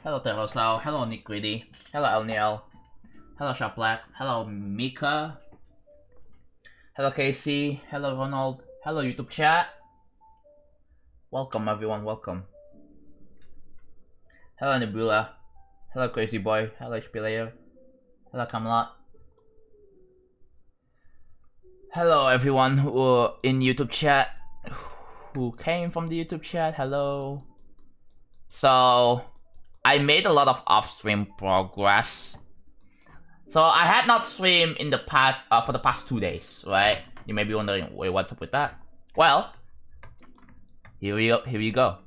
Hello Teroslau, hello Nick Greedy, hello Elniel, hello Shop Black, hello Mika, hello Casey, hello Ronald, hello YouTube chat. Welcome everyone, welcome. Hello Nebula, hello Crazy Boy, hello HP Layer, hello Camelot. Hello everyone who in YouTube chat, who came from the YouTube chat, hello. So, I made a lot of off-stream progress. So I had not streamed in the past, for the past 2 days, right? You may be wondering, wait, what's up with that? Well, here we go.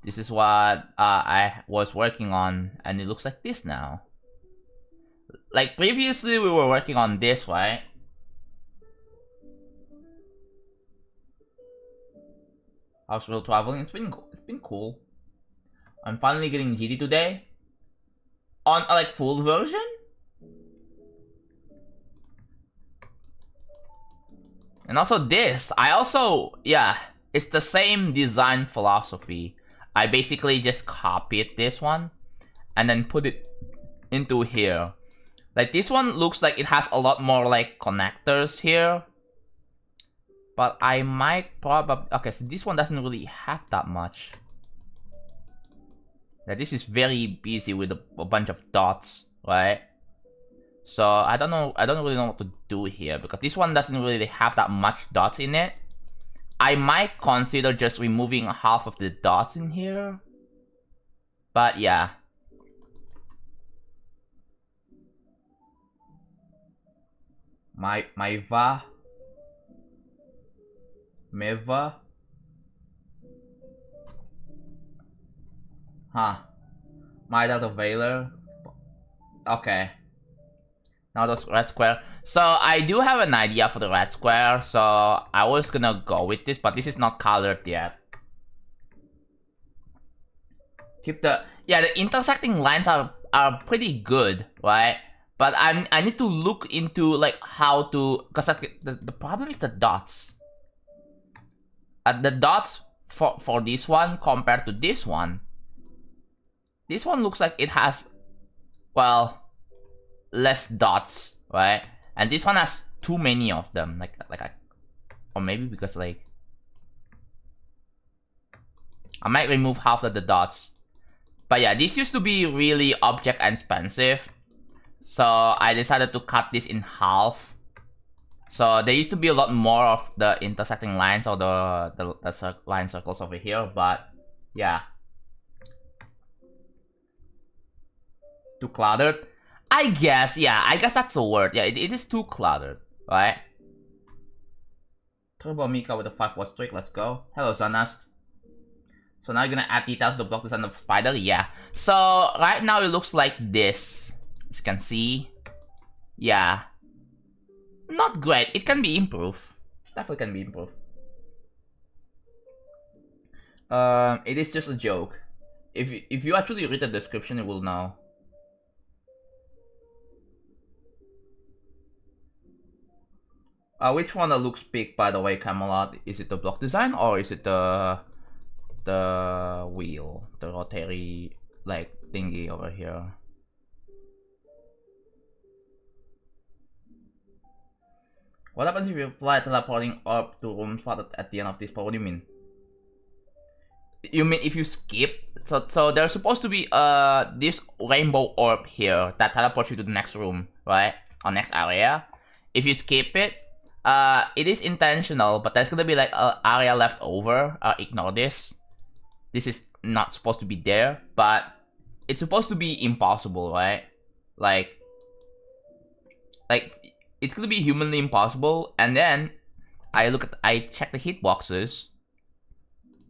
This is what I was working on, and it looks like this now. Like previously, we were working on this, right? How's real traveling? It's been cool. I'm finally getting GD today. On a like full version? And also this, yeah, it's the same design philosophy. I basically just copied this one and then put it into here. Like this one looks like it has a lot more like connectors here. But I might probably, okay, so this one doesn't really have that much. Yeah, this is very busy with a bunch of dots, right? So I don't really know what to do here because this one doesn't really have that much dots in it. I might consider just removing half of the dots in here. But yeah. Meva. Huh. My Dr. Valor. Okay. Now those red square. So I do have an idea for the red square. So I was gonna go with this, but this is not colored yet. Keep the intersecting lines are pretty good, right? But I need to look into like how to, because the problem is the dots. The dots for this one compared to this one. This one looks like it has, well, less dots, right? And this one has too many of them, or maybe because like, I might remove half of the dots. But yeah, this used to be really object expensive, so I decided to cut this in half. So there used to be a lot more of the intersecting lines or the line circles over here, but yeah. Too cluttered? I guess, yeah, I guess that's the word. Yeah, it is too cluttered, right? Turbo Mika with the 5-watt streak, let's go. Hello, Zanast. So now you're gonna add details to the block design of spider? Yeah. So right now it looks like this. As you can see. Yeah. Not great. It can be improved. Definitely can be improved. It is just a joke. If you actually read the description, you will know. Which one looks big, by the way, Camelot? Is it the block design or is it the wheel, the rotary like thingy over here? What happens if you fly teleporting up to room spotted at the end of this part? What do you mean? You mean if you skip? So there's supposed to be this rainbow orb here that teleports you to the next room, right? Or next area. If you skip it, it is intentional, but there's gonna be like an area left over. Ignore this. This is not supposed to be there, but it's supposed to be impossible, right? Like it's gonna be humanly impossible. And then I check the hitboxes.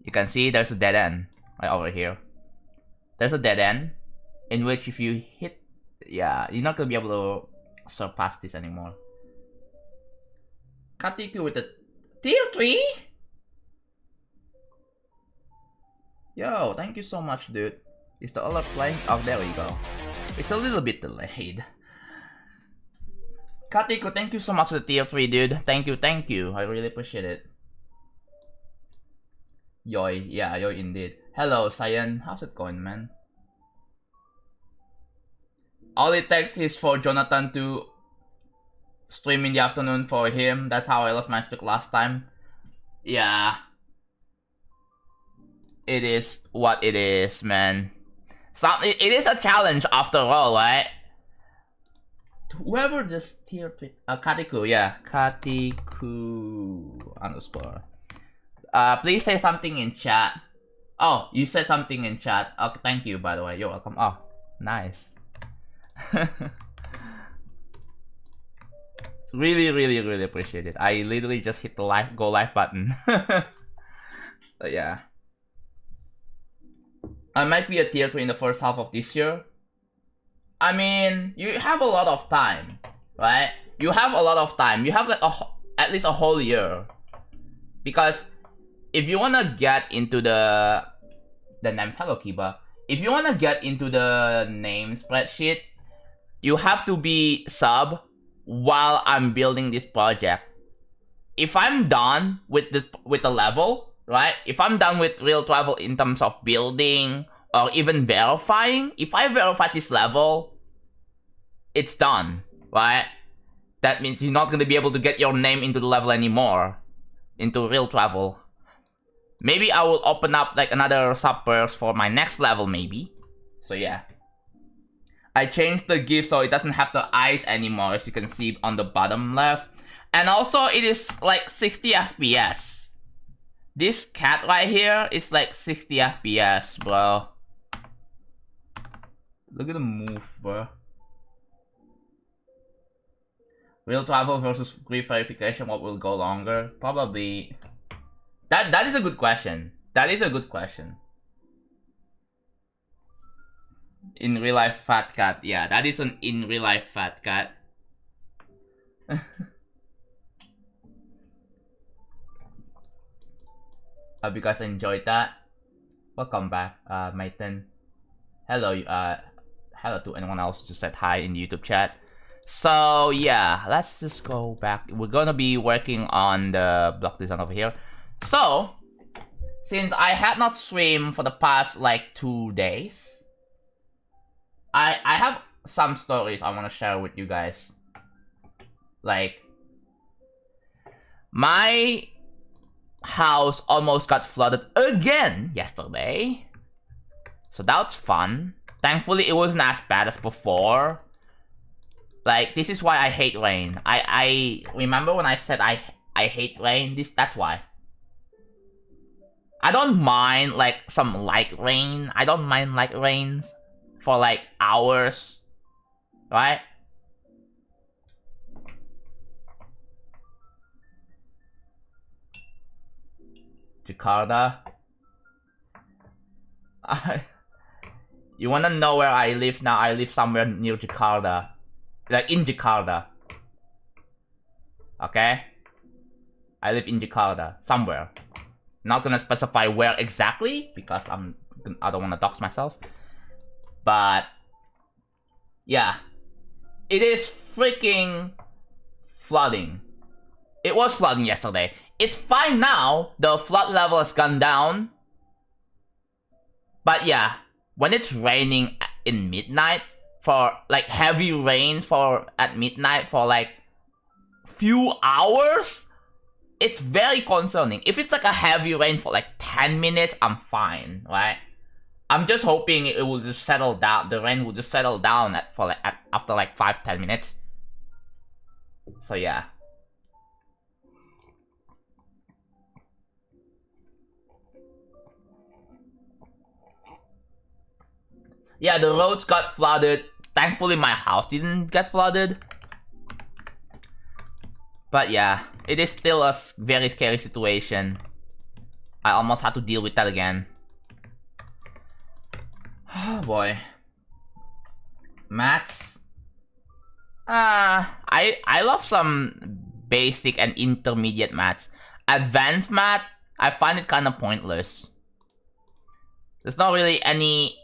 You can see there's a dead end right over here. There's a dead end in which if you hit, yeah, you're not gonna be able to surpass this anymore. Katiku with the tier 3? Yo, thank you so much, dude. Is the alert playing? Oh, there we go. It's a little bit delayed. Katiku, thank you so much for the tier 3, dude. Thank you. I really appreciate it. Yoy, yeah, yoy indeed. Hello, Cyan. How's it going, man? All it takes is for Jonathan to stream in the afternoon for him. That's how I lost my streak last time. Yeah. It is what it is, man. It is a challenge after all, right? Whoever this tier tweet, Katiku, yeah, Katiku _ please say something in chat. Oh, you said something in chat. Oh, thank you, by the way. You're welcome. Oh, nice. Really, really, really appreciate it. I literally just hit the go live button. But yeah. I might be a tier 2 in the first half of this year. I mean, you have a lot of time, right? You have a lot of time. You have like at least a whole year. Because if you wanna get into the names, hello Kiba. If you wanna get into the name spreadsheet, you have to be sub while I'm building this project. If I'm done with the level, right? If I'm done with real travel in terms of building or even verifying, if I verify this level, it's done, right? That means you're not gonna be able to get your name into the level anymore, into real travel. Maybe I will open up like another sub-burst for my next level, maybe. So yeah. I changed the GIF so it doesn't have the eyes anymore, as you can see on the bottom left. And also, it is like 60 FPS. This cat right here is like 60 FPS, bro. Look at the move, bro. Real travel versus grief verification, what will go longer? Probably... That is a good question. That is a good question. In real life fat cat. Yeah, that is an in real life fat cat. Hope you guys enjoyed that. Welcome back, Maiten. Hello, hello to anyone else who just said hi in the YouTube chat. So yeah, let's just go back. We're gonna be working on the block design over here. So, since I had not streamed for the past like 2 days, I have some stories I want to share with you guys. Like, my house almost got flooded again yesterday. So that's fun. Thankfully, it wasn't as bad as before. Like, this is why I hate rain. I remember when I said I hate rain. That's why. I don't mind like some light rain. I don't mind light rains for like hours, right? Jakarta. You wanna know where I live now? I live somewhere near Jakarta. Like in Jakarta. Okay? I live in Jakarta. Somewhere. Not gonna specify where exactly because I don't wanna dox myself. But yeah. It is freaking flooding. It was flooding yesterday. It's fine now. The flood level has gone down. But yeah, when it's raining in midnight, for like heavy rains at midnight for like few hours, it's very concerning. If it's like a heavy rain for like 10 minutes, I'm fine, right? I'm just hoping it will just settle down. The rain will just settle down after like 5-10 minutes. So yeah. Yeah, the roads got flooded. Thankfully, my house didn't get flooded. But yeah, it is still a very scary situation. I almost had to deal with that again. Oh boy. Maths? I love some basic and intermediate maths. Advanced math, I find it kind of pointless. There's not really any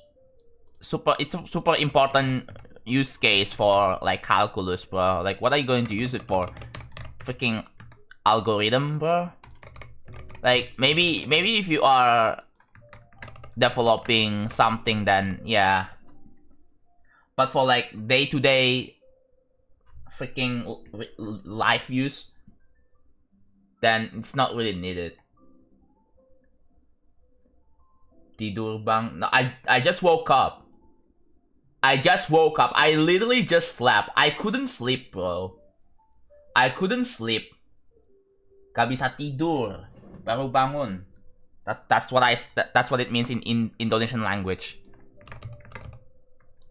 it's a super important use case for like calculus, bro. Like, what are you going to use it for? Freaking algorithm, bro? Like, maybe if you are developing something, then yeah. But for like day-to-day freaking life use, then it's not really needed. Tidur bang? No, I just woke up. I literally just slept. I couldn't sleep, bro. I couldn't sleep. Gak bisa tidur. Baru bangun. That's what it means in Indonesian language.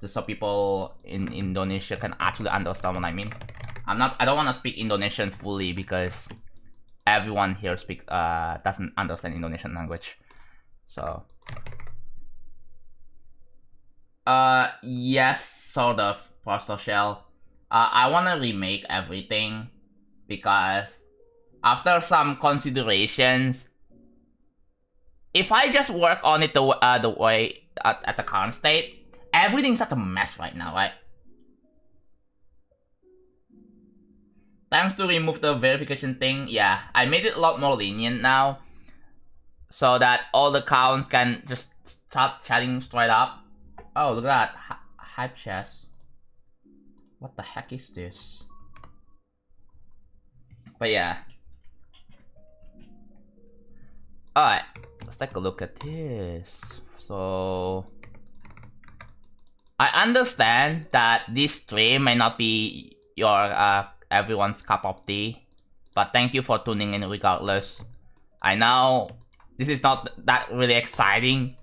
Just so people in Indonesia can actually understand what I mean. I don't want to speak Indonesian fully because everyone here doesn't understand Indonesian language. So yes, sort of, Postal Shell. I wanna remake everything because after some considerations, if I just work on it the way at the current state, everything's such a mess right now, right? Thanks to remove the verification thing, yeah, I made it a lot more lenient now, so that all the accounts can just start chatting straight up. Oh, look at that. Hype chest. What the heck is this? But yeah. Alright, let's take a look at this. So I understand that this stream may not be your everyone's cup of tea, but thank you for tuning in regardless. I know this is not that really exciting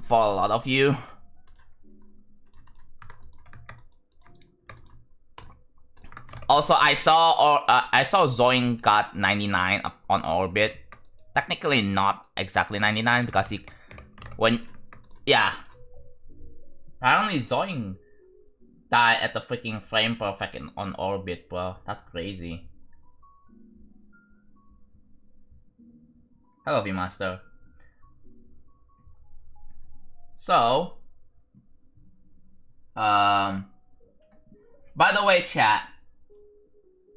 for a lot of you. Also, I saw Zoing got 99 on orbit. Technically not exactly 99 because apparently Zoing died at the freaking frame perfect on orbit, bro. That's crazy. Hello, V-Master. So, by the way, chat,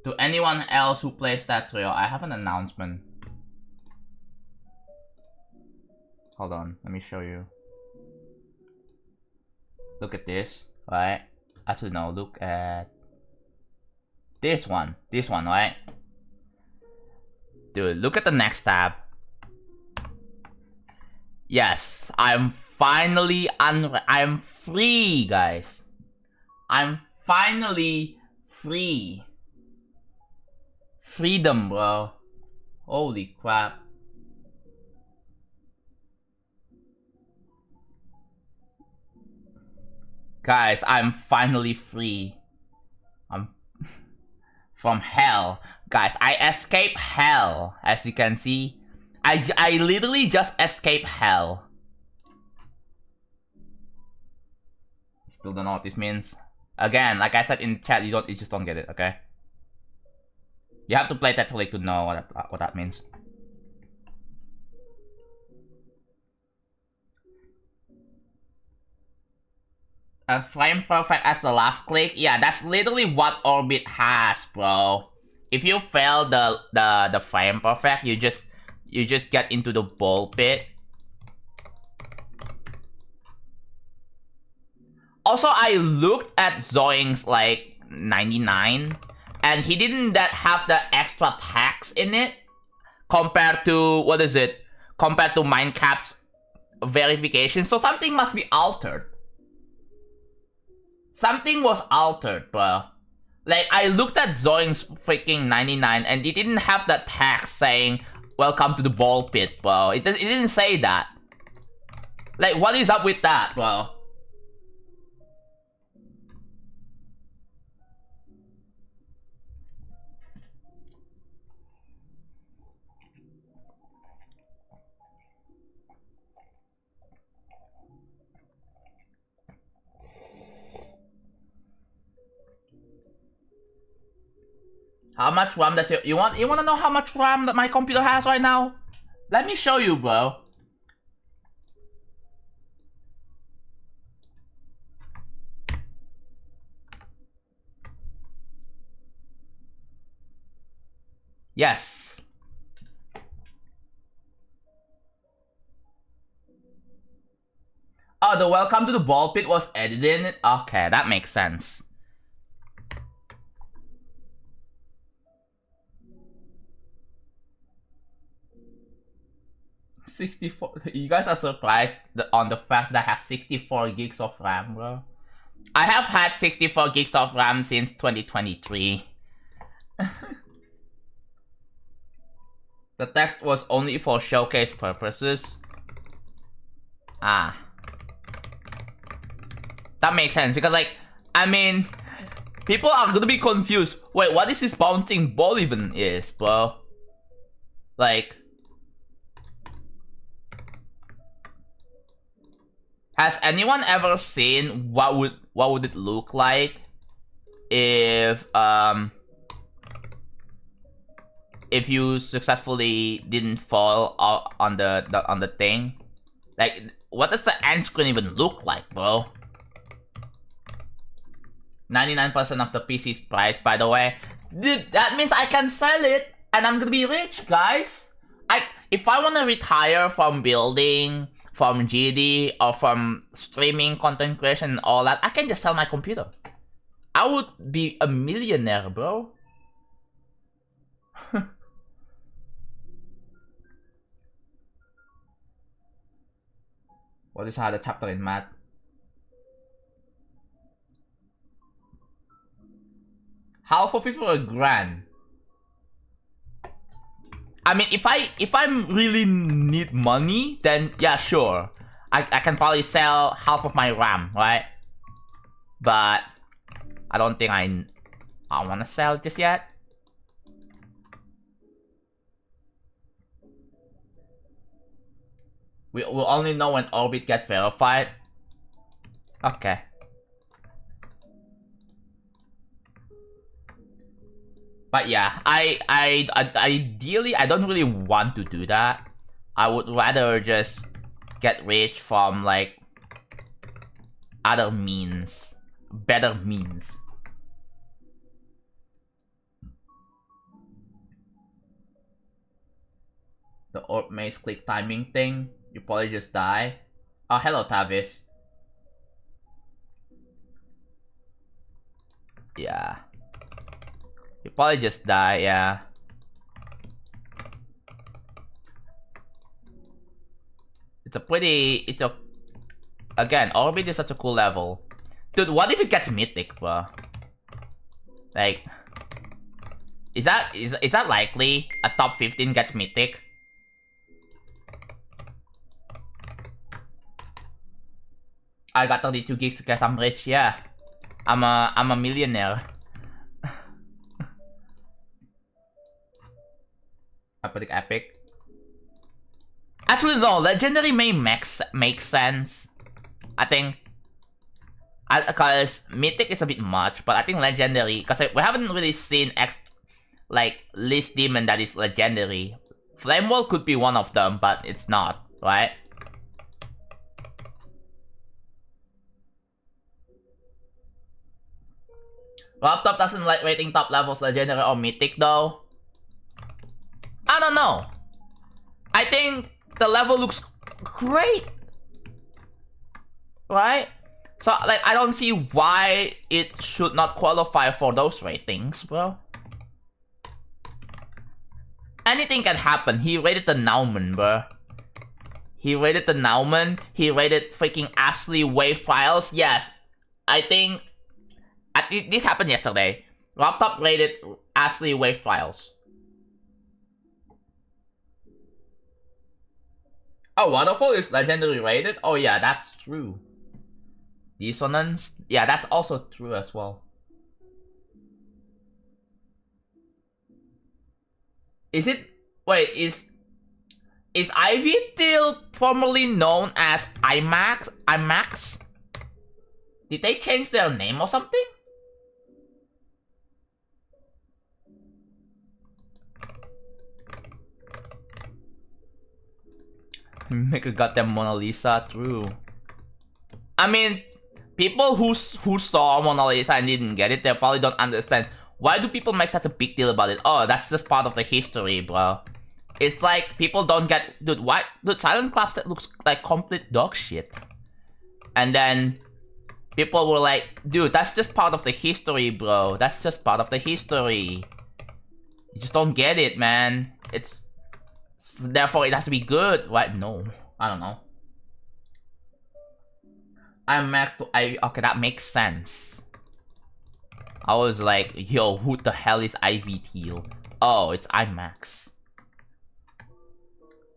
to anyone else who plays that trail, I have an announcement. Hold on, let me show you. Look at this, right? Actually, no, look at this one, right? Dude, look at the next tab. Yes, I'm finally I'm free, guys. I'm finally free. Freedom, bro. Holy crap. Guys, I'm finally free. I'm from hell. Guys, I escaped hell. As you can see, I literally just escaped hell. Still don't know what this means. Again, like I said in chat, you just don't get it, okay? You have to play Tetris to know what that means. A frame perfect as the last click? Yeah, that's literally what Orbit has, bro. If you fail the frame perfect, you just get into the ball pit. Also, I looked at Zoing's like 99, and he didn't have the extra tax in it compared to compared to Minecap's verification. So something must be altered. Something was altered, bro. Like, I looked at Zoing's freaking 99 and it didn't have that tag saying, welcome to the ball pit, bro. It didn't say that. Like, what is up with that, bro? How much RAM does you want to know how much RAM that my computer has right now? Let me show you, bro. Yes. the welcome to the ball pit was edited. Okay, that makes sense. You guys are surprised on the fact that I have 64 gigs of RAM, bro. I have had 64 gigs of RAM since 2023. The text was only for showcase purposes. Ah. That makes sense, because like, I mean, people are gonna be confused. Wait, what is this bouncing ball even is, bro? Like, has anyone ever seen what would it look like if you successfully didn't fall on the thing? Like, what does the end screen even look like, bro? 99% of the PC's price, by the way. Dude, that means I can sell it and I'm gonna be rich, guys. If I wanna retire from building, from GD, or from streaming, content creation, and all that, I can just sell my computer. I would be a millionaire, bro. What is the chapter in math? Half of it for $1,000. I mean, if I really need money, then yeah, sure. I can probably sell half of my RAM, right? But I don't think I wanna sell just yet. We'll only know when Orbit gets verified. Okay. But yeah, ideally, I don't really want to do that. I would rather just get rich from, like, other means. Better means. The orb maze click timing thing. You probably just die. Oh, hello, Tavis. Yeah. You probably just die, yeah. Again, Orbit is such a cool level. Dude, what if it gets mythic, bro? Like, is that likely? A top 15 gets mythic? I got 32 gigs because I'm rich, yeah. I'm a millionaire. I predict epic. Actually, no. Legendary may make sense. I think. Because mythic is a bit much, but I think legendary. Because we haven't really seen like Least Demon that is legendary. Flame Wall could be one of them, but it's not, right? Laptop doesn't like rating top levels legendary or mythic though. I don't know. I think the level looks great. Right? So, like, I don't see why it should not qualify for those ratings, bro. Anything can happen. He rated the Nauman, bro. He rated the Nauman. He rated freaking Ashley Wave Trials. Yes. I think... this happened yesterday. Laptop rated Ashley Wave Trials. Oh, Waterfall is legendary rated? Oh yeah, that's true. Dissonance? Yeah, that's also true as well. Is it... Wait, is Ivy still formerly known as IMAX? Did they change their name or something? Make a goddamn Mona Lisa, true. I mean, people who saw Mona Lisa and didn't get it, they probably don't understand. Why do people make such a big deal about it? Oh, that's just part of the history, bro. It's like, people don't get... Dude, why? Dude, Silent Craft looks like complete dog shit. And then people were like, dude, that's just part of the history, bro. That's just part of the history. You just don't get it, man. Therefore it has to be good. What? No, I don't know. IMAX to IV. Okay, that makes sense. I was like, yo, who the hell is IVT? Oh, it's IMAX.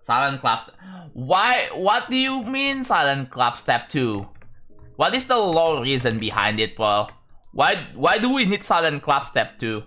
Silent clap. Why? What do you mean silent clap step 2? What is the lore reason behind it, bro? Why do we need silent clap step 2?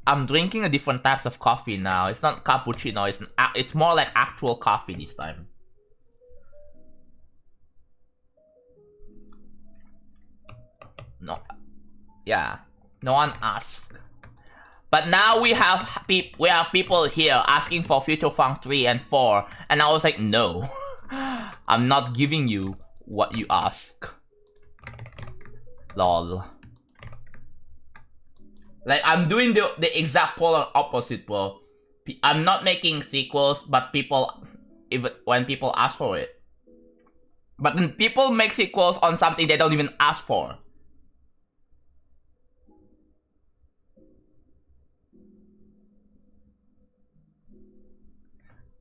I'm drinking a different types of coffee now. It's not cappuccino. It's more like actual coffee this time. No, yeah, no one asked. But now we have people here asking for Future Funk 3 and 4, and I was like, no, I'm not giving you what you ask. Lol. Like, I'm doing the exact polar opposite, bro. I'm not making sequels, but when people ask for it. But then people make sequels on something they don't even ask for.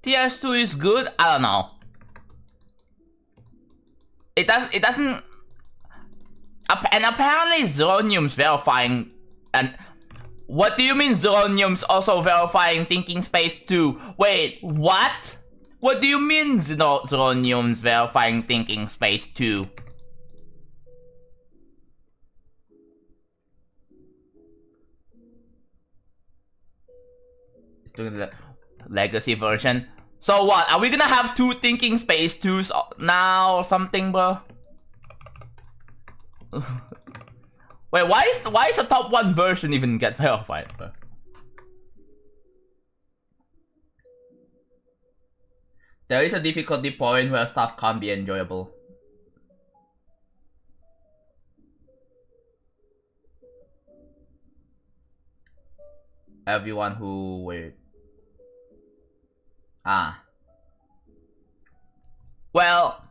TS2 is good? I don't know. It doesn't... And apparently Zeronium's verifying... And what do you mean Zeronium's also verifying Thinking Space 2? Wait, what? What do you mean Zeronium's verifying Thinking Space 2? It's doing the legacy version. So what? Are we gonna have 2 Thinking Space 2s now or something, bro? Wait, why is the top 1 version even get verified, bro? There is a difficulty point where stuff can't be enjoyable. Everyone who wait. Well,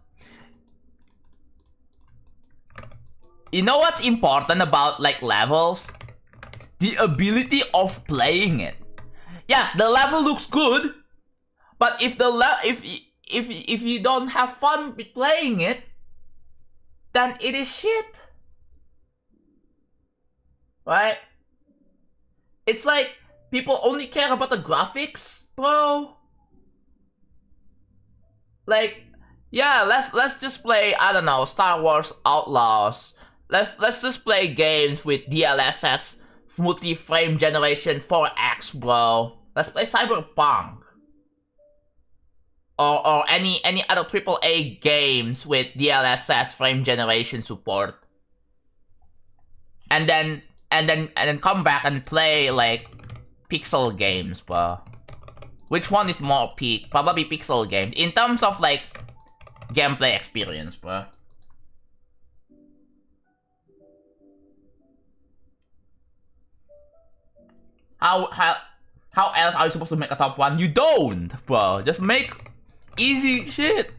you know what's important about like levels? The ability of playing it. Yeah, the level looks good, but if if you don't have fun with playing it, then it is shit. Right? It's like people only care about the graphics, bro. Like, yeah, let's just play, I don't know, Star Wars Outlaws. Let's just play games with DLSS multi-frame generation 4X, bro. Let's play Cyberpunk. Or any other AAA games with DLSS frame generation support. And then come back and play like pixel games, bro. Which one is more peak? Probably pixel games. In terms of like gameplay experience, bro. How else are you supposed to make a top 1? You don't, bro. Just make easy shit.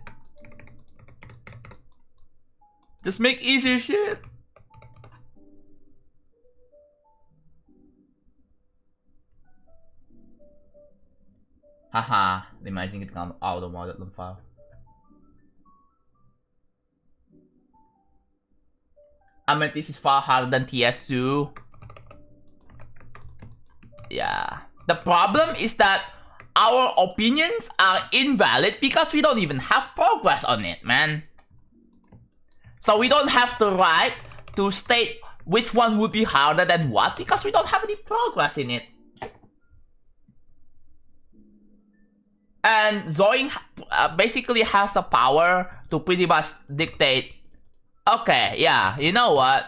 Just make easy shit. Haha, imagine it kan auto-model ng file. Amethyst is far harder than TS2. Yeah. The problem is that our opinions are invalid because we don't even have progress on it, man. So we don't have the right to state which one would be harder than what because we don't have any progress in it. And Zoing basically has the power to pretty much dictate, okay, yeah, you know what?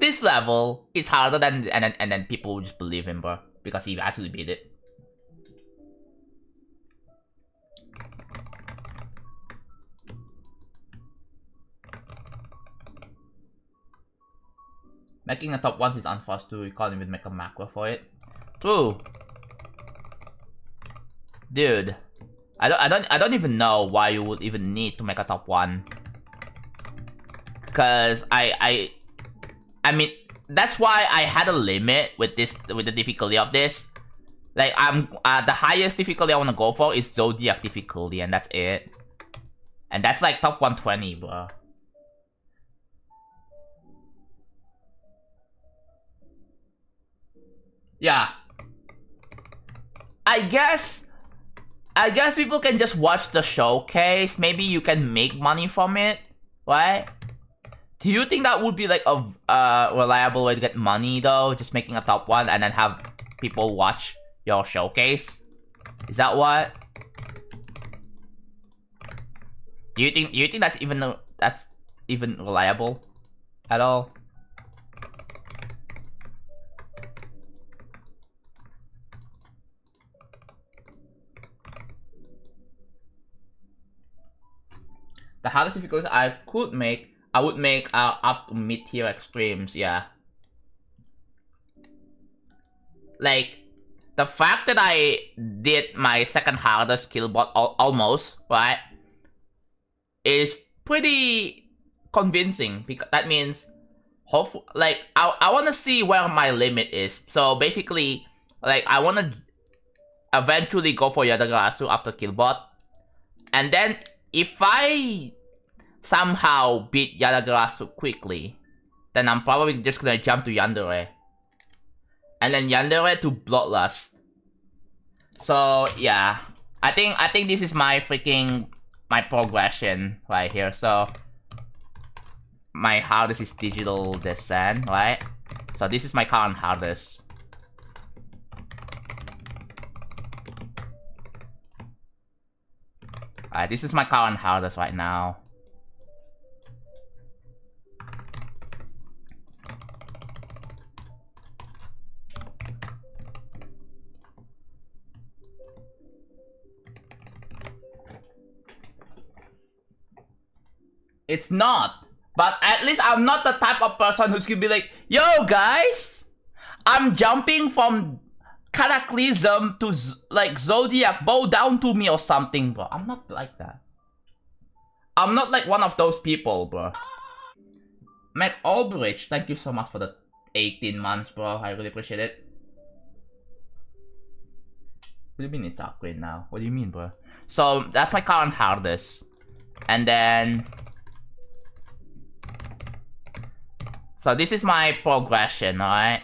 this level is harder than and then people will just believe him, bro, because he actually beat it. Making a top 1 is unforced too. You can't even make a macro for it. True. Dude, I don't even know why you would even need to make a top 1. Cause I mean, that's why I had a limit with the difficulty of this. Like, the highest difficulty I want to go for is Zodiac difficulty, and that's it. And that's like top 120, bro. Yeah. I guess people can just watch the showcase. Maybe you can make money from it, right? Do you think that would be like a reliable way to get money though? Just making a top 1 and then have people watch your showcase? Is that what? Do you think that's even reliable at all? The hardest difficulties I would make up to mid-tier extremes, yeah. Like, the fact that I did my second hardest skill bot almost, right, is pretty convincing, because that means, hopefully, like, I want to see where my limit is. So basically, like, I want to eventually go for Yadagarasu after Killbot, and then if I somehow beat Yadagarasu quickly, then I'm probably just gonna jump to Yandere. And then Yandere to Bloodlust. So yeah, I think this is my progression right here. So my hardest is Digital Descent, right? So this is my current hardest. Alright, this is my current hardest right now. It's not. But at least I'm not the type of person who's gonna be like, yo guys, I'm jumping from Cataclysm to like Zodiac, bow down to me or something, bro. I'm not like that. I'm not like one of those people, bro. Mac Albridge, thank you so much for the 18 months, bro. I really appreciate it. What do you mean it's upgrade now? What do you mean, bro? So that's my current hardest. And then, so this is my progression, alright?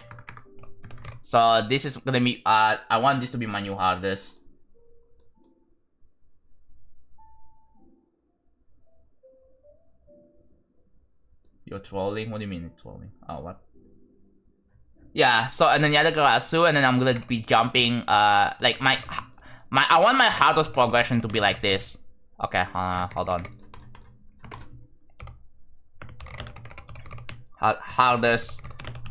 So this is gonna be, I want this to be my new hardest. You're trolling? What do you mean it's trolling? Oh, what? Yeah, so and then Yadagarasu, and then I'm gonna be jumping, like I want my hardest progression to be like this. Okay, hold on. Hardest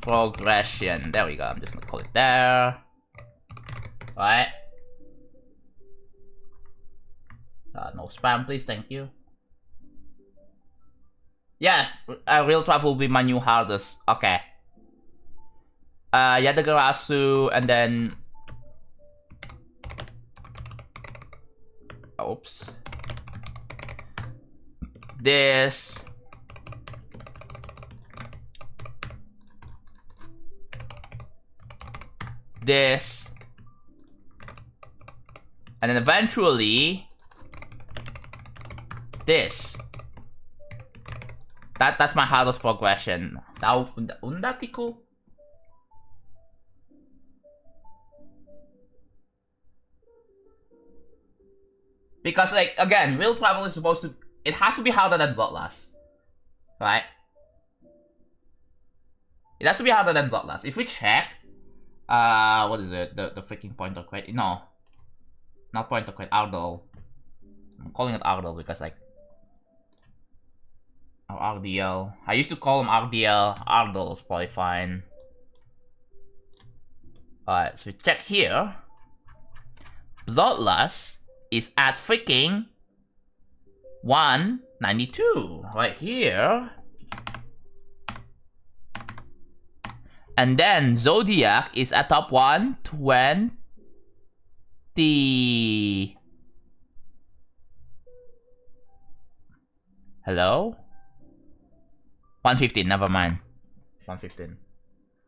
progression. There we go. I'm just gonna call it there. Alright. No spam, please. Thank you. Yes, real travel will be my new hardest. Okay. Yadagarasu, and then... Oops. This... This... And then eventually... This. That's my hardest progression. Wouldn't that be cool? Because, like, again, real travel is supposed to... It has to be harder than Bloodlust. Right? It has to be harder than Bloodlust. If we check... what is it? The freaking pointer crate? No. Not pointer crate, Ardal. I'm calling it Ardal because, like... Or RDL. I used to call him RDL. Ardal is probably fine. Alright, so check here. Bloodlust is at freaking 192 right here. And then Zodiac is at top 120. Hello? 115, never mind. 115.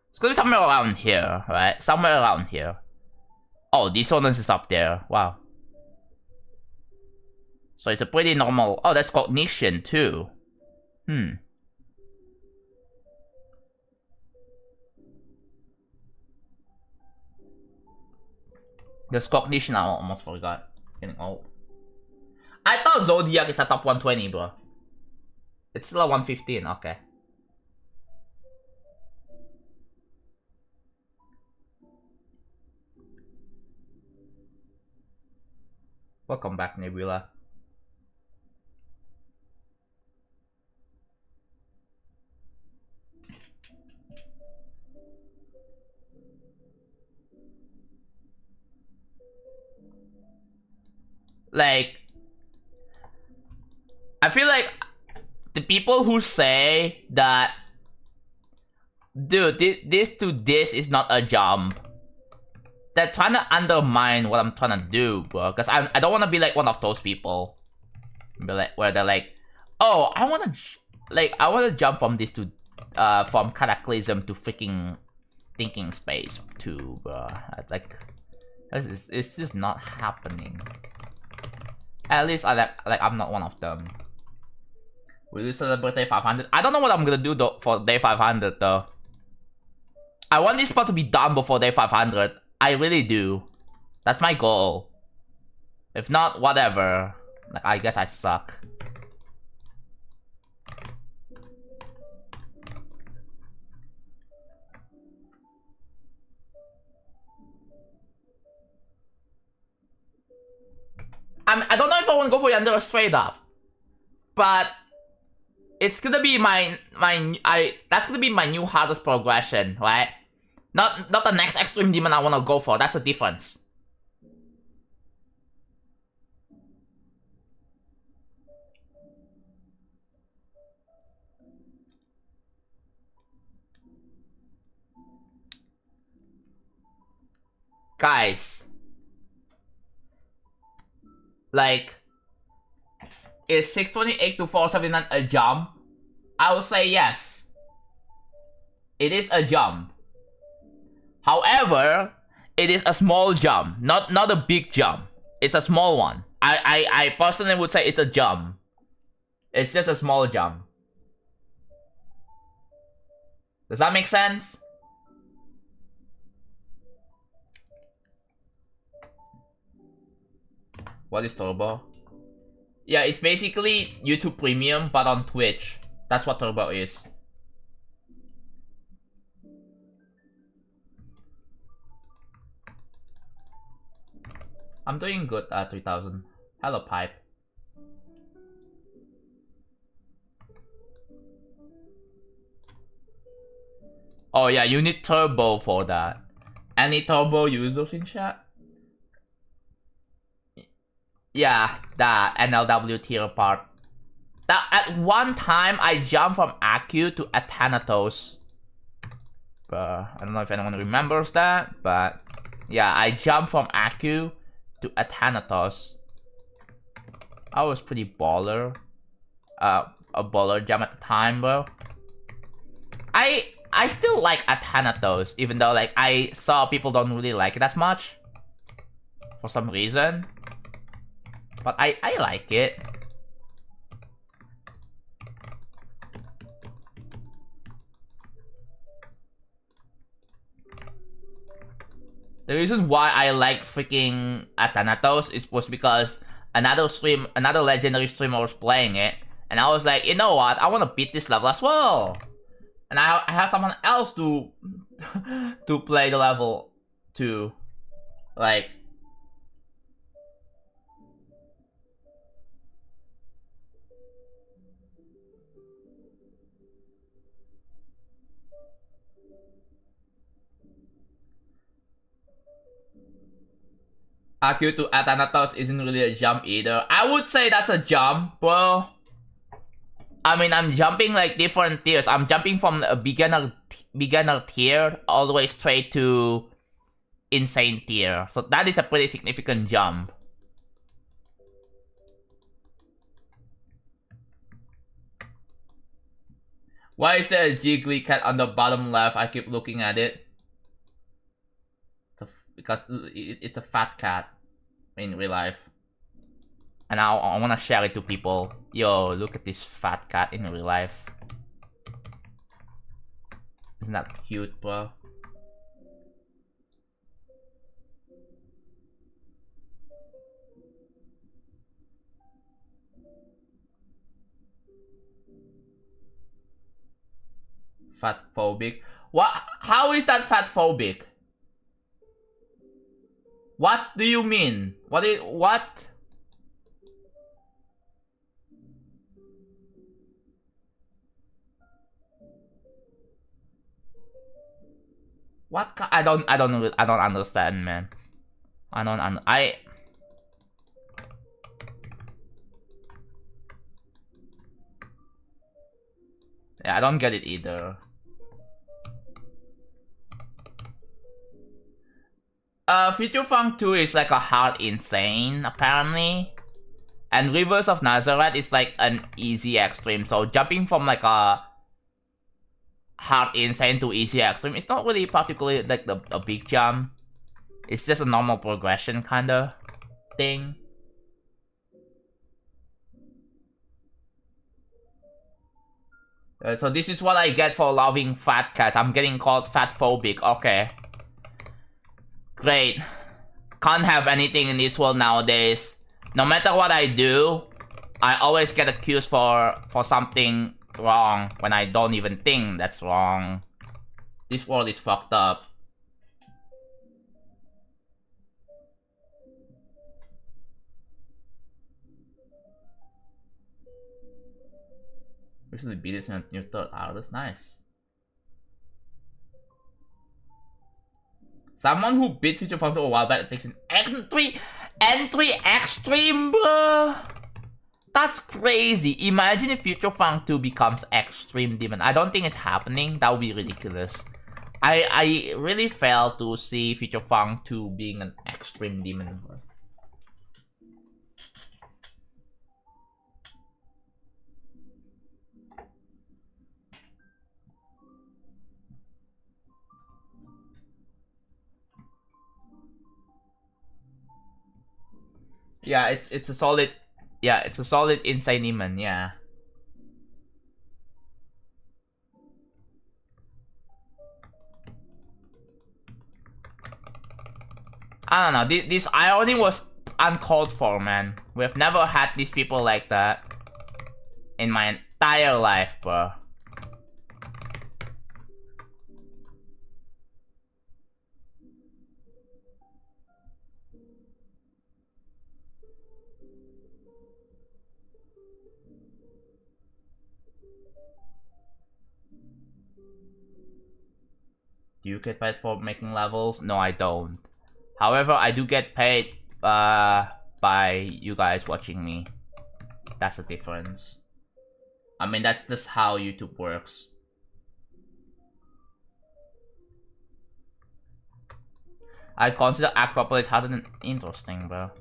It's gonna be somewhere around here, right? Somewhere around here. Oh, dissonance is up there. Wow. So it's a pretty normal... Oh, that's cognition too. There's cognition, I almost forgot. Getting old. I thought Zodiac is a top 120, bro. It's still a 115, okay. Welcome back, Nebula. Like, I feel like the people who say that, dude, this is not a jump, they're trying to undermine what I'm trying to do, bro. Because I don't want to be like one of those people, be like, where they're like, oh, I want to jump from this to from Cataclysm to freaking Thinking Space too, bro. Like, it's just not happening. At least I'm not one of them. Will you celebrate day 500? I don't know what I'm gonna do though for day 500 though. I want this part to be done before day 500. I really do. That's my goal. If not, whatever. Like, I guess I suck. I don't know if I want to go for Yandere straight up, but it's gonna be that's gonna be my new hardest progression, right? Not the next extreme demon I wanna go for. That's the difference. Guys, like, is 628 to 479 a jump? I would say yes. It is a jump. However, it is a small jump, not a big jump. It's a small one. I personally would say it's a jump. It's just a small jump. Does that make sense? What is Turbo? Yeah, it's basically YouTube Premium, but on Twitch. That's what Turbo is. I'm doing good at 3000. Hello, Pipe. Oh yeah, you need Turbo for that. Any Turbo users in chat? Yeah, that NLW tier part. That at one time I jumped from Aku to Athanatos. I don't know if anyone remembers that, but yeah, I jumped from Aku to Athanatos. I was pretty baller. A baller jump at the time, bro. I still like Athanatos, even though like I saw people don't really like it as much for some reason. But I like it. The reason why I like freaking Athanatos was because another legendary streamer was playing it, and I was like, you know what? I want to beat this level as well. And I have someone else to to play the level too, like. Akio to Athanatos isn't really a jump either. I would say that's a jump, bro. I mean, I'm jumping like different tiers. I'm jumping from a beginner tier all the way straight to insane tier. So that is a pretty significant jump. Why is there a jiggly cat on the bottom left? I keep looking at it. Because it's a fat cat in real life. And I want to share it to people. Yo, look at this fat cat in real life. Isn't that cute, bro? Fat phobic? What? How is that fat phobic? What do you mean? What? What? I don't understand, man. Yeah, I don't get it either. Future Funk 2 is like a hard insane, apparently. And Rivers of Nazareth is like an easy extreme. So jumping from like a hard insane to easy extreme, it's not really particularly like a big jump. It's just a normal progression kind of thing. So this is what I get for loving fat cats. I'm getting called fat phobic. Okay. Great. Can't have anything in this world nowadays. No matter what I do, I always get accused for something wrong when I don't even think that's wrong. This world is fucked up. Recently beat this in a new third. Oh, that's nice. Someone who beat Future Funk a while back takes an entry extreme, bro. That's crazy. Imagine if Future Funk 2 becomes Extreme Demon. I don't think it's happening. That would be ridiculous. I really fail to see Future Funk 2 being an Extreme Demon. Yeah, it's a solid. Yeah, it's a solid insane demon. Yeah. I don't know. This irony was uncalled for, man. We've never had these people like that in my entire life, bro. Do you get paid for making levels? No, I don't. However, I do get paid by you guys watching me. That's the difference. I mean, that's just how YouTube works. I consider Acropolis harder than interesting, bro.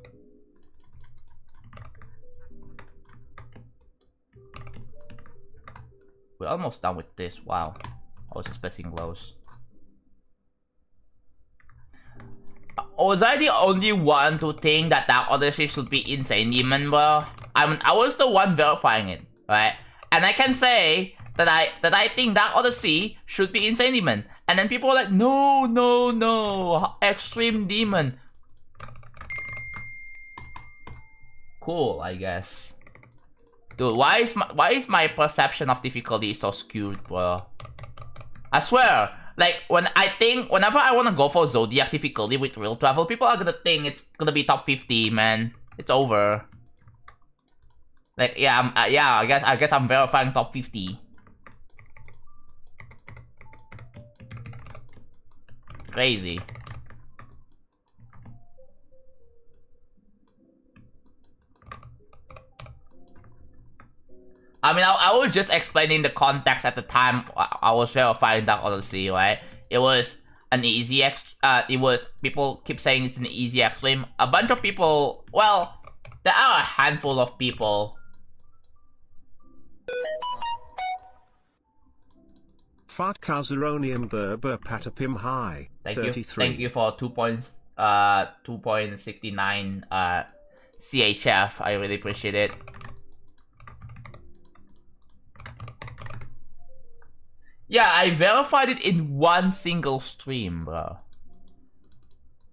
We're almost done with this. Wow. I was expecting close. Was I the only one to think that Odyssey should be Insane Demon, bro? I was the one verifying it, right? And I can say that I think Dark Odyssey should be Insane Demon. And then people are like, no, no, no, Extreme Demon. Cool, I guess. Dude, why is my perception of difficulty so skewed, bro? I swear, like whenever I wanna go for Zodiac difficulty with real travel, people are gonna think it's gonna be top 50, man. It's over. Like, yeah, I guess I'm verifying top 50. Crazy. I mean, I was just explaining the context at the time I was verifying Dark Odyssey, right? It was an easy people keep saying it's an easy extreme. A bunch of people, well, there are a handful of people. Fart Kazaronium Berber Patapim High. Thank 33. you. Thank you for 2.69 CHF. I really appreciate it. Yeah, I verified it in one single stream, bro.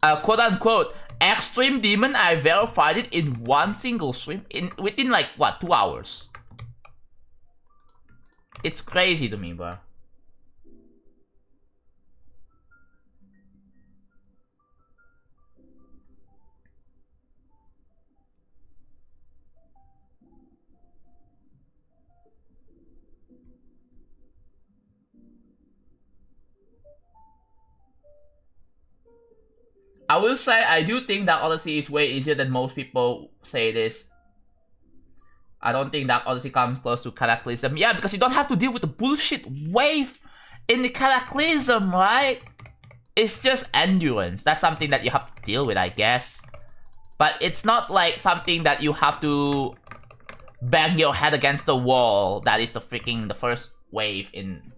Quote unquote, Extreme Demon, I verified it in one single stream within like what, 2 hours. It's crazy to me, bro. I will say, I do think that Odyssey is way easier than most people say it is. I don't think that Odyssey comes close to Cataclysm. Yeah, because you don't have to deal with the bullshit wave in the Cataclysm, right? It's just endurance. That's something that you have to deal with, I guess. But it's not like something that you have to bang your head against the wall. That is the first wave in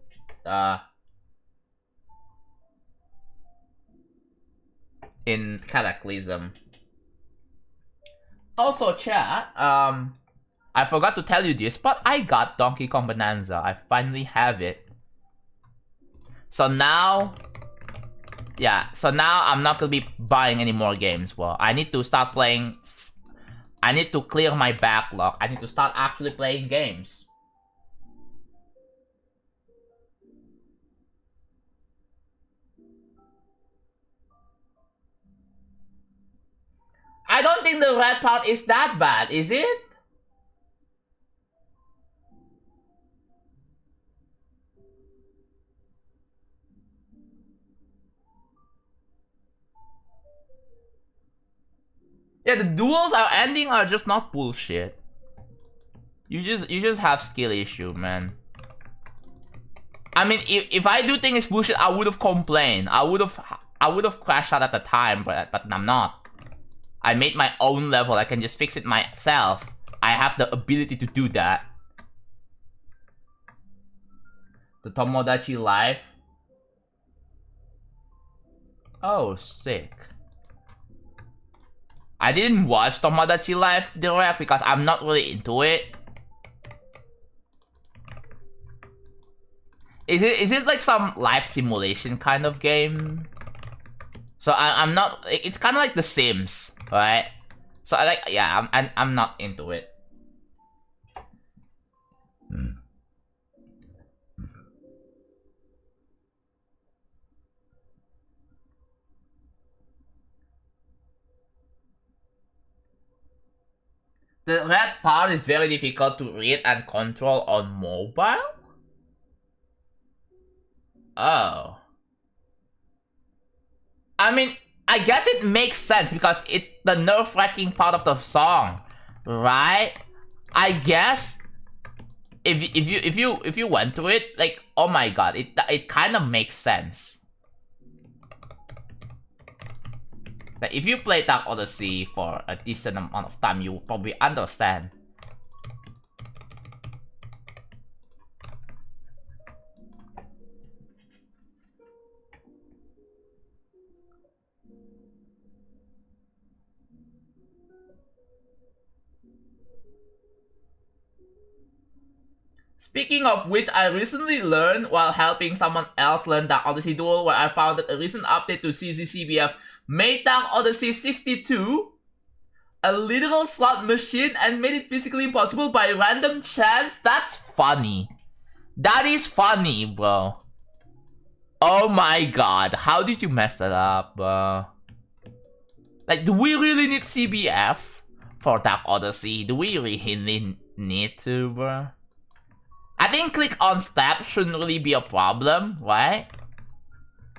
Cataclysm. Also, chat, I forgot to tell you this, but I got Donkey Kong Bonanza. I finally have it. So now, yeah, so now I'm not gonna be buying any more games. Well, I need to start playing. I need to clear my backlog. I need to start actually playing games. I don't think the red part is that bad, is it? Yeah, the duels are just not bullshit. You just have skill issue, man. I mean, if I do think it's bullshit, I would have complained. I would have crashed out at the time, but I'm not. I made my own level. I can just fix it myself. I have the ability to do that. The Tomodachi Life. Oh, sick. I didn't watch Tomodachi Life Direct because I'm not really into it. Is it like some life simulation kind of game? So I'm not. It's kind of like The Sims, right? So I'm not into it. The red part is very difficult to read and control on mobile? Oh. I mean, I guess it makes sense because it's the nerve-wracking part of the song, right? I guess if you went through it, like, oh my god, it kind of makes sense. Like, if you play Dark Odyssey for a decent amount of time, you will probably understand. Speaking of which, I recently learned while helping someone else learn Dark Odyssey Duel, where I found that a recent update to CZCBF made Dark Odyssey 62 a literal slot machine and made it physically impossible by random chance. That's funny. That is funny, bro. Oh my god, how did you mess that up, bro? Like, do we really need CBF for Dark Odyssey? Do we really need to, bro? I think click on step shouldn't really be a problem, right?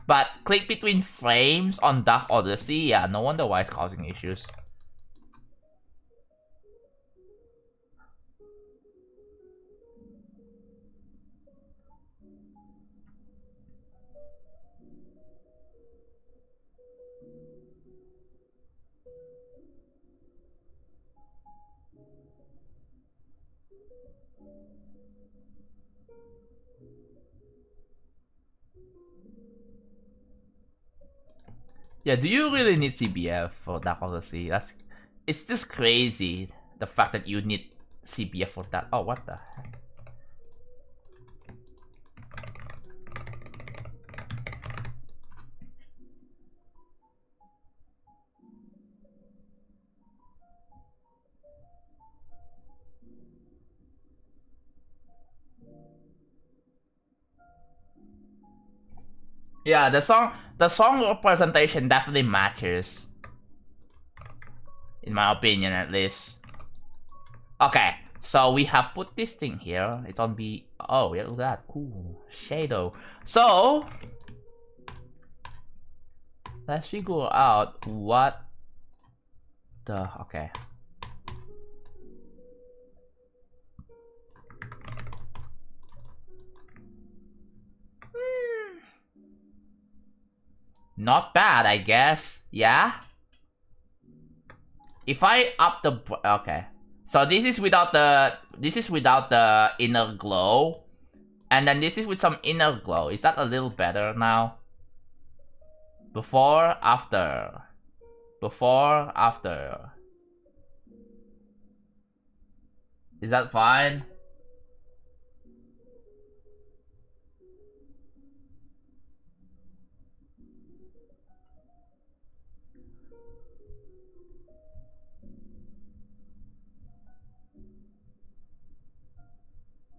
But click between frames on Dark Odyssey, yeah, no wonder why it's causing issues. Yeah, do you really need CBF for that Odyssey? It's just crazy, the fact that you need CBF for that. Oh, what the heck? Yeah, the song representation definitely matches. In my opinion, at least. Okay, so we have put this thing here. It's on B. Oh, yeah, look at that. Cool. Shadow. So, let's figure out what the... Okay. Not bad, I guess. Yeah? If I up the... Okay. So this is without the inner glow. And then this is with some inner glow. Is that a little better now? Before, after. Before, after. Is that fine?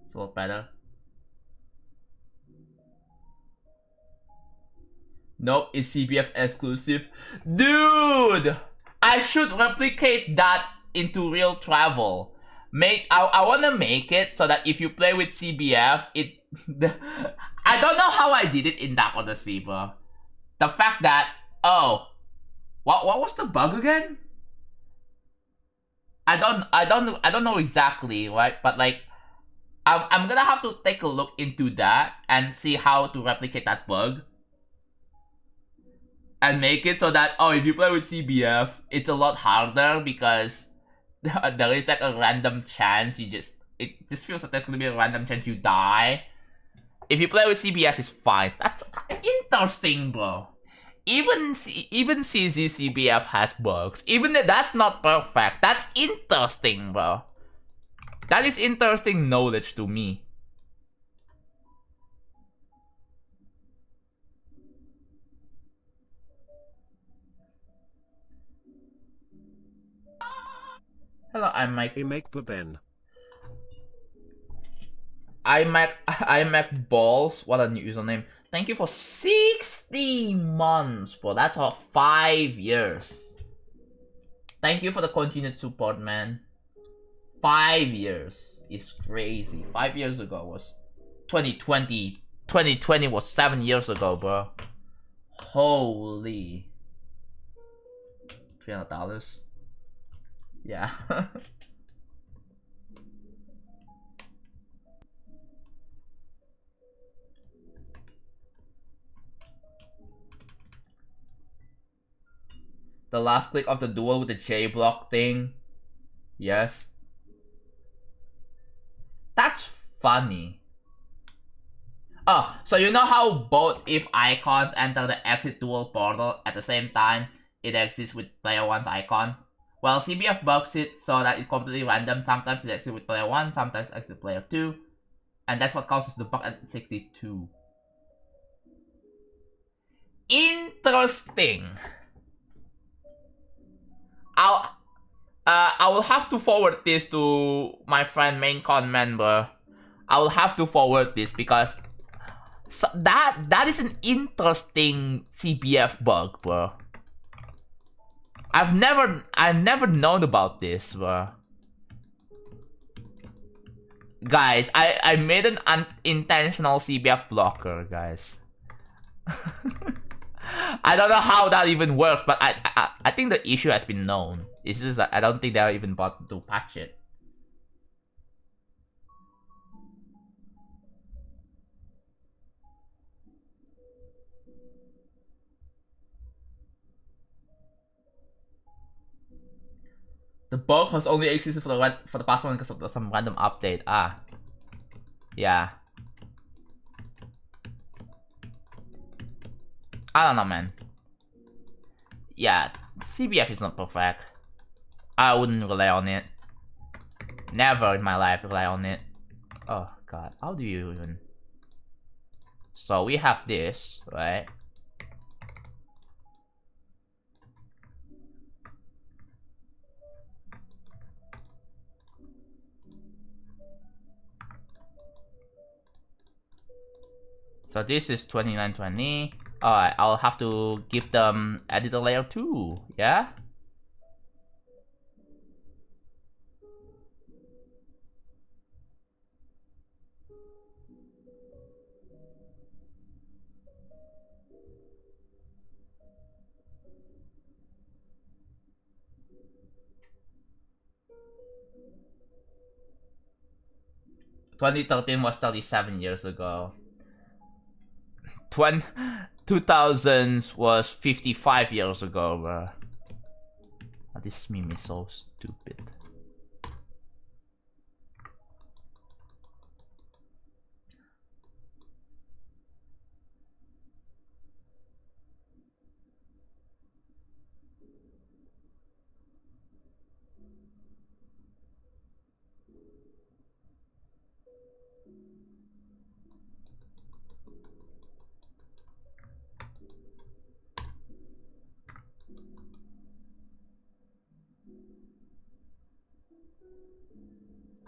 It's a little better. Nope, it's CBF exclusive. Dude! I should replicate that into real travel. I wanna make it so that if you play with CBF, I don't know how I did it in that Odyssey, bro. The fact that, oh, what was the bug again? I don't know exactly, right? But like, I'm gonna have to take a look into that and see how to replicate that bug. And make it so that, oh, if you play with CBF, it's a lot harder because there is like a random chance it just feels like there's gonna be a random chance you die. If you play with CBS, it's fine. That's interesting, bro. Even CZ CBF has bugs. Even if that's not perfect, that's interesting, bro. That is interesting knowledge to me. Hello, I'm Mike. iMac Balls. What a new username. Thank you for 60 months, bro. That's all 5 years. Thank you for the continued support, man. 5 years is crazy. 5 years ago was 2020. 2020 was 7 years ago, bro. Holy. $300. Yeah. The last click of the duel with the J block thing. Yes. That's funny. Oh, so you know how both if icons enter the exit duel portal at the same time, it exists with player 1's icon? Well, CBF bugs it so that it's completely random. Sometimes it exits with player 1, sometimes exits with player 2. And that's what causes the bug at 62. Interesting. I will have to forward this to my friend MainCon member. I will have to forward this because that is an interesting CBF bug, bro. I've never known about this, bro. Guys, I made an unintentional CBF blocker, guys. I don't know how that even works, but I think the issue has been known. It's just that I don't think they're even about to patch it. The bug has only existed for the past one because of some random update. Ah, yeah. I don't know, man. yeah, CBF is not perfect. I wouldn't rely on it. Never in my life rely on it. Oh god, how do you even... So we have this, right? So this is 2920. Alright, I'll have to give them editor layer 2, yeah? ...2013 was 37 years ago. 2000s was 55 years ago, bro. Oh, this meme is so stupid.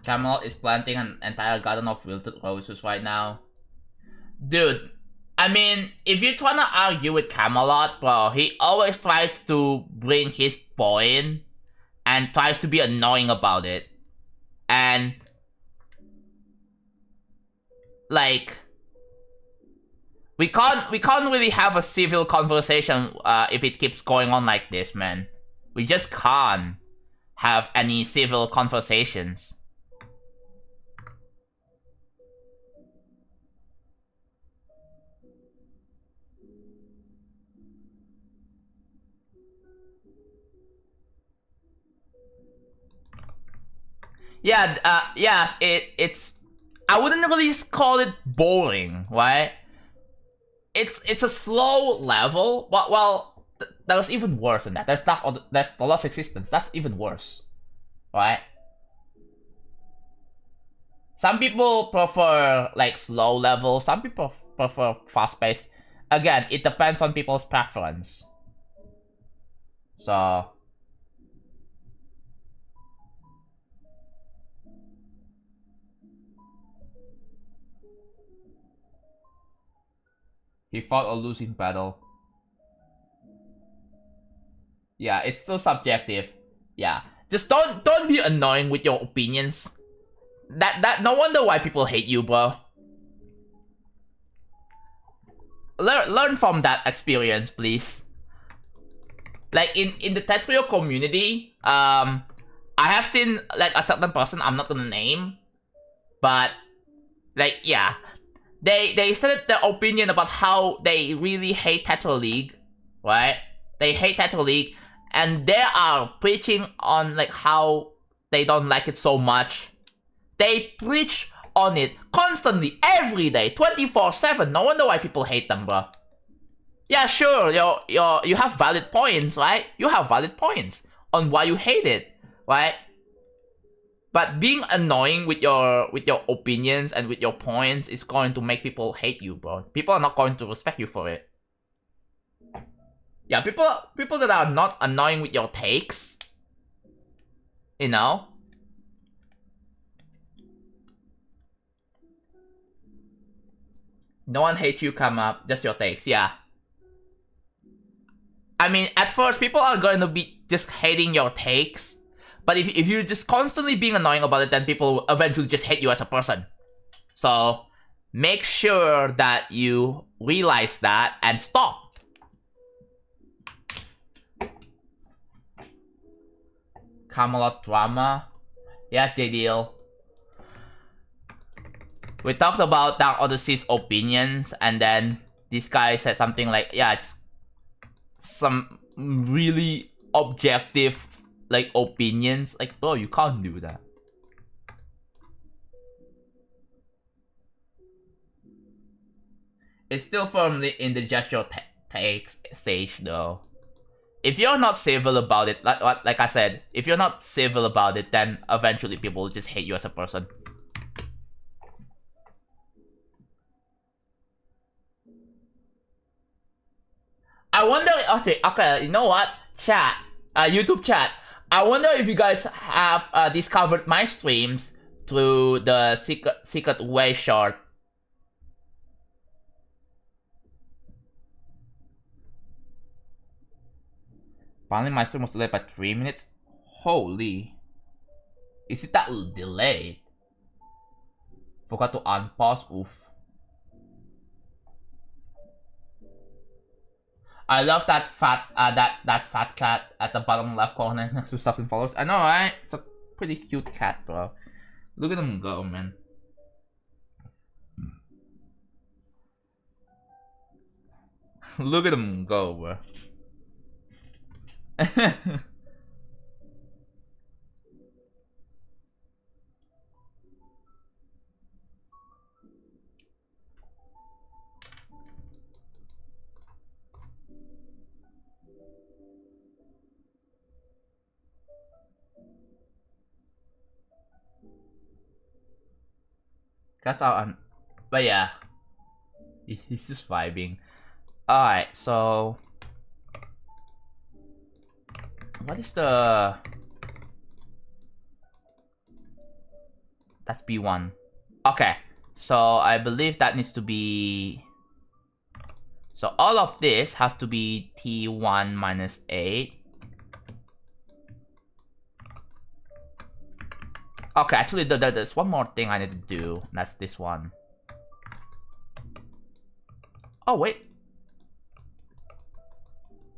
Camelot is planting an entire garden of wilted roses right now. Dude, I mean, if you're trying to argue with Camelot, bro, he always tries to bring his point and tries to be annoying about it. And like, we can't really have a civil conversation if it keeps going on like this, man. We just can't have any civil conversations. Yeah, yeah, it's... I wouldn't really call it boring, right? It's a slow level, but well, there's even worse than that. There's the Lost Existence. That's even worse, right? Some people prefer like slow level. Some people prefer fast paced. Again, it depends on people's preference. So. He fought a losing battle. Yeah, it's still subjective. Yeah. Just don't be annoying with your opinions. That no wonder why people hate you, bro. Learn from that experience, please. Like in the Tetrio community, I have seen like a certain person I'm not gonna name, but like yeah. They said their opinion about how they really hate Tetro League, right? They hate Tetro League, and they are preaching on like how they don't like it so much. They preach on it constantly, every day, 24/7. No wonder why people hate them, bro. Yeah, sure, you have valid points, right? You have valid points on why you hate it, right? But being annoying with your opinions and with your points is going to make people hate you, bro. People are not going to respect you for it. Yeah, people that are not annoying with your takes, you know? No one hates you, come up, just your takes, yeah. I mean, at first, people are going to be just hating your takes. But if you're just constantly being annoying about it, then people will eventually just hate you as a person. So, make sure that you realize that and stop. Camelot drama. Yeah, JDL. We talked about Dark Odyssey's opinions, and then this guy said something like, yeah, it's some really objective like opinions. Like, bro, you can't do that. It's still firmly in the gesture takes stage though. if you're not civil about it, like I said, if you're not civil about it, then eventually people will just hate you as a person. I wonder, okay, you know what? Chat, YouTube chat. I wonder if you guys have discovered my streams through the secret way short. Apparently my stream was delayed by 3 minutes. Holy. Is it that delayed? Forgot to unpause, oof. I love that fat that fat cat at the bottom left corner next to something followers. I know, right? It's a pretty cute cat, bro. Look at him go, man. Look at him go, bro. That's all. But yeah, he's just vibing. All right, so what is the? That's B1. Okay, so I believe that needs to be. So all of this has to be T1 minus 8. Okay, actually, there's one more thing I need to do. That's this one. Oh, wait.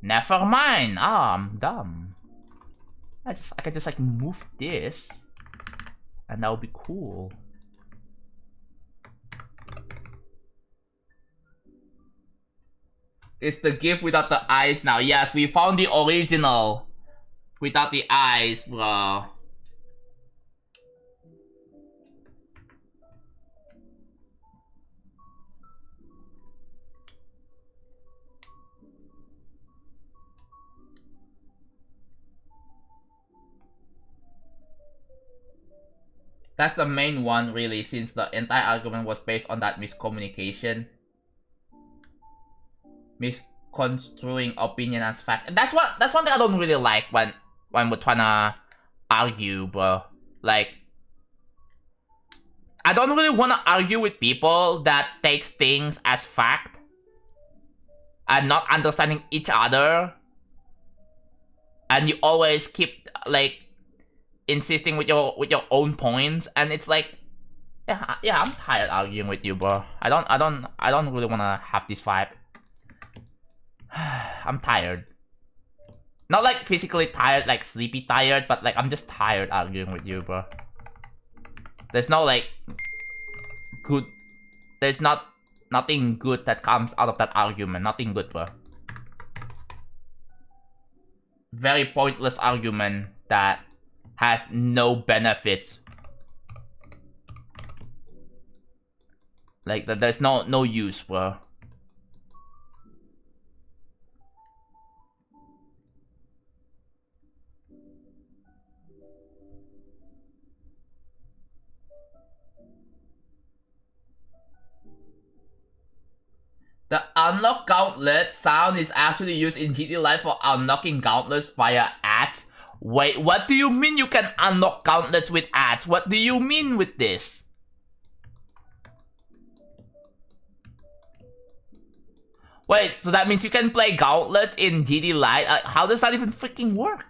Never mind. Ah, I'm dumb. I can just like move this. And that would be cool. It's the gift without the eyes now. Yes, we found the original. Without the eyes, bro. That's the main one, really, since the entire argument was based on that miscommunication. Misconstruing opinion as fact. That's one thing I don't really like when we're trying to argue, bro. Like, I don't really want to argue with people that takes things as fact and not understanding each other. And you always keep like insisting with your own points, and it's like, yeah, I'm tired arguing with you, bro. I don't really want to have this vibe. I'm tired. Not like physically tired, like sleepy tired, but like I'm just tired arguing with you, bro. There's no like good. There's nothing good that comes out of that argument. Nothing good, bro. Very pointless argument that has no benefits. Like there's no use, bro. The unlock gauntlet sound is actually used in GT Live for unlocking gauntlets via ads. Wait, what do you mean you can unlock gauntlets with ads? What do you mean with this? Wait, so that means you can play gauntlets in GT Live? How does that even freaking work?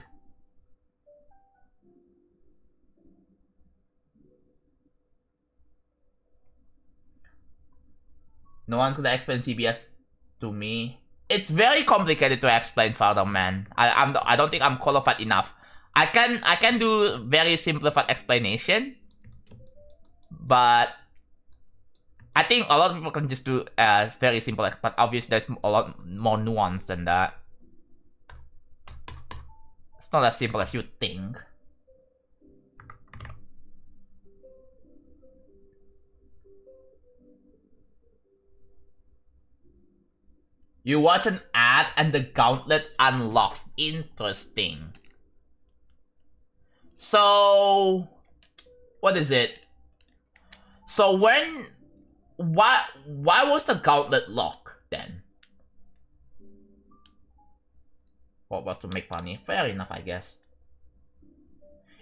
No one's gonna explain CBS to me. It's very complicated to explain, Father Man. I don't think I'm qualified enough. I can do very simplified explanation, but I think a lot of people can just do very simple. But obviously, there's a lot more nuance than that. It's not as simple as you think. You watch an ad and the gauntlet unlocks. Interesting. So, what is it? So why was the gauntlet locked then? What was to make money? Fair enough, I guess.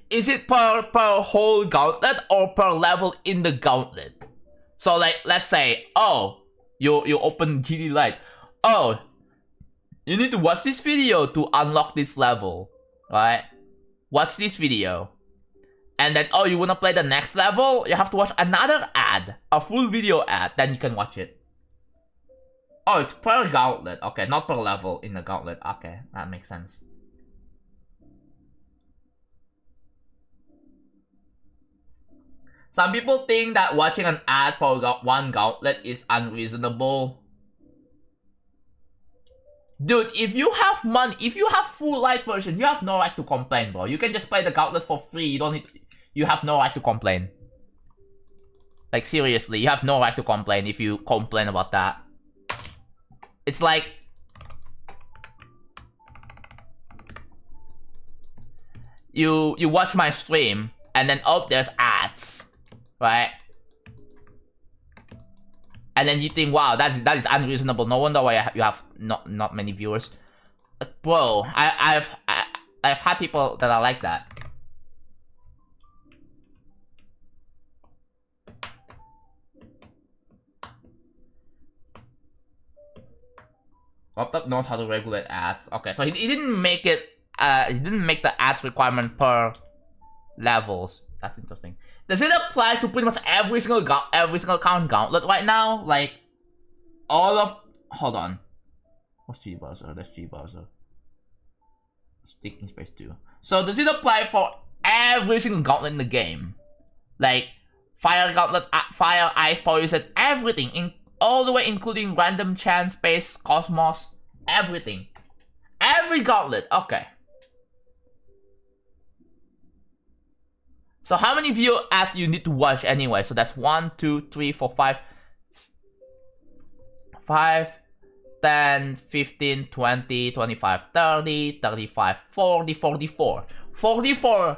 Is it per whole gauntlet or per level in the gauntlet? So like, let's say, oh, you open GD Lite. Oh, you need to watch this video to unlock this level, right? Watch this video. And then, oh, you wanna play the next level? You have to watch another ad, a full video ad, then you can watch it. Oh, it's per gauntlet. Okay, not per level in the gauntlet. Okay, that makes sense. Some people think that watching an ad for one gauntlet is unreasonable. Dude, if you have money, if you have full light version, you have no right to complain, bro. You can just play the gauntlet for free. You don't need to, you have no right to complain. Like, seriously, you have no right to complain if you complain about that. It's like, you watch my stream and then, oh, there's ads, right? And then you think, wow, that is unreasonable. No wonder why you have not many viewers. Bro, I've had people that are like that. Laptop knows how to regulate ads. Okay, so he didn't make it. He didn't make the ads requirement per levels. That's interesting. Does it apply to pretty much every single account gauntlet right now? Like all of. Hold on. What's G browser? That's G browser. Sticking space 2. So does it apply for every single gauntlet in the game? Like fire gauntlet, fire, ice, poison, everything, all the way including random chance, space, cosmos, everything. Every gauntlet. Okay. So how many video ads you need to watch anyway? So that's 1, 2, 3, 4, 5, 10, 15, 20, 25, 30, 35, 40, 44. 44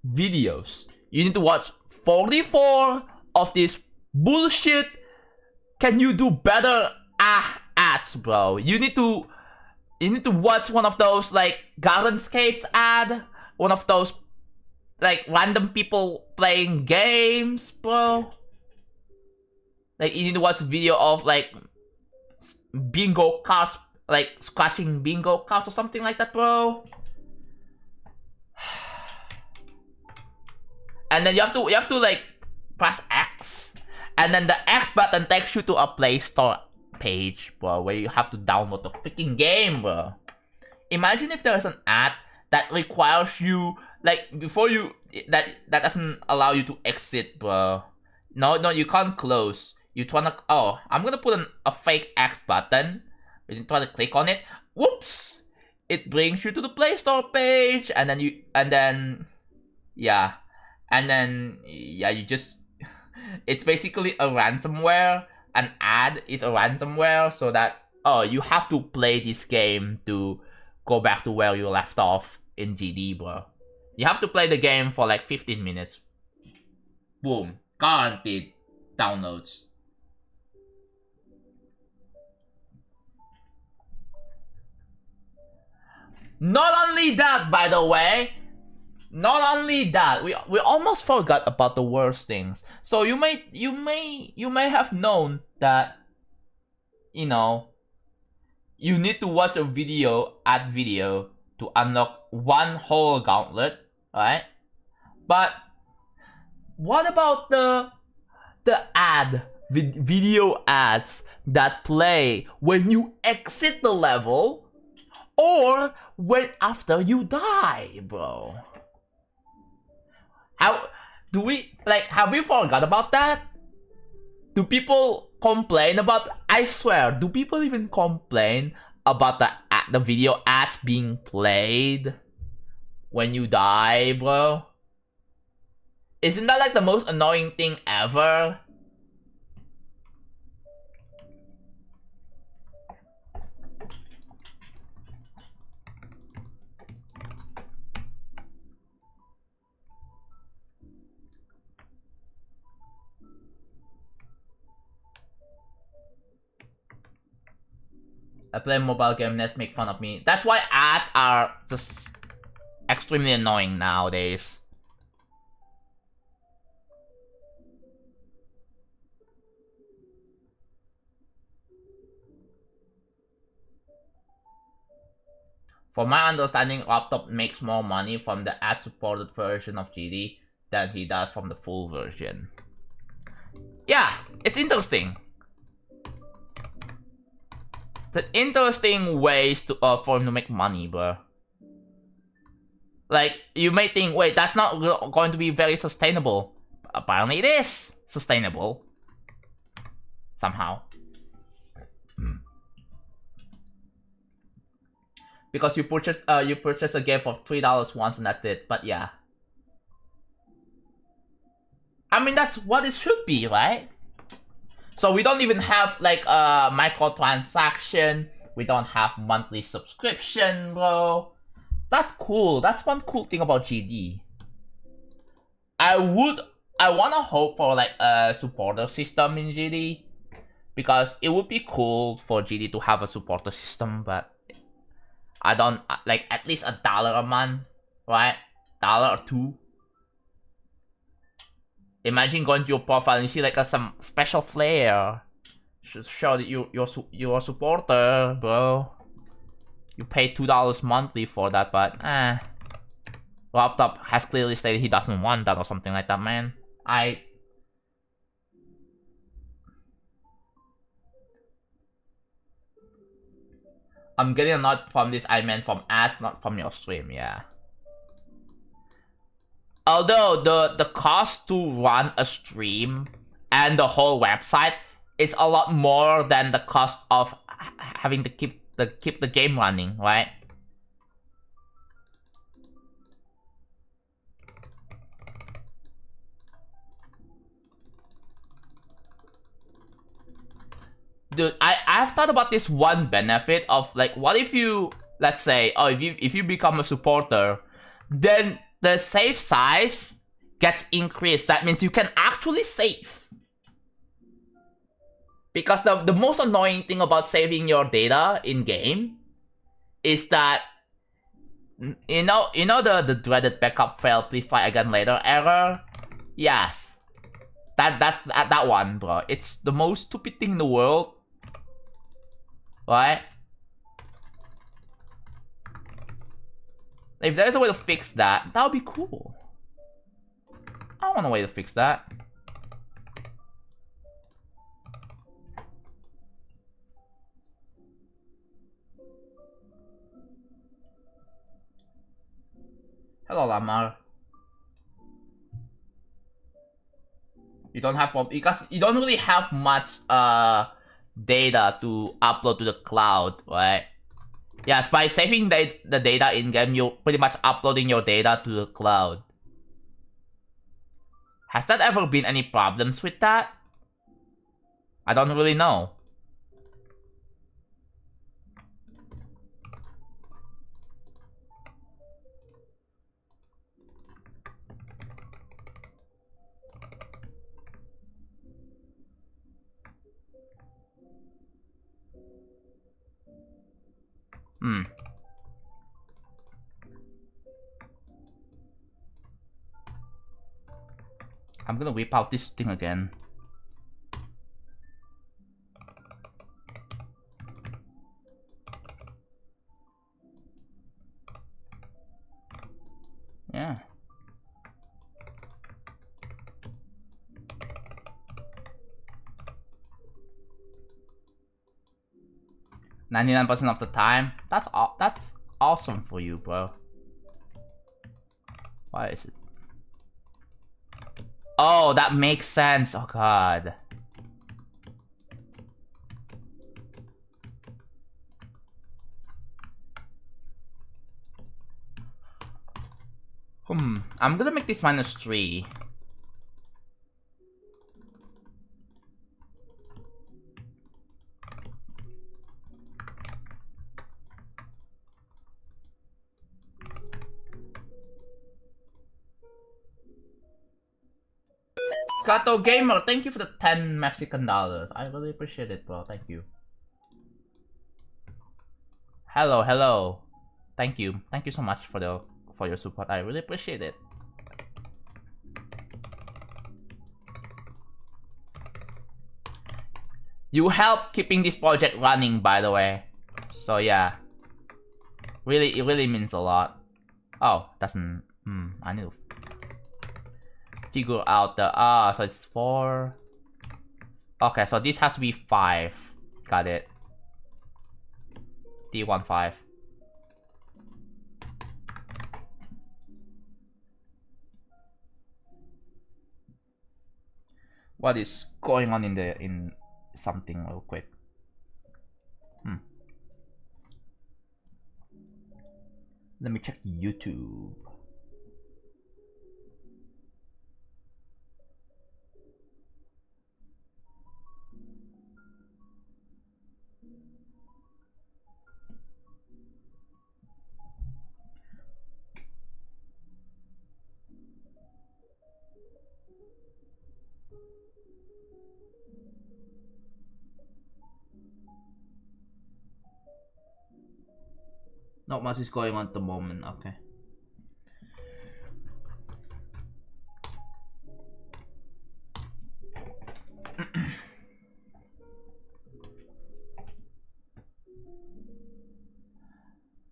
videos. You need to watch 44 of this bullshit. Can you do better ads, bro? You need to watch one of those like Gardenscapes ad, one of those like random people playing games, bro. Like you need to watch a video of like bingo cards, like scratching bingo cards or something like that, bro. And then you have to like press X, and then the X button takes you to a Play Store page, bro, where you have to download the freaking game, bro. Imagine if there's an ad that requires you, like, before you, that doesn't allow you to exit, bro. No, you can't close. You try to, oh, I'm gonna put a fake X button. When you try to click on it, whoops! It brings you to the Play Store page, and then you just, it's basically a ransomware. An ad is a ransomware, so that, oh, you have to play this game to go back to where you left off in GD, bro. You have to play the game for like 15 minutes. Boom. Guaranteed downloads. Not only that, by the way. Not only that, we almost forgot about the worst things. So you may have known that, you know, you need to watch a ad video to unlock one whole gauntlet, right? But what about the video ads that play when you exit the level or when after you die, bro? How do we, like, have we forgot about that? Do people complain about, I swear, do people even complain about the video ads being played when you die, bro? Isn't that like the most annoying thing ever? I play mobile game, let's make fun of me. That's why ads are just extremely annoying nowadays. For my understanding, Laptop makes more money from the ad-supported version of GD than he does from the full version. Yeah, it's interesting. It's an interesting ways to for him to make money, bro. Like, you may think, wait, that's not going to be very sustainable. Apparently it is sustainable. Somehow. Because you purchase a game for $3 once and that's it, but yeah. I mean, that's what it should be, right? So we don't even have like microtransaction. We don't have monthly subscription, bro. That's cool. That's one cool thing about GD. I wanna hope for like a supporter system in GD. Because it would be cool for GD to have a supporter system, but I don't like at least $1 a month, right? $1 or $2. Imagine going to your profile and you see like some special flair. Should show that you're a supporter, bro. You pay $2 monthly for that, but Laptop has clearly stated he doesn't want that or something like that, man. I'm getting a nod from this, I meant from ads, not from your stream, yeah. Although the cost to run a stream and the whole website is a lot more than the cost of having to keep the game running, right? Dude, I've thought about this one benefit of like, what if you, let's say, oh, if you become a supporter, then the save size gets increased. That means you can actually save. Because the most annoying thing about saving your data in game is that you know the dreaded backup fail, please try again later error. Yes, that's that one, bro. It's the most stupid thing in the world. Right? If there's a way to fix that, that would be cool. I want a way to fix that. Hello, Lamar. You don't have because you don't really have much data to upload to the cloud, right? Yes, by saving the data in-game, you're pretty much uploading your data to the cloud. Has that ever been any problems with that? I don't really know. I'm gonna whip out this thing again. Yeah. 99% of the time. That's awesome for you, bro. Why is it? Oh, that makes sense. Oh god. I'm gonna make this -3. Gato Gamer, thank you for the 10 Mexican dollars. I really appreciate it, bro. Thank you. Hello, hello. Thank you so much for your support. I really appreciate it. You help keeping this project running, by the way. So yeah, it really means a lot. Oh, doesn't. I need to figure out the so it's 4. Okay, so this has to be 5. Got it. D15. What is going on in something real quick? Let me check YouTube. Not much is going on at the moment, okay.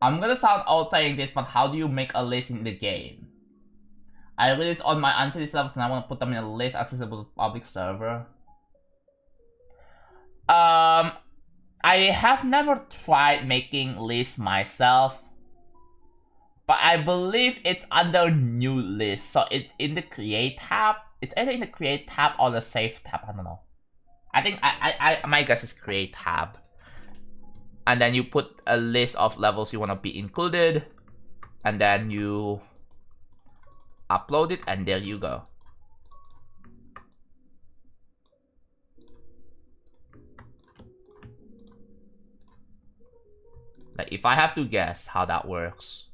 I'm gonna sound old saying this, but how do you make a list in the game? I release on my Undertale servers and I want to put them in a list accessible to public server. I have never tried making lists myself, but I believe it's under new list. So it's in the create tab. It's either in the create tab or the save tab. I don't know. I think my guess is create tab. And then you put a list of levels you want to be included, and then you upload it, and there you go. Like, if I have to guess how that works.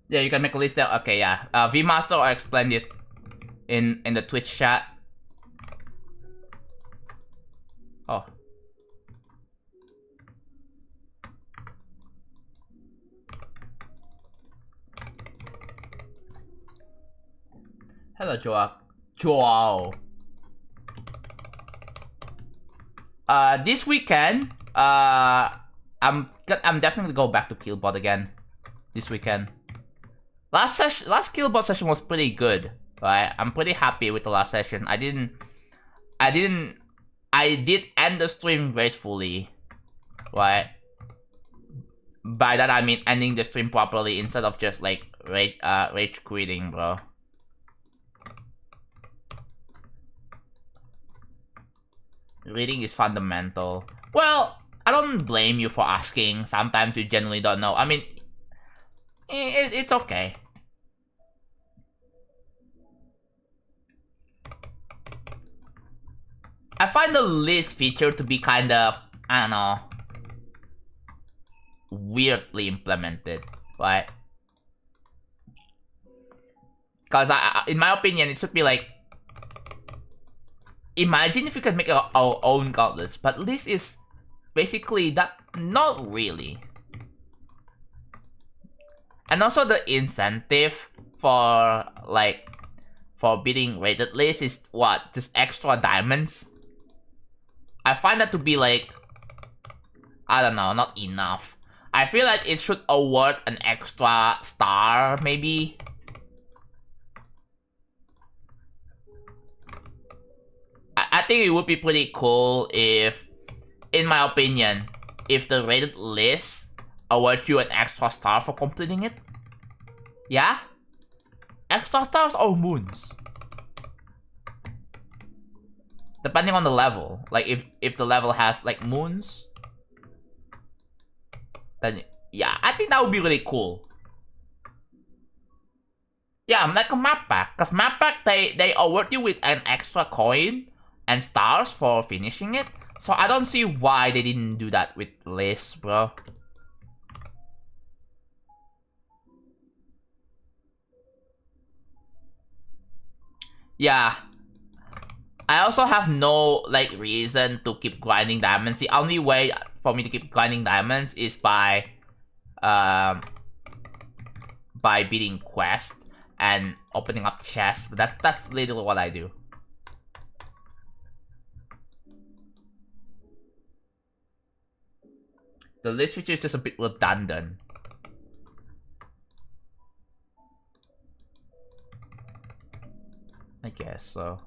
Yeah, you can make a list there. Okay, yeah. VMaster explained it in the Twitch chat. Oh. Hello, Joao. This weekend, I'm definitely gonna go back to Killbot again. This weekend. Last Killbot session was pretty good, right? I'm pretty happy with the last session. I did end the stream gracefully, right? By that I mean ending the stream properly instead of just like rage quitting, bro. Reading is fundamental. Well, I don't blame you for asking. Sometimes you genuinely don't know. I mean, it's okay. I find the list feature to be kind of, I don't know, weirdly implemented, right? Because in my opinion, it should be like, imagine if you could make our own god list, but list is basically that, not really. And also the incentive for beating rated list is what? Just extra diamonds? I find that to be like, I don't know, not enough. I feel like it should award an extra star, maybe. I think it would be pretty cool if, in my opinion, if the rated list awards you an extra star for completing it. Yeah? Extra stars or moons? Depending on the level. Like, if the level has, like, moons, then Yeah, I think that would be really cool. Yeah, like a map pack. Because map pack, they award you with an extra coin and stars for finishing it. So I don't see why they didn't do that with lists, bro. Yeah. I also have no, like, reason to keep grinding diamonds. The only way for me to keep grinding diamonds is by beating quests and opening up chests. But that's literally what I do. The list feature is just a bit redundant. I guess so.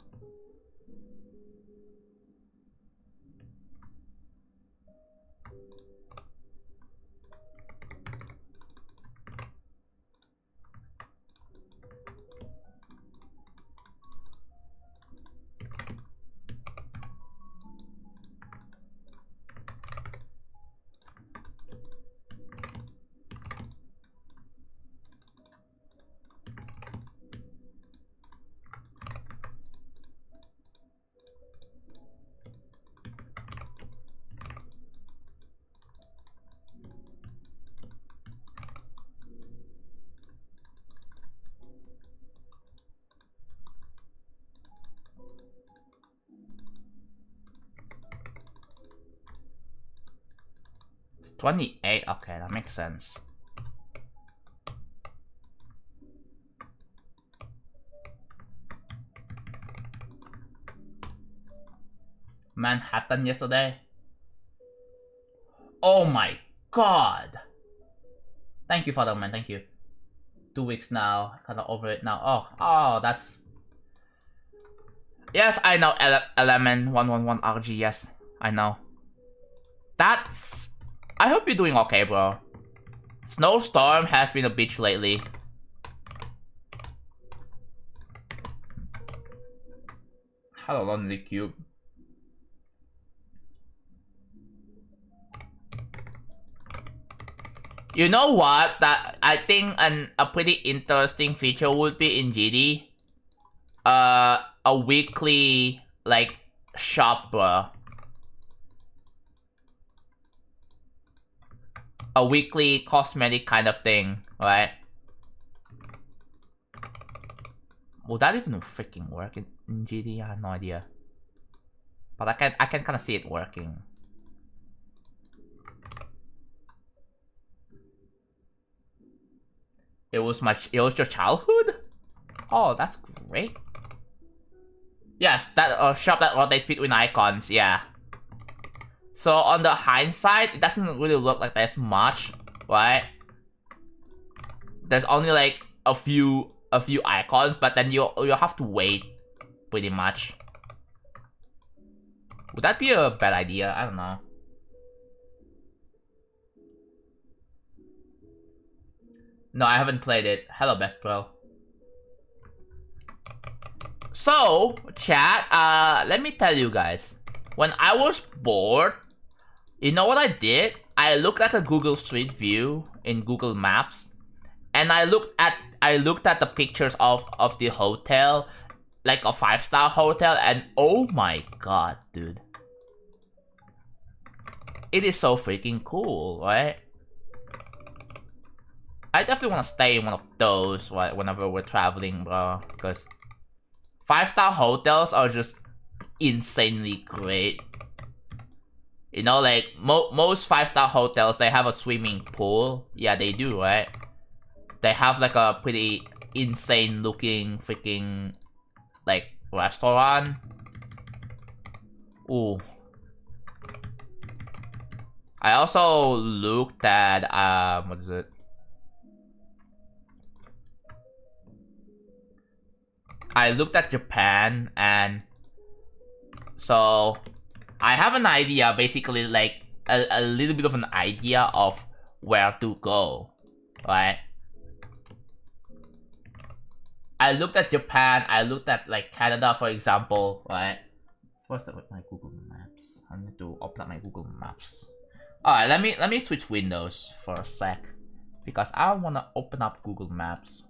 It's 28. Okay, that makes sense. Manhattan yesterday. Oh my god. Thank you, Father Man. Thank you. 2 weeks now. Kind of over it now. Oh, that's. Yes, I know. Element 111 RG. Yes, I know. That's. I hope you're doing okay, bro. Snowstorm has been a bitch lately. Hello, Lonely Cube. You know what? That I think a pretty interesting feature would be in GD. A weekly like shop, bro. A weekly cosmetic kind of thing, right? Would that even freaking work in GD? I have no idea. But I can kind of see it working. It was your childhood? Oh, that's great. Yes, that shop that rotates between icons, yeah. So on the hindsight, it doesn't really look like there's much, right? There's only like a few icons, but then you have to wait pretty much. Would that be a bad idea? I don't know. No, I haven't played it. Hello, Best Pro. So, chat, let me tell you guys. When I was bored, you know what I did? I looked at a Google Street View in Google Maps, and I looked at the pictures of the hotel, like a 5-star hotel, and oh my god, dude. It is so freaking cool, right? I definitely want to stay in one of those, right, whenever we're traveling, bro, because 5-star hotels are just insanely great. You know, like, most 5-star hotels, they have a swimming pool. Yeah, they do, right? They have, like, a pretty insane-looking freaking, like, restaurant. Ooh. I also looked at, what is it? I looked at Japan, and so I have an idea, basically, like a little bit of an idea of where to go, right? I looked at Japan, I looked at like Canada, for example, right? What's that with my Google Maps? I need to open up my Google Maps. Alright, let me switch windows for a sec. Because I wanna open up Google Maps.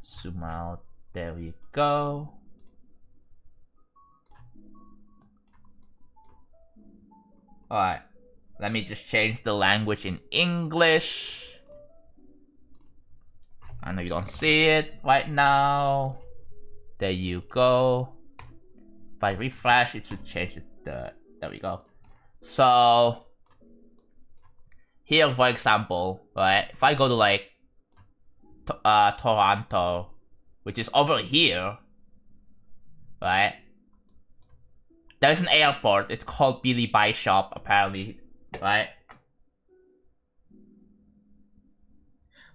Zoom out. There we go. Alright. Let me just change the language in English. I know you don't see it right now. There you go. If I refresh, it should change it. There we go. So here, for example, right? If I go to like Toronto, which is over here, right? There's an airport. It's called Billy Bishop, apparently, right?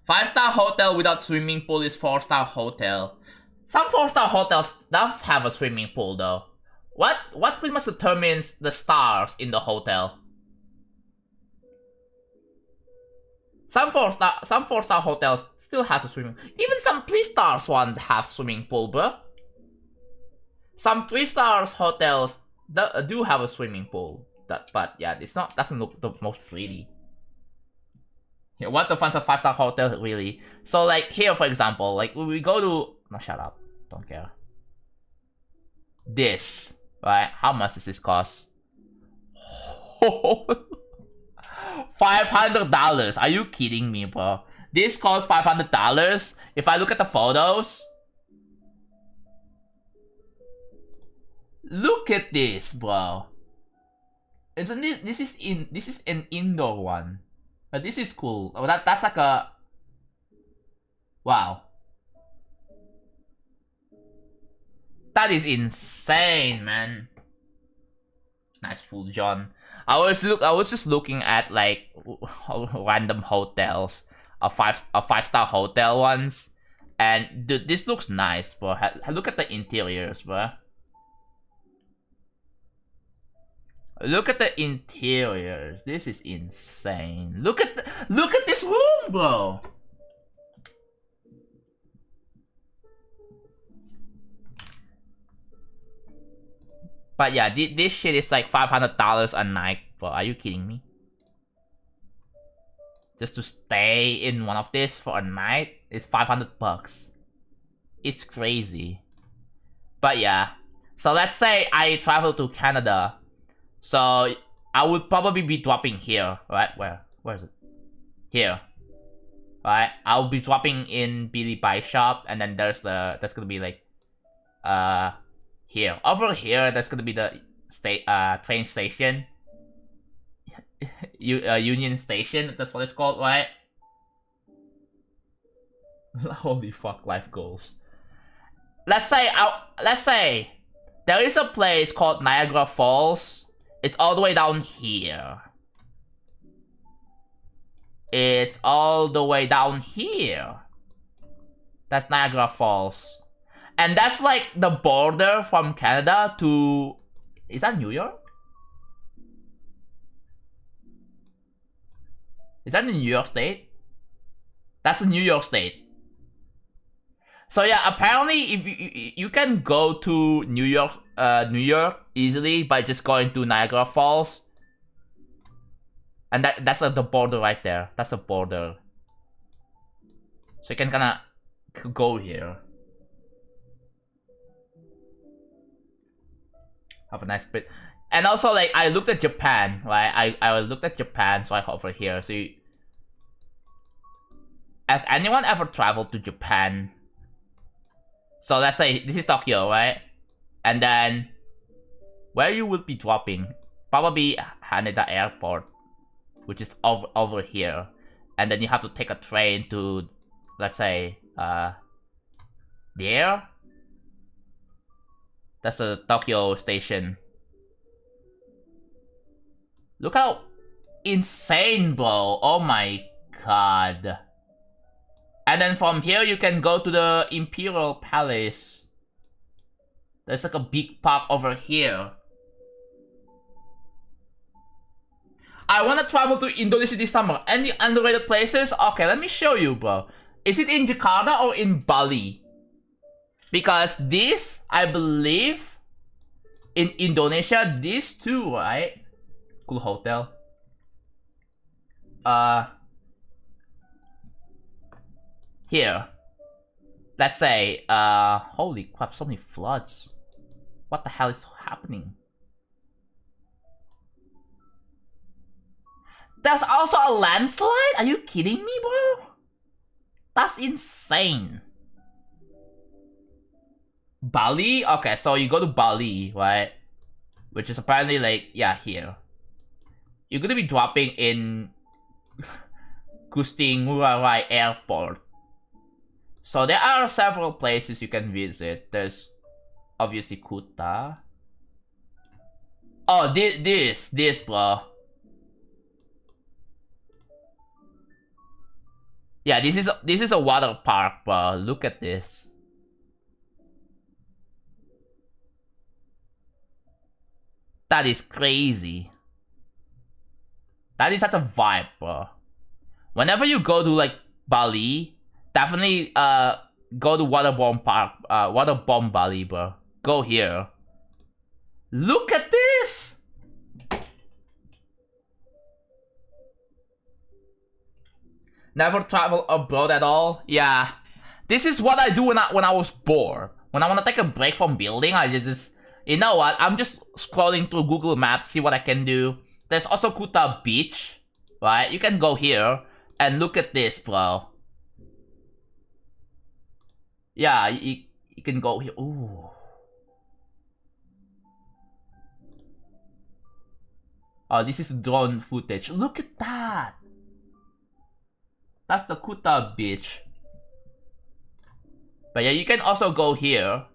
5-star hotel without swimming pool is 4-star hotel. Some 4-star hotels does have a swimming pool though. What pretty much determines the stars in the hotel? Some 4-star hotels still has a swimming. Even some 3-star ones have swimming pool, bro. Some 3-star hotels do have a swimming pool. But yeah, doesn't look the most pretty. Yeah, what the fun of 5-star hotel really? So like here, for example, like when we go to shut up, don't care. This, right? How much does this cost? $500. Are you kidding me, bro? This costs $500. If I look at the photos, look at this, bro. This is an indoor one, but this is cool. Oh, that's like a wow. That is insane, man. Nice pool, John. I was just looking at like random hotels, a 5-star hotel ones, and dude, this looks nice, bro. Look at the interiors, bro. Look at the interiors. This is insane. Look at this room, bro. But yeah, this shit is like $500 a night, bro. Are you kidding me? Just to stay in one of this for a night is $500. It's crazy. But yeah. So let's say I travel to Canada. So I would probably be dropping here, right? Where is it? Here. Right? I'll be dropping in Billy Bishop, and then that's gonna be like here. Over here, that's gonna be the train station. Union Station, that's what it's called, right? Holy fuck, life goals. Let's say there is a place called Niagara Falls. It's all the way down here. It's all the way down here. That's Niagara Falls. And that's like the border from Canada to... Is that New York? Is that the New York State? That's the New York State. So yeah, apparently if you can go to New York easily by just going to Niagara Falls. And that's the border right there. That's the border. So you can kinda go here. Have a nice bit. And also, like, I looked at Japan, right? I looked at Japan, so I hover here. So has anyone ever traveled to Japan? So let's say this is Tokyo, right? And then where you will be dropping, probably Haneda Airport, which is over here. And then you have to take a train to, let's say, there. That's the Tokyo station. Look how insane, bro. Oh my god. And then from here, you can go to the Imperial Palace. There's like a big park over here. I want to travel to Indonesia this summer. Any underrated places? Okay, let me show you, bro. Is it in Jakarta or in Bali? Because this, I believe, in Indonesia, these two, right? cool hotel. Here. Let's say, holy crap, so many floods. What the hell is happening? There's also a landslide? Are you kidding me, bro? That's insane. Bali? Okay, so you go to Bali, right? Which is apparently like, yeah, here. You're gonna be dropping in Gusti Ngurah Rai Airport. So there are several places you can visit. There's obviously Kuta. Oh, this, bro. Yeah, this is a water park, bro. Look at this. That is crazy. That is such a vibe, bro. Whenever you go to like Bali, definitely go to Waterbomb Park, Waterbomb Bali, bro. Go here. Look at this. Never travel abroad at all? Yeah. This is what I do when I was bored. When I want to take a break from building, I just... You know what? I'm just scrolling through Google Maps, see what I can do. There's also Kuta Beach, right? You can go here and look at this, bro. Yeah, you can go here. Ooh. Oh, this is drone footage. Look at that. That's the Kuta Beach. But yeah, you can also go here.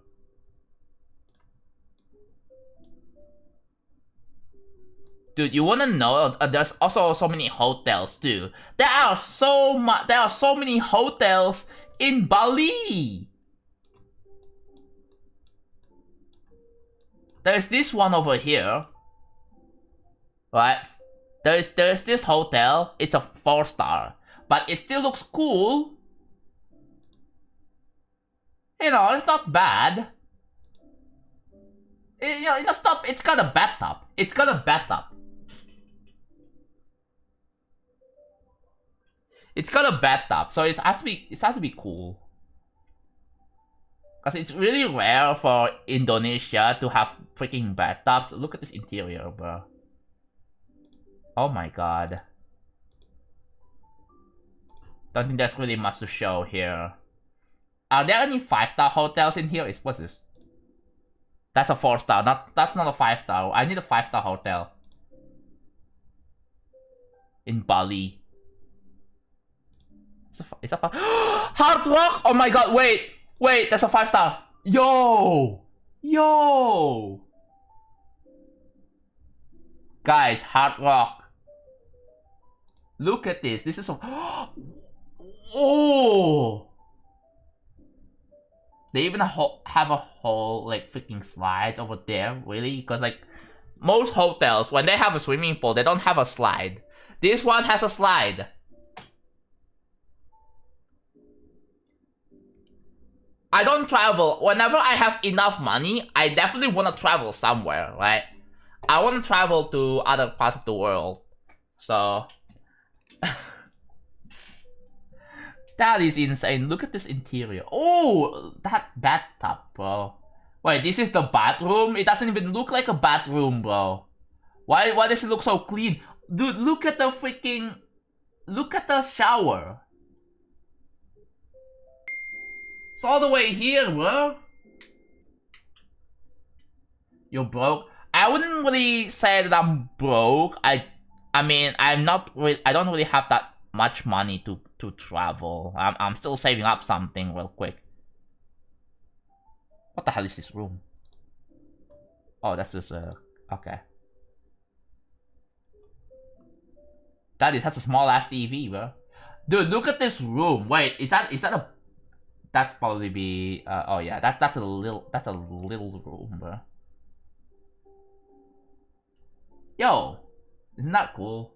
Dude, you wanna know? There's also so many hotels too. There are so many hotels in Bali. There's this one over here, right? There's this hotel. It's a 4-star, but it still looks cool. You know, it's not bad. You know, it's got a bathtub. It's got a bathtub. It's got a bathtub, so it has to be cool. Cause it's really rare for Indonesia to have freaking bathtubs. Look at this interior, bro. Oh my god. Don't think there's really much to show here. Are there any 5-star hotels in here? What's this? That's a 4-star. That's not a 5-star. I need a 5-star hotel. In Bali. It's a Hard Rock! Oh my god, wait! Wait, that's a 5-star. Yo! Yo! Guys, Hard Rock. Look at this. This is so... Oh! They even have a whole, like, freaking slides over there. Really? Because, like, most hotels, when they have a swimming pool, they don't have a slide. This one has a slide. I don't travel. Whenever I have enough money, I definitely want to travel somewhere, right? I want to travel to other parts of the world. So... That is insane. Look at this interior. Oh, that bathtub, bro. Wait, this is the bathroom? It doesn't even look like a bathroom, bro. Why does it look so clean? Dude, look at the freaking... Look at the shower. It's all the way here, bro. You're broke? I wouldn't really say that I'm broke. I mean, I don't really have that much money to travel. I'm still saving up something real quick. What the hell is this room? Oh, that's just okay. That is such a small ass TV, bro. Dude, look at this room. Wait, is that a... That's probably be oh yeah, that's a little room, bro. Yo, isn't that cool?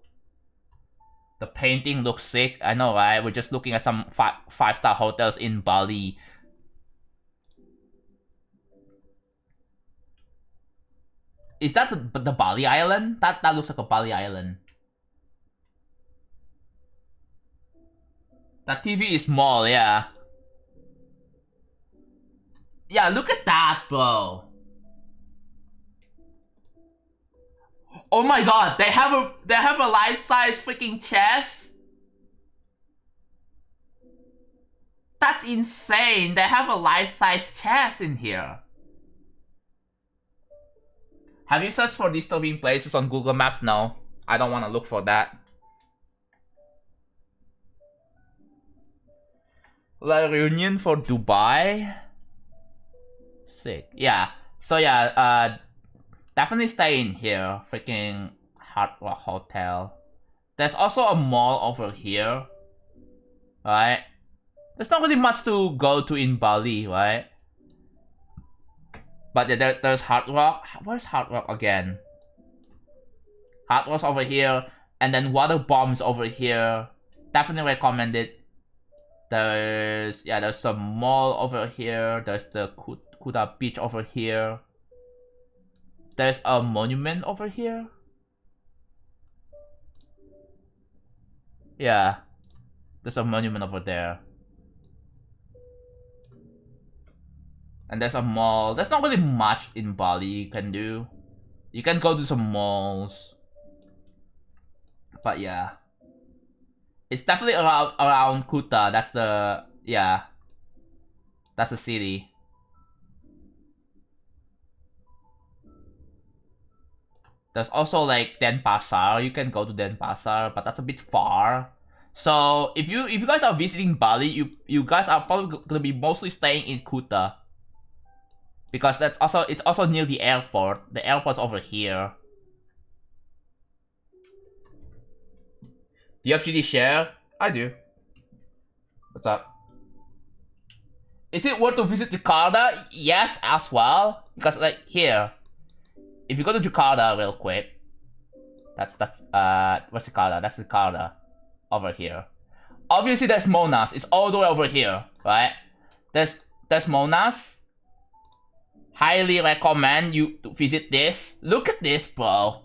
The painting looks sick. I know, right? We're just looking at some 5-star hotels in Bali. Is that the Bali Island? That looks like a Bali Island. That TV is small, yeah. Yeah, look at that, bro. Oh my god, they have a life-size freaking chest. That's insane. They have a life-size chest in here. Have you searched for disturbing places on Google Maps? No, I don't want to look for that. La reunion for Dubai. Sick. Yeah. So yeah, definitely stay in here. Freaking Hard Rock Hotel. There's also a mall over here. Right? There's not really much to go to in Bali, right? But yeah, there's Hard Rock. Where's Hard Rock again? Hard Rock's over here. And then Water Bombs over here. Definitely recommend it. There's some mall over here. There's the Kuta Beach over here. There's a monument over here. Yeah. There's a monument over there. And there's a mall. There's not really much in Bali you can do. You can go to some malls. But yeah. It's definitely around Kuta. That's the city. There's also like Denpasar. You can go to Denpasar, but that's a bit far. So if you guys are visiting Bali, you guys are probably gonna be mostly staying in Kuta. Because it's also near the airport. The airport's over here. Do you have 3D share? I do. What's up? Is it worth to visit Jakarta? Yes, as well. Because like here, if you go to Jakarta real quick, that's where's Jakarta? That's Jakarta, over here. Obviously, there's Monas. It's all the way over here, right? There's Monas. Highly recommend you to visit this. Look at this, bro.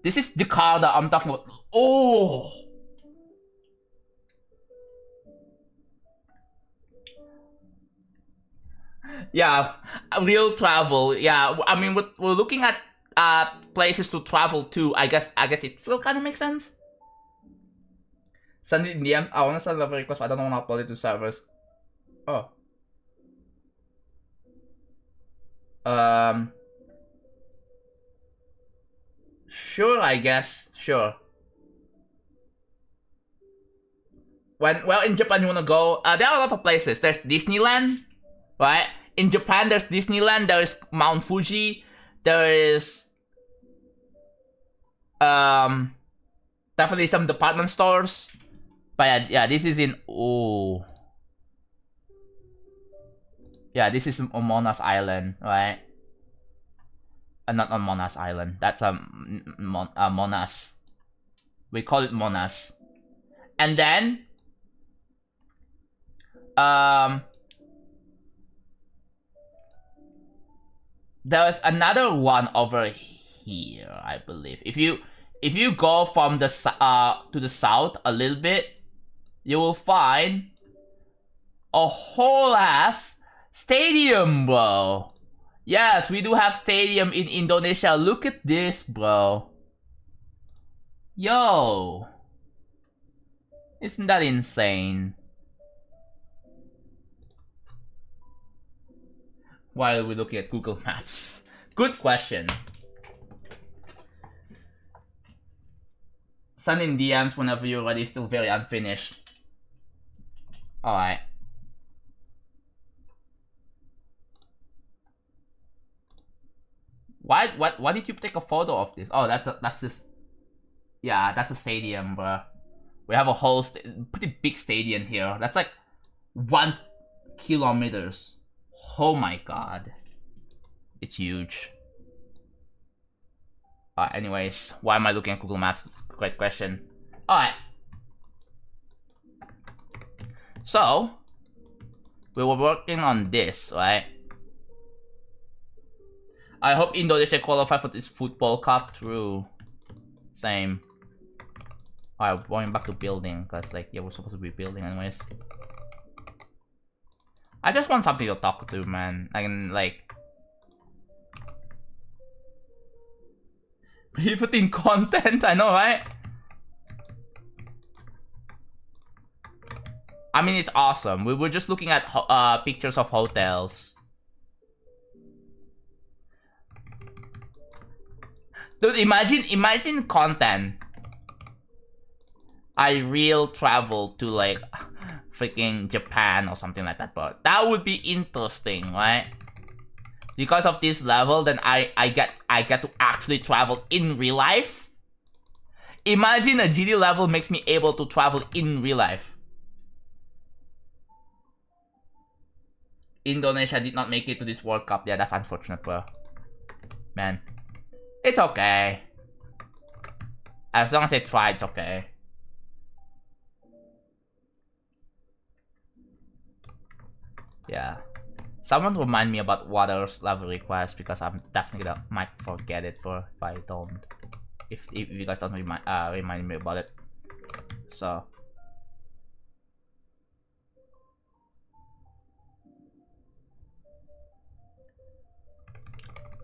This is Jakarta I'm talking about. Oh. Yeah, real travel. Yeah, I mean we're looking at places to travel to. I guess it still kind of makes sense. Send it in DM. I want to send a request, but I don't want to upload it to servers. Oh. Sure, I guess. Sure. Well, in Japan you wanna go, there are a lot of places. There's Disneyland, right? In Japan, there's Disneyland. There's Mount Fuji. There is definitely some department stores. But yeah, this is in yeah, this is on Monas Island, right? Not on Monas Island. That's Monas. We call it Monas. And then there's another one over here, I believe. If you go from the to the south a little bit, you will find a whole ass stadium, bro. Yes, we do have stadium in Indonesia. Look at this, bro. Yo. Isn't that insane? Why are we looking at Google Maps? Good question. Send in DMs whenever you're ready. Still very unfinished. Alright. Why did you take a photo of this? Oh, that's just... Yeah, that's a stadium, bro. We have a whole pretty big stadium here. That's like 1 kilometers. Oh my god. It's huge. Anyways, why am I looking at Google Maps? Great question. Alright. So, we were working on this, right? I hope Indonesia qualify for this football cup. True. Same. Alright, going back to building, because like, yeah, we're supposed to be building anyways. I just want something to talk to, man. I can, like... Riveting content, I know, right? I mean, it's awesome. We were just looking at pictures of hotels. Dude, imagine content. I real travel to like freaking Japan or something like that, but that would be interesting, right? Because of this level, then I get to actually travel in real life. Imagine a GD level makes me able to travel in real life. Indonesia did not make it to this World Cup. Yeah, that's unfortunate, bro. Man, it's okay. As long as I try, it's okay. Yeah. Someone remind me about Water's level request because I'm definitely gonna might forget it if I don't. If you guys don't remind me about it. So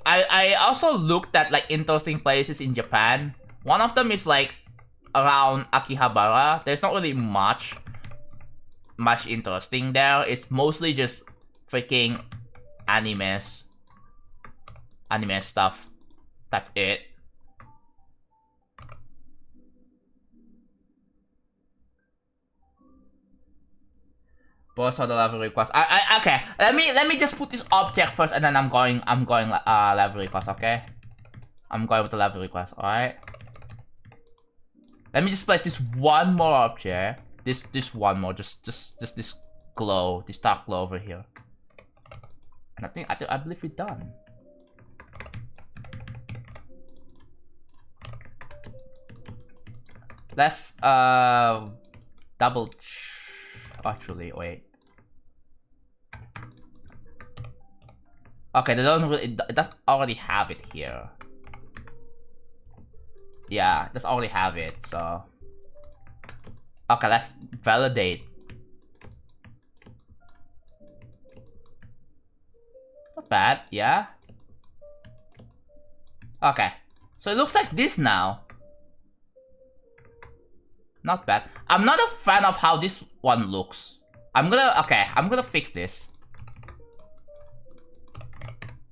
I also looked at like interesting places in Japan. One of them is like around Akihabara. There's not really much interesting there. It's mostly just freaking anime stuff. That's it. Boss for the level request. Okay. Let me just put this object first, and then I'm going level request. Okay. I'm going with the level request. All right. Let me just place this one more object. This one more. Just this glow, this dark glow over here. And I believe we're done. Let's double. Actually, wait. Okay, they don't really. It does already have it here. Yeah, it does already have it. So. Okay, let's validate. Not bad, yeah. Okay, so it looks like this now. Not bad. I'm not a fan of how this one looks. I'm gonna fix this.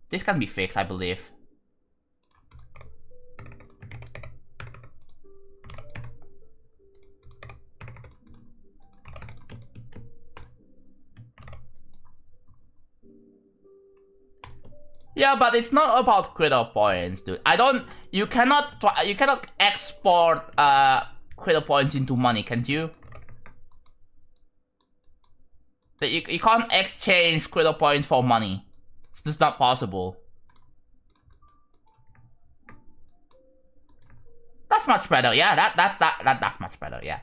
This can be fixed, I believe. Yeah, but it's not about critical points, dude. You cannot export critical points into money, can you? You can't exchange critical points for money. It's just not possible. That's much better. Yeah, that's much better. Yeah.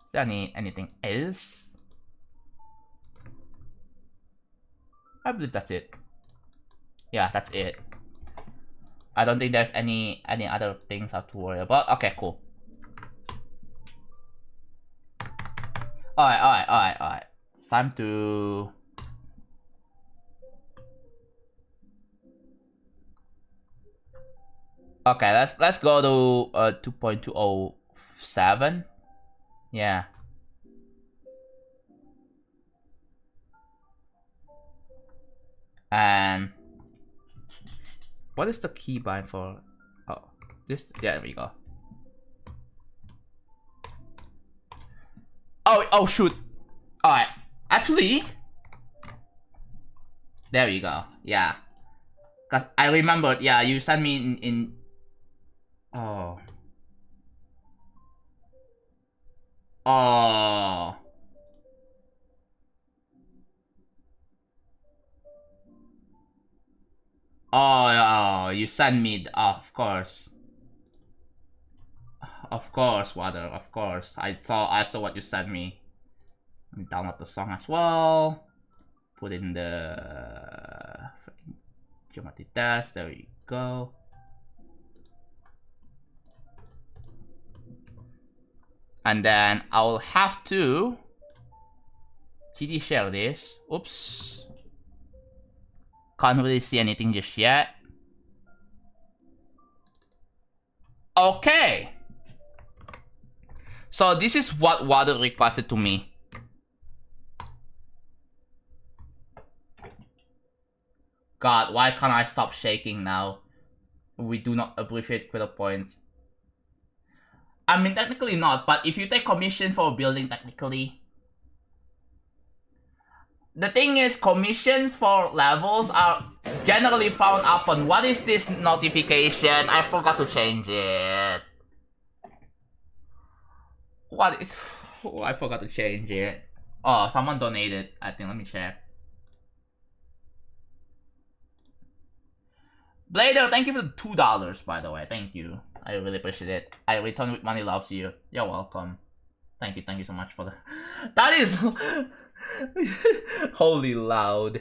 Is there anything else? I believe that's it. Yeah, that's it. I don't think there's any other things I have to worry about. Okay, cool. Alright. Time to... Okay, let's go to 2.207. Yeah. And what is the keybind for? Oh, this. Yeah, there we go. Oh shoot. All right. Actually, there we go. Yeah. Cause I remembered. Yeah, you sent me in. Oh. Oh. Oh, you sent me. Oh, of course. Of course, Water. Of course. I saw what you sent me. Let me download the song as well. Put it in the Geometry test, there you go. And then I'll have to GD share this. Oops. Can't really see anything just yet. Okay. So this is what Water requested to me. God, why can't I stop shaking now? We do not abbreviate critical points. I mean, technically not, but if you take commission for a building, technically. The thing is, commissions for levels are generally found upon. What is this notification? I forgot to change it. What is... Oh, I forgot to change it. Oh, someone donated. I think, let me check. Blader, thank you for the $2, by the way. Thank you. I really appreciate it. I return with money loves you. You're welcome. Thank you so much for the... That is... Holy loud.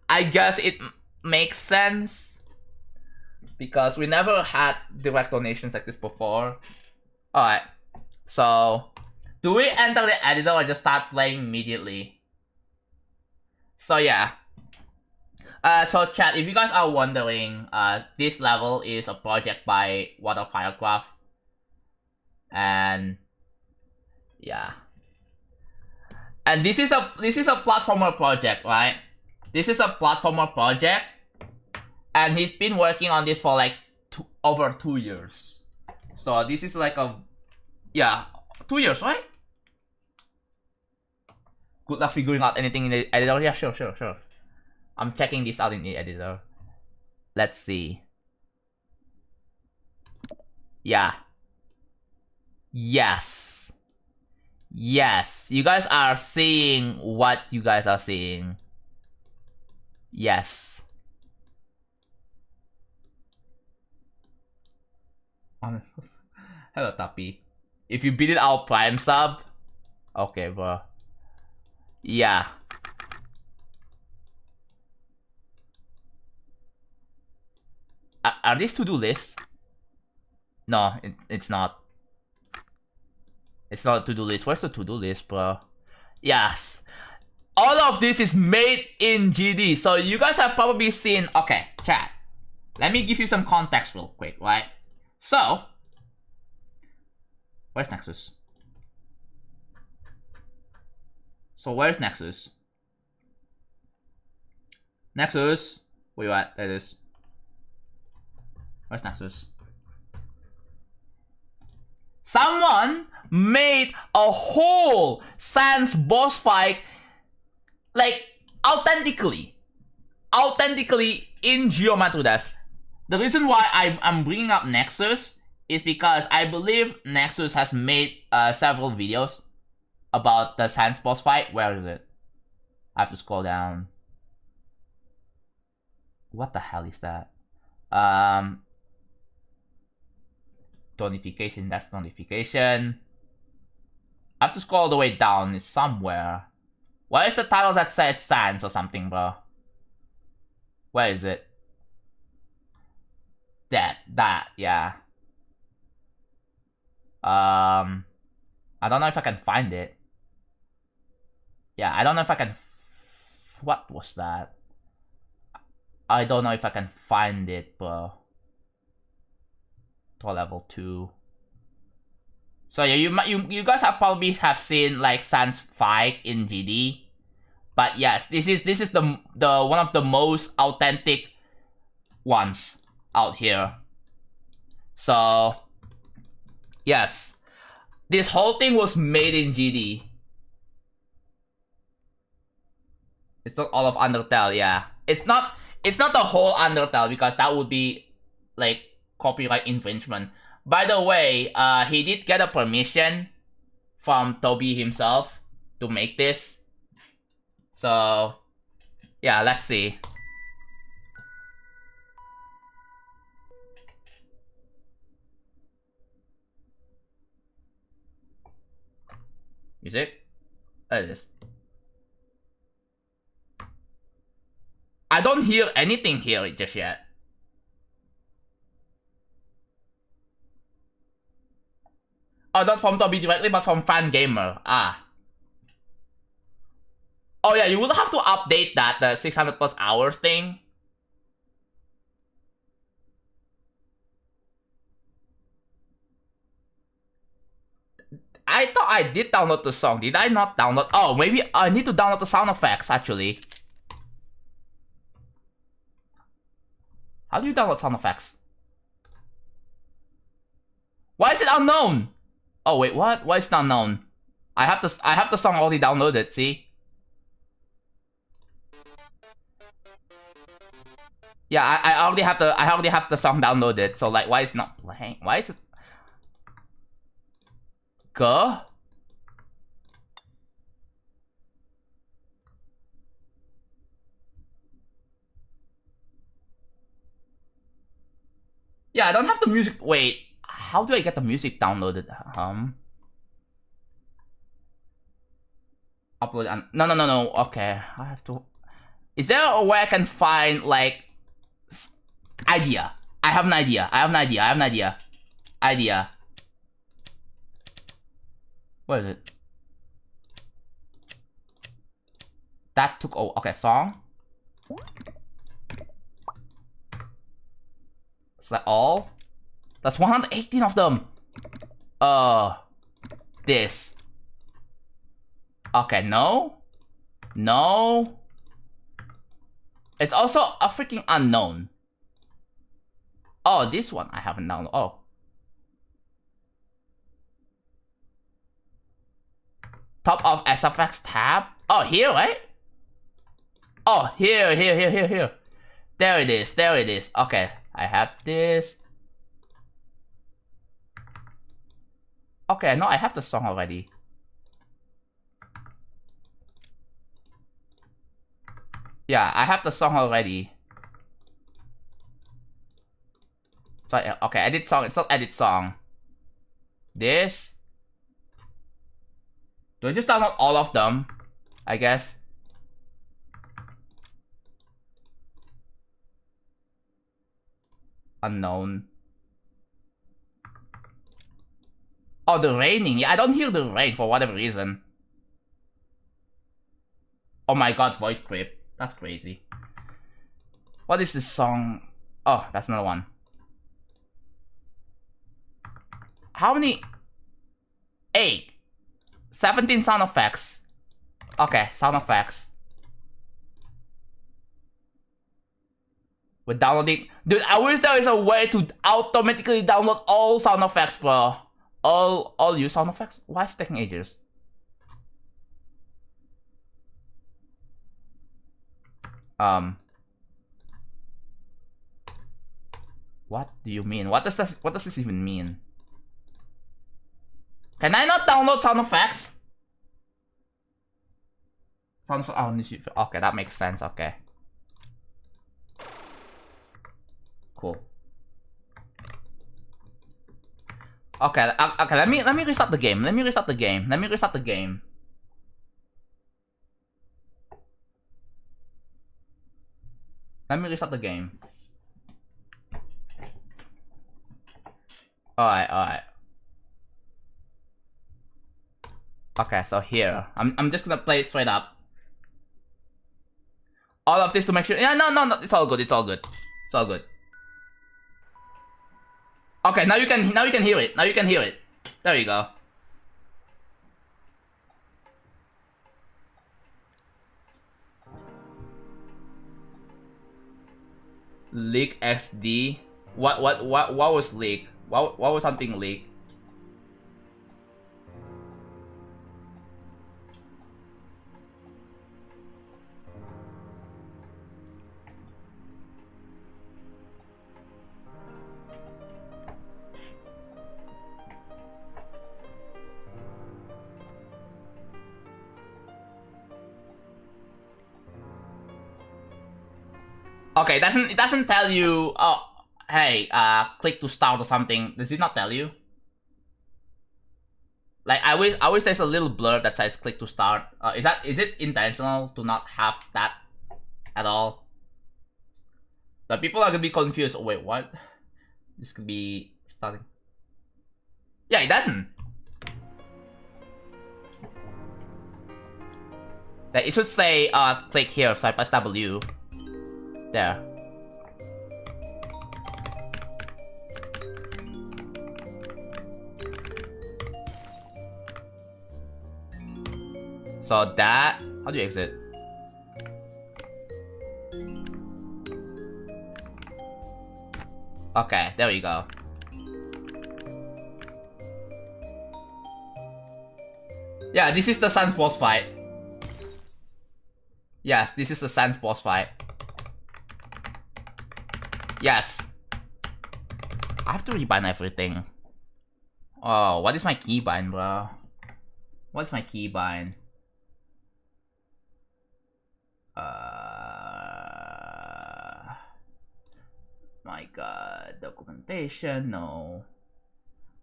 I guess it makes sense. Because we never had direct donations like this before. Alright. So... Do we enter the editor or just start playing immediately? So yeah. So chat, if you guys are wondering, this level is a project by Water Firecraft. And yeah. And this is a platformer project, right? This is a platformer project. And he's been working on this for like over 2 years. So this is like a... Yeah, 2 years, right? Good luck figuring out anything in the editor. Yeah, sure. I'm checking this out in the editor. Let's see. Yeah. Yes. You guys are seeing what you guys are seeing. Yes. Hello, Tapi. If you beat it out Prime sub. Okay, bro. Yeah. Are these to-do lists? No, it's not. It's not a to-do list. Where's the to-do list, bro? Yes. All of this is made in GD. So you guys have probably seen... Okay, chat. Let me give you some context real quick, right? So... Where's Nexus? So where's Nexus? Nexus? Where you at? There it is. Where's Nexus? Someone made a whole Sans boss fight, like, authentically in Geometry Dash. The reason why I'm bringing up Nexus is because I believe Nexus has made several videos about the Sans boss fight. Where is it? I have to scroll down. What the hell is that? Notification, that's notification. I have to scroll all the way down. It's somewhere. Where is the title that says Sans or something, bro? Where is it? That, yeah. I don't know if I can find it. Yeah, I don't know if I can... What was that? I don't know if I can find it, bro. To level 2. So yeah, you guys have probably have seen like Sans fight in GD. But yes, this is the one of the most authentic ones out here. So yes, this whole thing was made in GD. It's not all of Undertale, yeah. It's not the whole Undertale because that would be like copyright infringement. By the way, he did get a permission from Toby himself to make this. So yeah, let's see. Music? There it is. I don't hear anything here just yet. Oh, not from Toby directly, but from Fan Gamer. Ah. Oh yeah, you will have to update that, the 600 plus hours thing. I thought I did download the song. Did I not download? Oh, maybe I need to download the sound effects, actually. How do you download sound effects? Why is it unknown? Oh wait, what? Why is it unknown? I have the song already downloaded, see? Yeah, I already have the song downloaded, so like why is it not playing? Why is it Go? Yeah, I don't have the music. Wait, how do I get the music downloaded? Upload and no. Okay, I have to. Is there a way I can find like idea? I have an idea. Idea. Where is it? That took. Oh, okay. Song. Is that all? That's 118 of them. This. Okay, no. It's also a freaking unknown. Oh, this one I haven't downloaded. Oh. Top of SFX tab. Oh, here, right? Oh, here. There it is. Okay, I have this. Okay, no, I have the song already. Yeah, I have the song already. So, okay, edit song. It's not edit song. This. Do I just download all of them? I guess. Unknown. Oh, the raining. Yeah, I don't hear the rain for whatever reason. Oh my god, void creep. That's crazy. What is this song? Oh, that's another one. How many? 8. 17 sound effects. Okay, sound effects. We're downloading. Dude, I wish there is a way to automatically download all sound effects, bro. All you sound effects? Why is it taking ages? What do you mean? What does this even mean? Can I not download sound effects? Okay, that makes sense. Okay. Cool. Okay, let me restart the game. Let me restart the game. Alright. Okay, so here. I'm just gonna play it straight up. All of this to make sure. Yeah, no, it's all good. Okay, now you can hear it. There you go. Leak XD. What was leak? What was something leak? Okay, it doesn't tell you. Oh, hey, click to start or something. Does it not tell you? Like I wish there's a little blurb that says click to start. Is it intentional to not have that at all? The people are gonna be confused. Oh, wait, what? This could be starting. Yeah, it doesn't. Like, it should say, click here, side plus W. There. So that, how do you exit? Okay, there we go. Yeah, this is the Sans boss fight. Yes, this is the Sans boss fight. Yes. I have to rebind everything. Oh, what is my keybind, bro? What's my keybind? My god, documentation, no.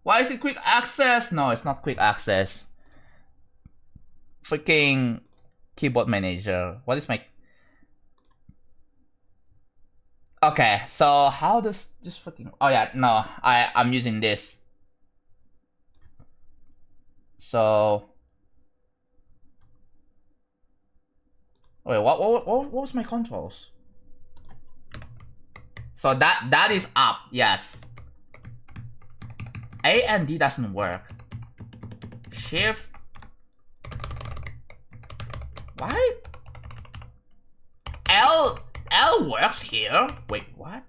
Why is it quick access? No, it's not quick access. Freaking keyboard manager. What is my... Okay, so how does this freaking... Oh yeah, no, I'm using this. So... Wait, what was my controls? So that is up, yes. A and D doesn't work. Shift. Why? L works here? Wait, what?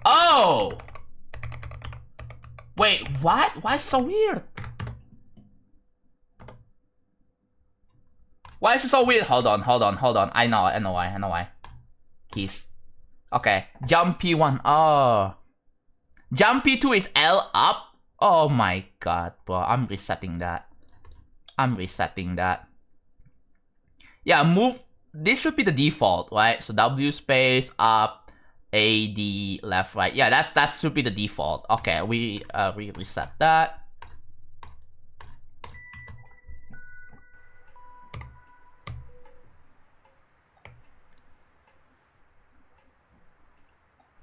Oh! Wait, what? Why is it so weird? Why is it so weird? Hold on. I know why. Keys. Okay, jump P1. Oh. Jump P2 is L up? Oh my god, bro. I'm resetting that. Yeah, move. This should be the default, right? So W space up, A, D, left, right. Yeah, that should be the default. Okay, we reset that.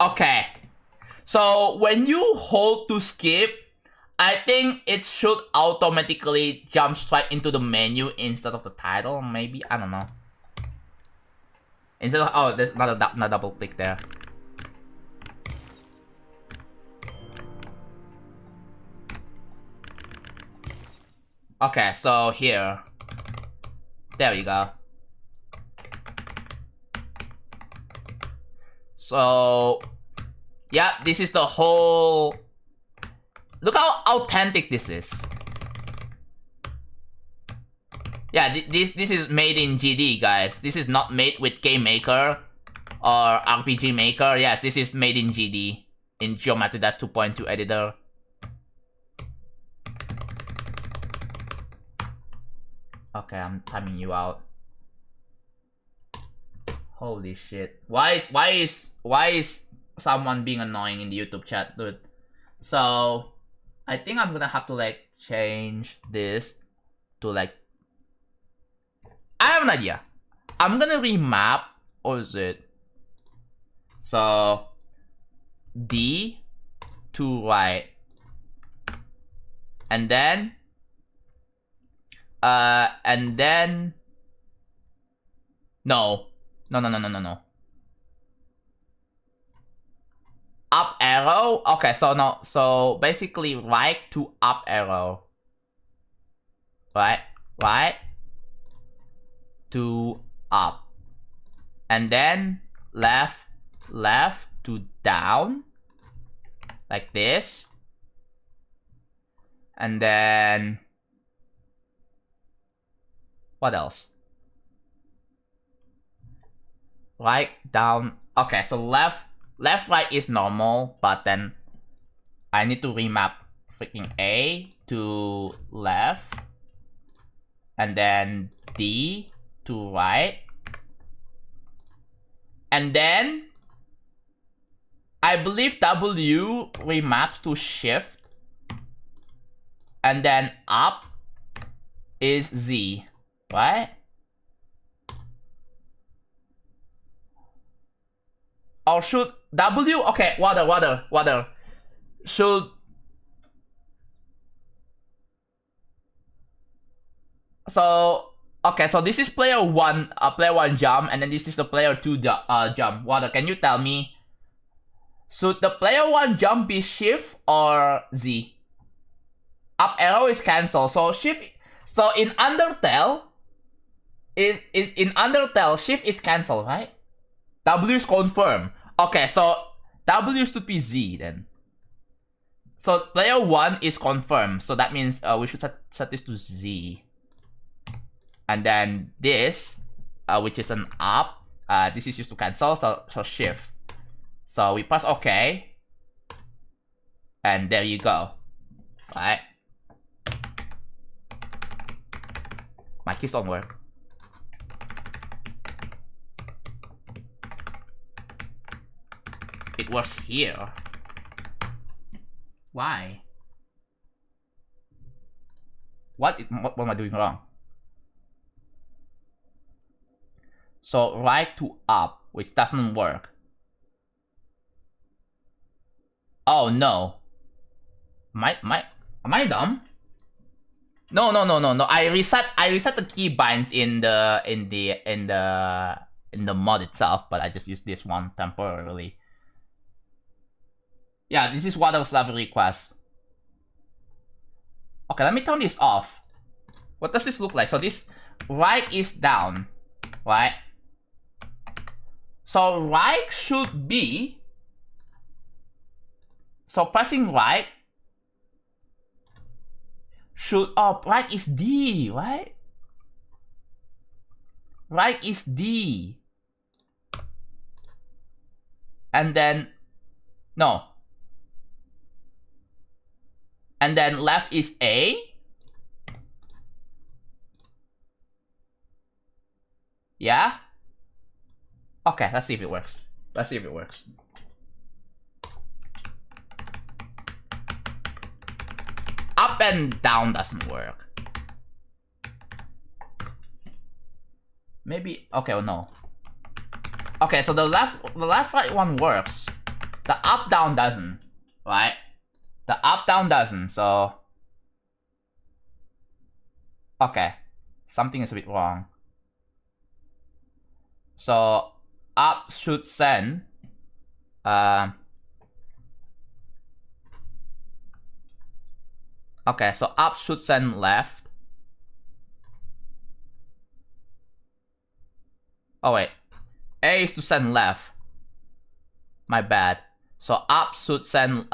Okay, so when you hold to skip, I think it should automatically jump straight into the menu instead of the title, maybe? I don't know. Instead of, oh, there's not a double click there. Okay, so here. There you go. So, yeah, this is the whole... Look how authentic this is. Yeah, this is made in GD, guys. This is not made with Game Maker or RPG Maker. Yes, this is made in GD. In Geometry Dash 2.2 editor. Okay, I'm timing you out. Holy shit. Why is someone being annoying in the YouTube chat, dude? So, I think I'm gonna have to like change this to like... I have an idea. I'm gonna remap, or is it? So, D to right. And then no. Up arrow? Okay, so no, so basically right to up arrow. Right to up. And then left to down. Like this. And then what else? Right, down. Okay, so left, right is normal, but then I need to remap freaking A to left, and then D to right, and then I believe W remaps to shift, and then up is Z, right? Or should W? Okay, water. Should... So... Okay, so this is player 1 jump, and then this is the player 2 jump. Water, can you tell me? Should the player 1 jump be shift or Z? Up arrow is cancel, so shift... So in Undertale... in Undertale, shift is cancel, right? W is confirm. Okay, so W should be Z then. So player 1 is confirmed, so that means we should set this to Z. And then this, which is an up, this is used to cancel, so shift. So we press OK. And there you go. Right? My keys don't work. It was here. Why? What am I doing wrong? So right to up, which doesn't work. Oh no. Am I dumb? No. I reset the keybinds in the mod itself, but I just used this one temporarily. Yeah, this is what I was level request. Okay, let me turn this off. What does this look like? So this right is down, right? So right should be... So pressing right should... Oh, right is D, right? Right is D. And then... No. And then left is A. Yeah? Okay, let's see if it works. Up and down doesn't work. Maybe... Okay, well, no. Okay, so the left-right one works. The up-down doesn't, right? The up-down doesn't, so... Okay. Something is a bit wrong. So, up should send... Okay, so up should send left. Oh wait. A is to send left. My bad. So up should send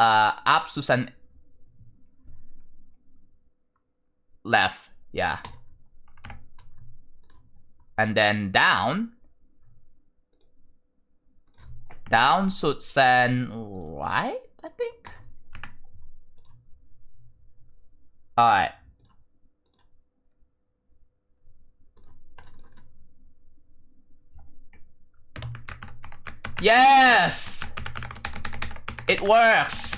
left, yeah. And then down should send right, I think. Alright. Yes! It works!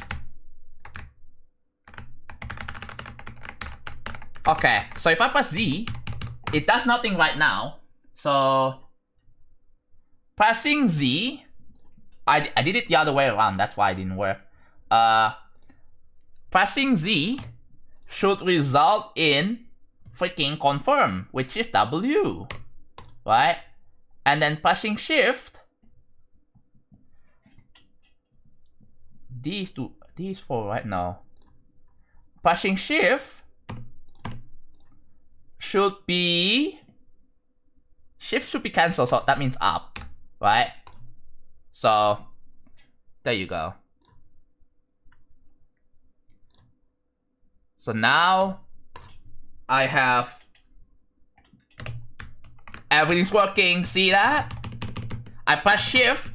Okay, so if I press Z, it does nothing right now. So, pressing Z, I did it the other way around, that's why it didn't work. Pressing Z should result in freaking confirm, which is W, right? And then pressing Shift, D is 4 right now. Pressing Shift should be... Shift should be cancelled, so that means up, right? So, there you go. So now, I have... Everything's working, see that? I press Shift,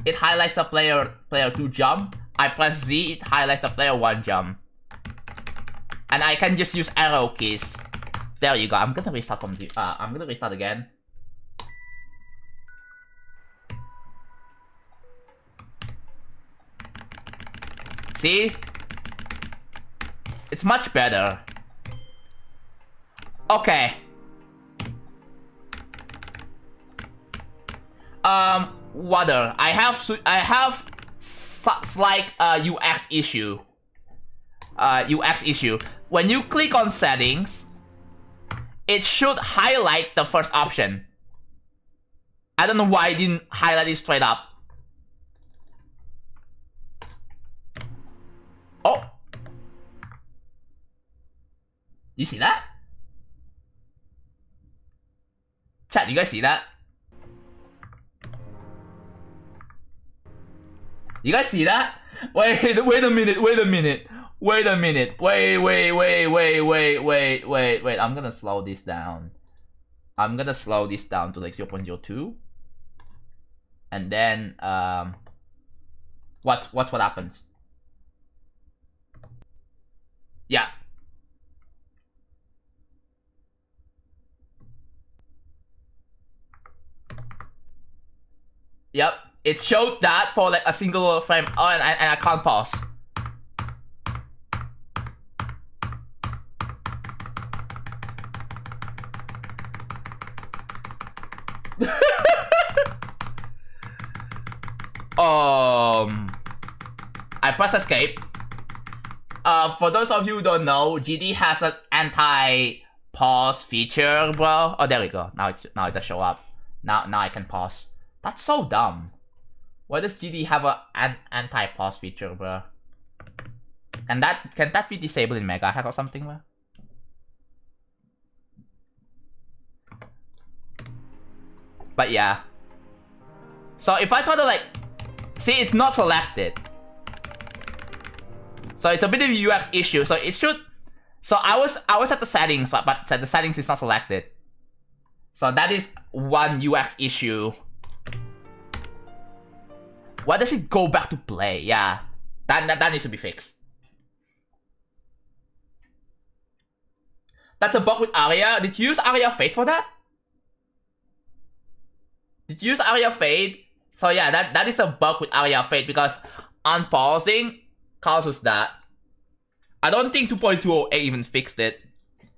it highlights the player 2 jump. I press Z, it highlights the player 1 jump. And I can just use arrow keys. There you go. I'm gonna restart from the I'm gonna restart again. See? It's much better. Okay. Water. I have slight UX issue. UX issue. When you click on settings, it should highlight the first option. I don't know why it didn't highlight it straight up. Oh! You see that? Chat, you guys see that? You guys see that? Wait a minute. Wait. I'm gonna slow this down. I'm gonna slow this down to like 0.02. And then, what happens? Yeah. Yep, it showed that for like a single frame. Oh, and I can't pause. I press escape. For those of you who don't know, GD has an anti-pause feature, bro. Oh, there we go. Now it does show up. Now I can pause. That's so dumb. Why does GD have an anti-pause feature, bro? Can that be disabled in Mega Hack or something, bro? But yeah. So if I try to like, see, it's not selected. So it's a bit of a UX issue. So it should. So I was at the settings, but the settings is not selected. So that is one UX issue. Why does it go back to play? Yeah, that needs to be fixed. That's a bug with Aria. Did you use Aria Fade for that? Did you use Aria Fade? So yeah, that is a bug with Aria Fade because unpausing causes that. I don't think 2.208 even fixed it.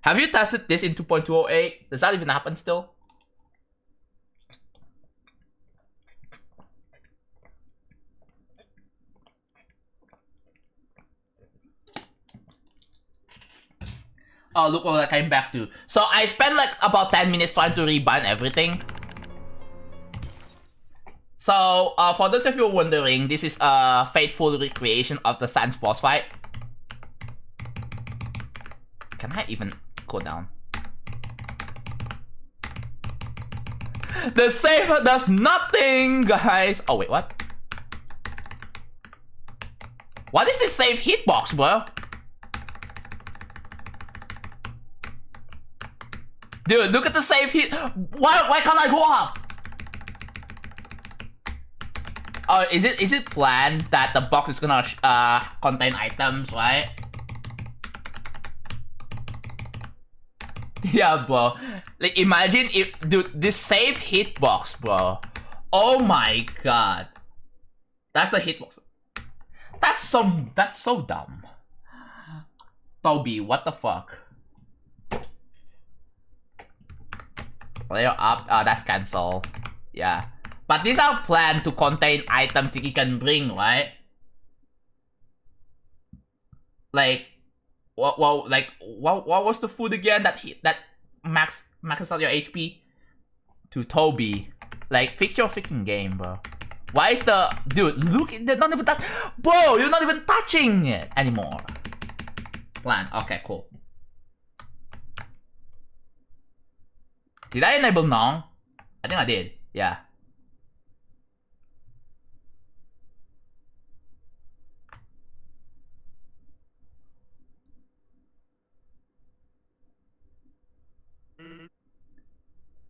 Have you tested this in 2.208? Does that even happen still? Oh, look what I came back to. So I spent like about 10 minutes trying to rebind everything. So, for those of you wondering, this is a faithful recreation of the Sans boss fight. Can I even go down? The save does nothing, guys. Oh, wait, what? What is this save hitbox, bro? Dude, look at the save hit. Why can't I go up? Oh, is it planned that the box is gonna contain items, right? Yeah, bro. Like, imagine if, dude, this save hitbox, bro. Oh my god, that's a hitbox. That's so dumb. Toby, what the fuck? Player up. That's cancel. Yeah. But these are planned to contain items that you can bring, right? Like, what was the food again that maxes out your HP? To Toby. Like, fix your freaking game, bro. Why is the dude? Look, they're not even that, bro. You're not even touching it anymore. Plan. Okay, cool. Did I enable Nong? I think I did. Yeah.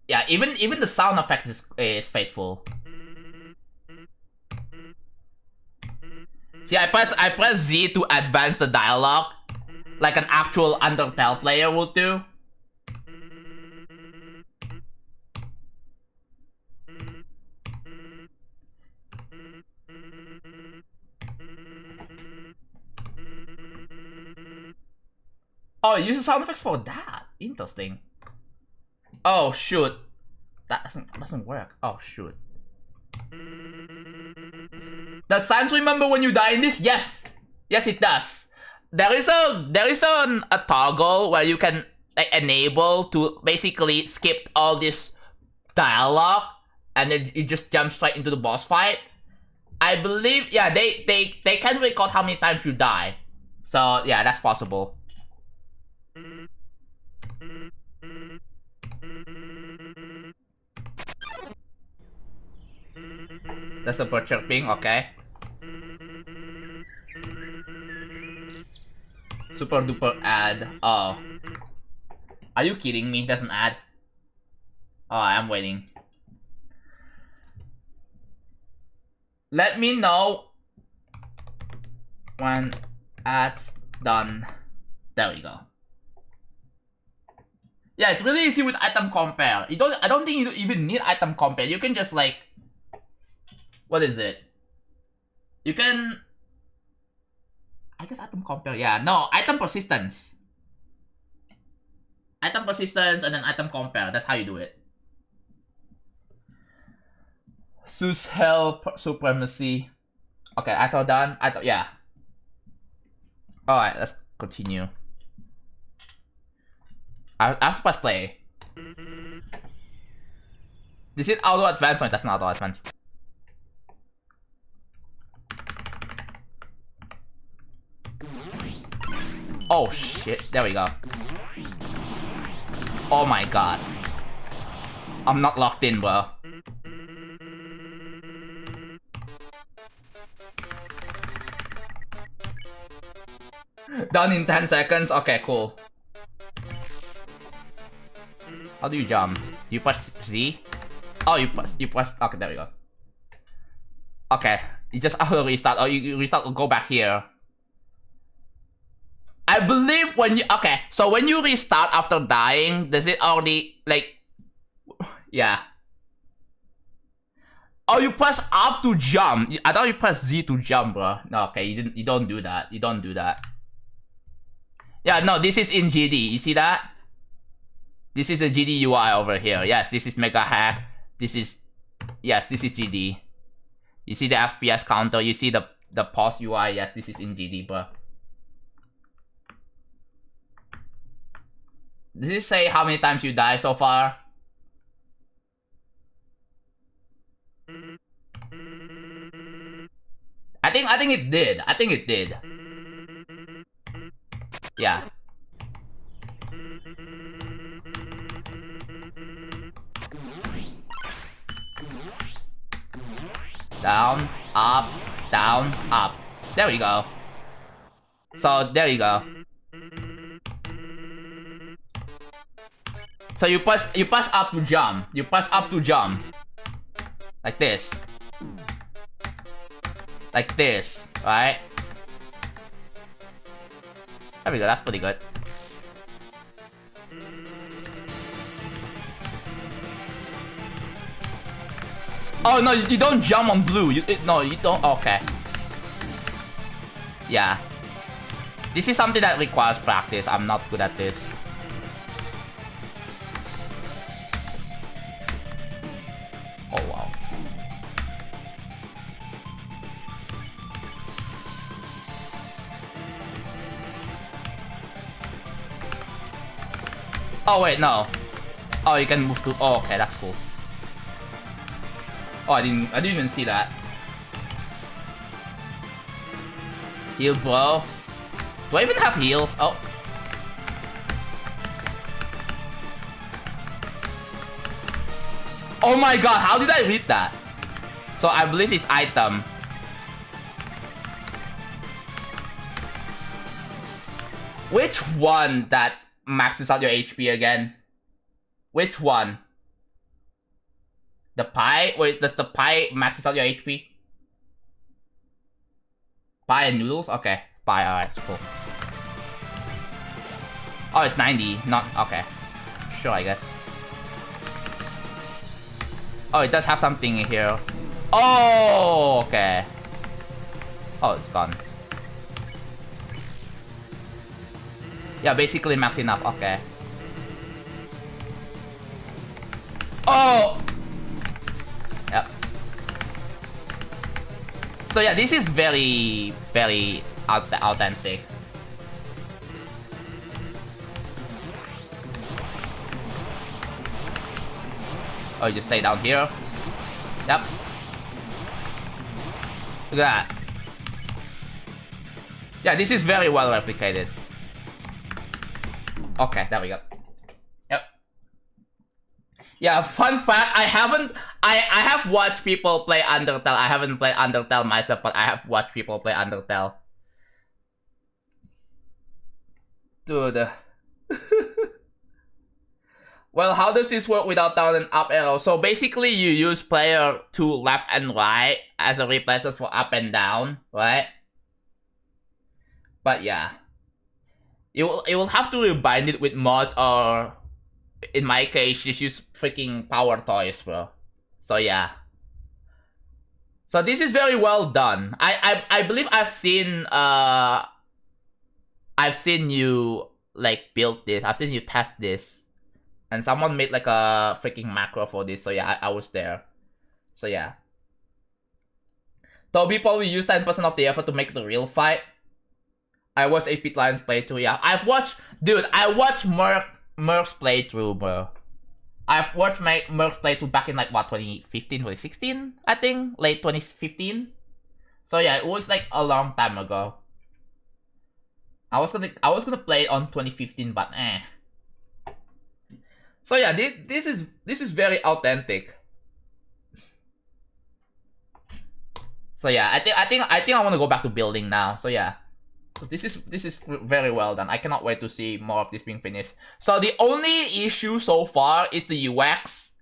Yeah, even the sound effects is faithful. See, I press Z to advance the dialogue, like an actual Undertale player would do. Oh, it uses sound effects for that. Interesting. Oh shoot, that doesn't work. Oh shoot. Does Sans remember when you die in this? Yes. Yes, it does. There is a toggle where you can like enable to basically skip all this dialogue and then you just jump straight into the boss fight. I believe, yeah, they can record how many times you die. So yeah, that's possible. That's a bird chirping, okay. Super duper ad. Oh. Are you kidding me? That's an ad. Oh, I'm waiting. Let me know when ads done. There we go. Yeah, it's really easy with item compare. I don't think you even need item compare. You can just like, what is it? You can, I guess item compare. Yeah, no, item persistence. Item persistence and then item compare. That's how you do it. Zeus Hell Supremacy. Okay, that's all done. Yeah. Alright, let's continue. I have to press play. This is auto advance. No, that's not auto advance. Oh shit, there we go. Oh my god. I'm not locked in, bro. Done in 10 seconds? Okay, cool. How do you jump? You press Z? Oh, you press, okay, there we go. Okay, you just auto restart, or you restart or go back here. I believe when you, okay, so when you restart after dying, does it already, like, yeah. Oh, you press up to jump. I thought you press Z to jump, bro. No, okay, you don't do that. You don't do that. Yeah, no, this is in GD. You see that? This is a GD UI over here. Yes, this is Mega Hack. This is, yes, this is GD. You see the FPS counter. You see the pause UI. Yes, this is in GD, bro. Does it say how many times you die so far? I think it did. I think it did. Yeah. Down, up, down, up. There we go. So there you go. So you press up to jump. You press up to jump. Like this. Like this, right? There we go, that's pretty good. Oh no, you don't jump on blue. No, you don't. Okay. Yeah. This is something that requires practice. I'm not good at this. Oh wow. Oh wait, no. Oh, you can move to. Oh, okay, that's cool. Oh, I didn't even see that. Heal blow. Do I even have heals? Oh. Oh my god, how did I read that? So I believe it's item. Which one that maxes out your HP again? Which one? The pie? Wait, does the pie maxes out your HP? Pie and noodles? Okay. Pie, alright, cool. Oh, it's 90, not, okay. Sure, I guess. Oh, it does have something in here. Oh, okay. Oh, it's gone. Yeah, basically maxing up, okay. Oh! Yep. So yeah, this is very, very authentic. Oh, you just stay down here. Yep. Look at that. Yeah, this is very well replicated. Okay, there we go. Yep. Yeah, fun fact, I have watched people play Undertale. I haven't played Undertale myself, but I have watched people play Undertale. Dude. Well, how does this work without down and up arrow? So basically you use player 2 left and right as a replacement for up and down, right? But yeah. You will have to rebind it with mods, or in my case, just use freaking power toys, bro. So yeah. So this is very well done. I believe I've seen you like build this. I've seen you test this. And someone made like a freaking macro for this. So yeah, I was there. So yeah. Toby probably used 10% of the effort to make the real fight. I watched 8-Bit Lions playthrough, yeah. I watched Merc's playthrough, bro. I've watched Merc's playthrough back in like, what, 2015, 2016? I think? Late 2015? So yeah, it was like a long time ago. I was gonna play it on 2015, but eh. So yeah, this is very authentic. So yeah, I think I want to go back to building now. So yeah. So this is very well done. I cannot wait to see more of this being finished. So the only issue so far is the UX.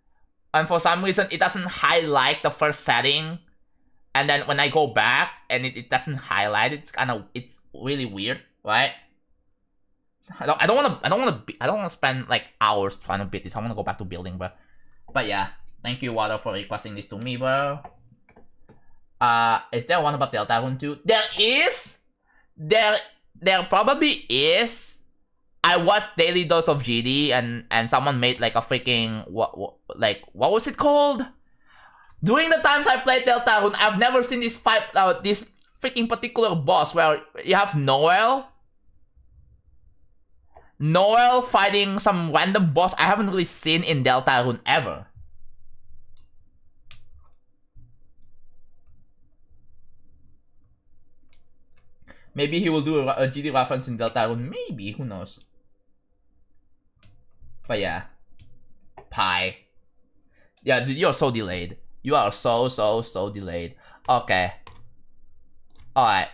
And for some reason, it doesn't highlight the first setting. And then when I go back and it doesn't highlight, it's really weird, right? I don't wanna spend like hours trying to build this. I wanna go back to building, bro. But yeah, thank you, Water, for requesting this to me, bro. Is there one about Deltarune too? There is. There probably is. I watched Daily Dose of GD and someone made like a freaking what was it called? During the times I played Deltarune, I've never seen this fight this freaking particular boss where you have Noel fighting some random boss I haven't really seen in Deltarune ever. Maybe he will do a GD reference in Deltarune. Maybe, who knows? But yeah. Pie. Yeah, dude, you're so delayed. You are so delayed. Okay. Alright.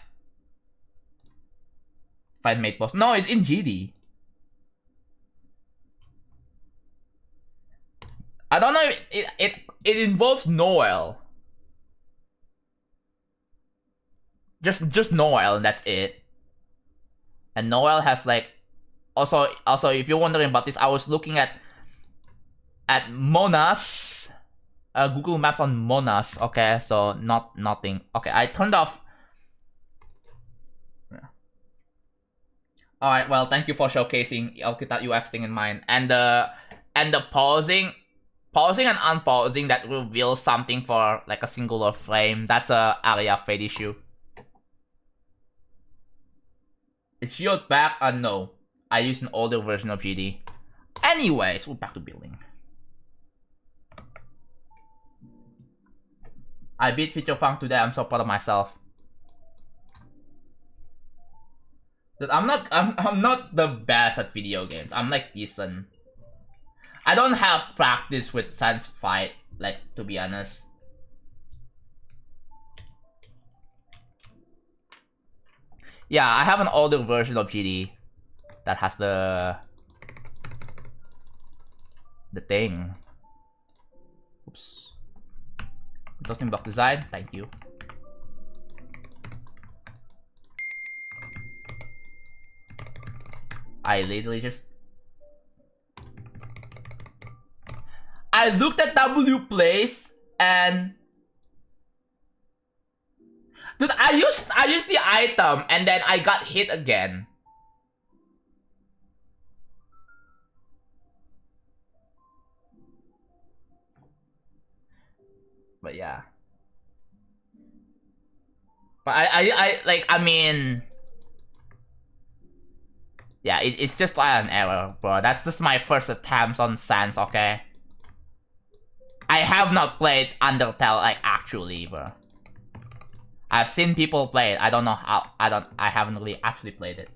Fight mate boss. No, it's in GD. I don't know if it involves Noel. Just Noel, and that's it. And Noel has like also if you're wondering about this, I was looking at Monas, Google Maps on Monas. Okay, so nothing. Okay, I turned off. All right, well, thank you for showcasing. I'll keep that UX thing in mind, and the pausing and unpausing that reveals something for like a singular frame. That's a area fade issue. It's shield back? No. I used an older version of GD. Anyways, we're back to building. I beat Feature Funk today. I'm so proud of myself. Dude, I'm not the best at video games. I'm like decent. I don't have practice with Sans Fight, like, to be honest. Yeah, I have an older version of GD that has the thing. Oops. Interesting block design. Thank you. I literally just... I looked at W plays and... Dude, I used the item and then I got hit again. But yeah. But I mean, yeah, it's just an error, bro. That's just my first attempt on Sans, okay? I have not played Undertale, like, actually, bro. I've seen people play it. I don't know how. I haven't really actually played it.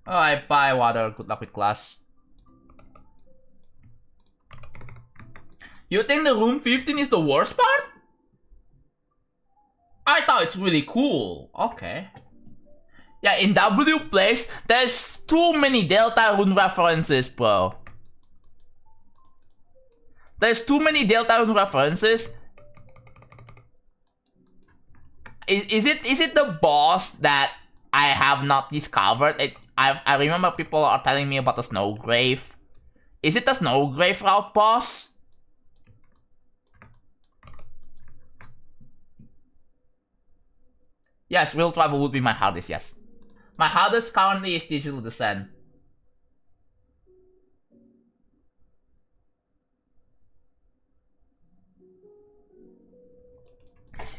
Oh, I buy water. Good luck with class. You think the room 15 is the worst part? I thought it's really cool. Okay. Yeah, in W Place, there's too many Deltarune references, bro. There's too many Deltarune references. Is it the boss that I have not discovered? I remember people are telling me about the Snowgrave. Is it the Snowgrave route boss? Yes, Will Travel would be my hardest, yes. My hardest currently is Digital Descent.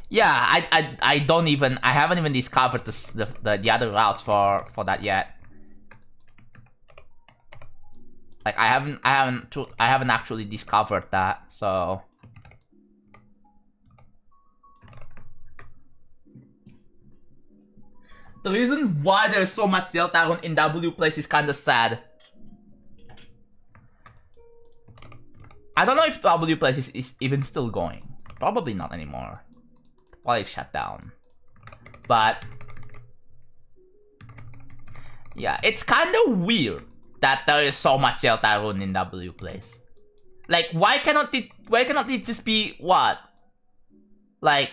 Yeah, I haven't even discovered the other routes for that yet. Like I haven't actually discovered that, so the reason why there's so much Deltarune in W Place is kinda sad. I don't know if W Place is even still going. Probably not anymore. Probably shut down. But yeah, it's kinda weird that there is so much Deltarune in W Place. Like, why cannot it just be what? Like,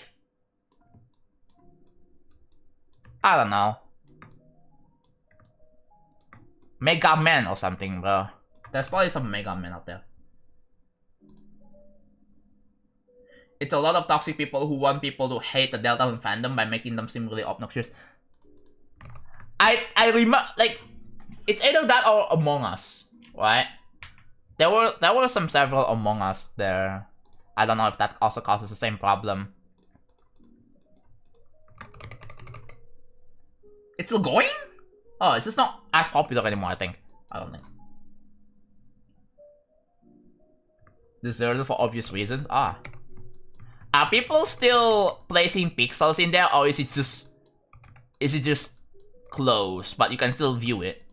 I don't know. Mega Man or something, bro. There's probably some Mega Man out there. It's a lot of toxic people who want people to hate the Deltarune fandom by making them seem really obnoxious. I remember, like, it's either that or Among Us, right? There were several Among Us there. I don't know if that also causes the same problem. It's still going? Oh, it's just not as popular anymore, I think. I don't think. Deserted for obvious reasons? Ah. Are people still placing pixels in there, or is it just closed, but you can still view it?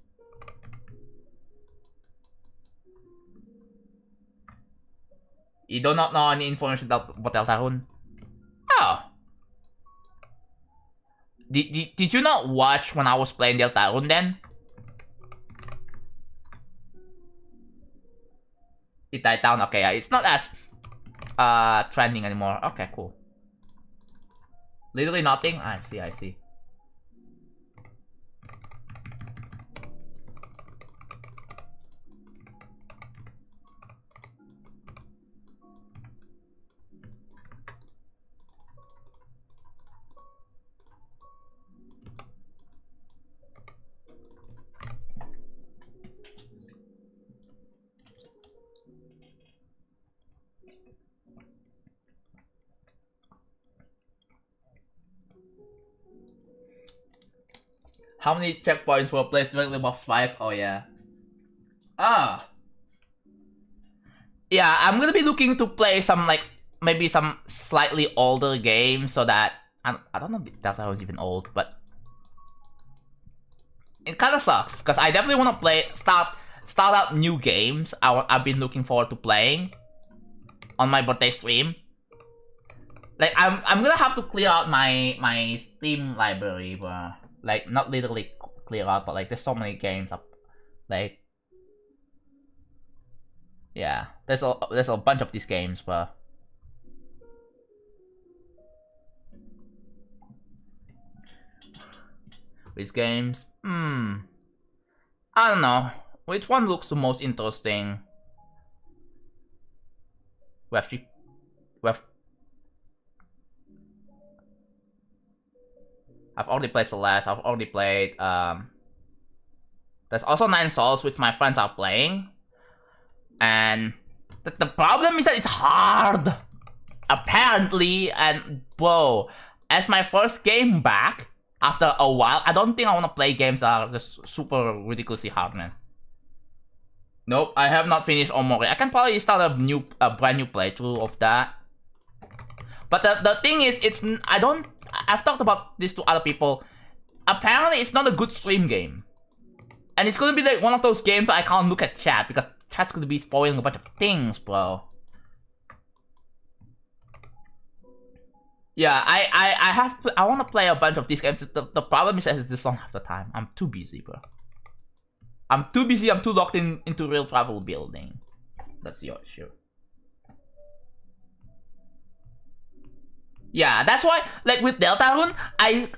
You do not know any information about Deltarune? Oh. Did you not watch when I was playing Deltarune then? It died down. Okay, yeah, it's not as trending anymore. Okay, cool. Literally nothing. I see. How many checkpoints were placed directly above spikes? Oh yeah. Ah. Yeah, I'm gonna be looking to play some, like, maybe some slightly older games so that I don't know if that was even old, but it kind of sucks because I definitely want to start out new games. I've been looking forward to playing on my birthday stream. Like I'm gonna have to clear out my Steam library, bro. Like, not literally clear out, but like there's so many games up. Like, yeah, there's a bunch of these games, bro. These games, I don't know. Which one looks the most interesting? I've already played Celeste. I've already played. There's also Nine Souls, which my friends are playing, and The problem is that it's hard. Apparently, and bro, as my first game back, after a while, I don't think I want to play games that are just super ridiculously hard, man. Nope, I have not finished Omori. I can probably start a brand new playthrough of that. But the thing is, I've talked about this to other people. Apparently, it's not a good stream game. And it's gonna be like one of those games I can't look at chat because chat's gonna be spoiling a bunch of things, bro. Yeah, I want to play a bunch of these games. The problem is I just don't have the time. I'm too busy, bro. I'm too busy. I'm too locked into real travel building. That's the issue. Yeah, that's why, like with Deltarune, I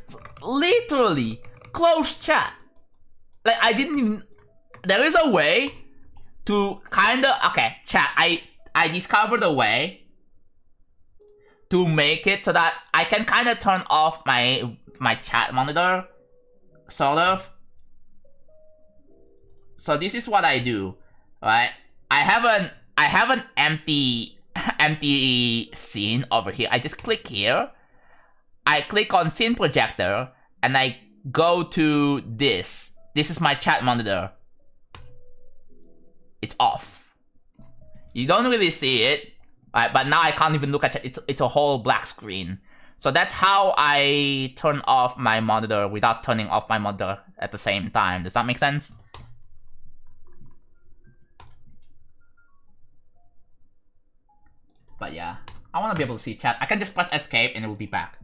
literally closed chat. Like I didn't even. There is a way to okay, chat. I discovered a way to make it so that I can kind of turn off my chat monitor, sort of. So this is what I do, right? I have an empty scene over here. I just click here. I click on scene projector and I go to this. This is my chat monitor. It's off. You don't really see it. Right, but now I can't even look at it. It's a whole black screen. So that's how I turn off my monitor without turning off my monitor at the same time. Does that make sense? But yeah, I want to be able to see chat. I can just press escape and it will be back.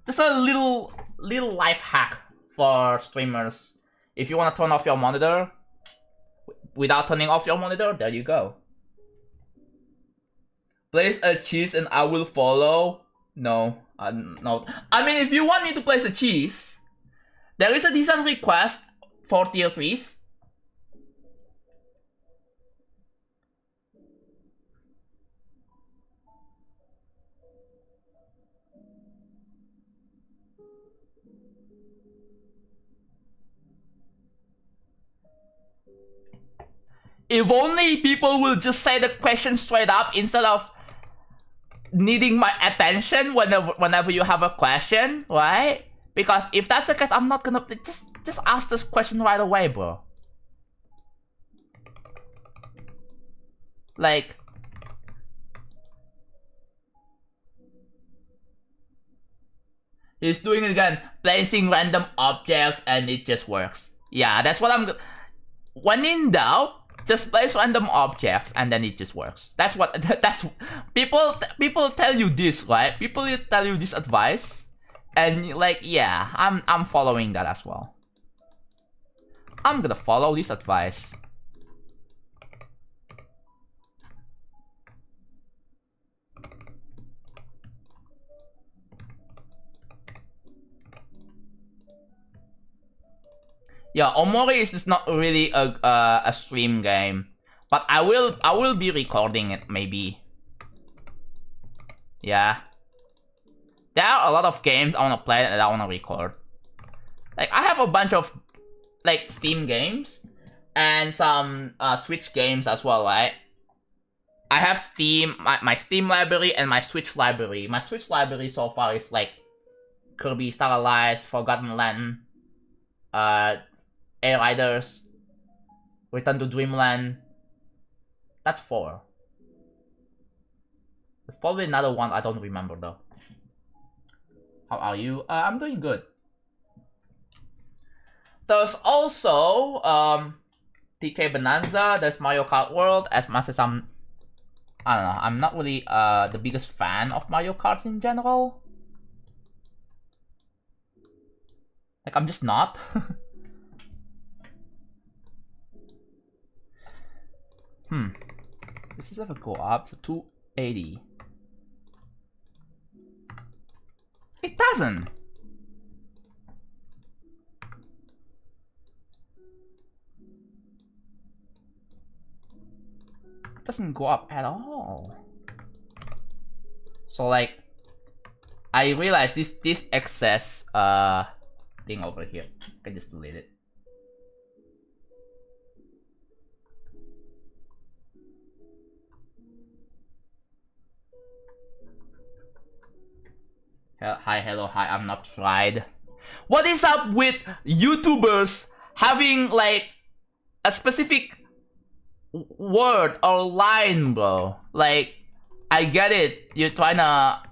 Just a little life hack for streamers. If you want to turn off your monitor without turning off your monitor, there you go. Place a cheese and I will follow. No, no. I mean, if you want me to place a cheese, there is a decent request for tier 3s. If only people will just say the question straight up instead of needing my attention whenever you have a question, right? Because if that's the case, I'm not gonna just ask this question right away, bro. Like, he's doing it again, placing random objects, and it just works. Yeah, that's what I'm. When in doubt, just place random objects and then it just works. That's people tell you this, right? People tell you this advice, and like, yeah, I'm following that as well. I'm gonna follow this advice. Yeah, Omori is just not really a stream game, but I will be recording it maybe. Yeah, there are a lot of games I wanna play that I wanna record. Like I have a bunch of like Steam games and some Switch games as well, right? I have Steam, my Steam library and my Switch library. My Switch library so far is like Kirby Star Allies, Forgotten Land, Air Riders, Return to Dreamland. That's 4. There's probably another one I don't remember though. How are you? I'm doing good. There's also TK Bonanza. There's Mario Kart World. As much as I don't know, I'm not really the biggest fan of Mario Kart in general. Like I'm just not. Does this ever go up to 280? It doesn't. It doesn't go up at all. So like, I realized this excess thing over here. I can just delete it. Hi, hello, hi, I'm not tried. What is up with YouTubers having like a specific word or line, bro? Like, I get it, you're trying to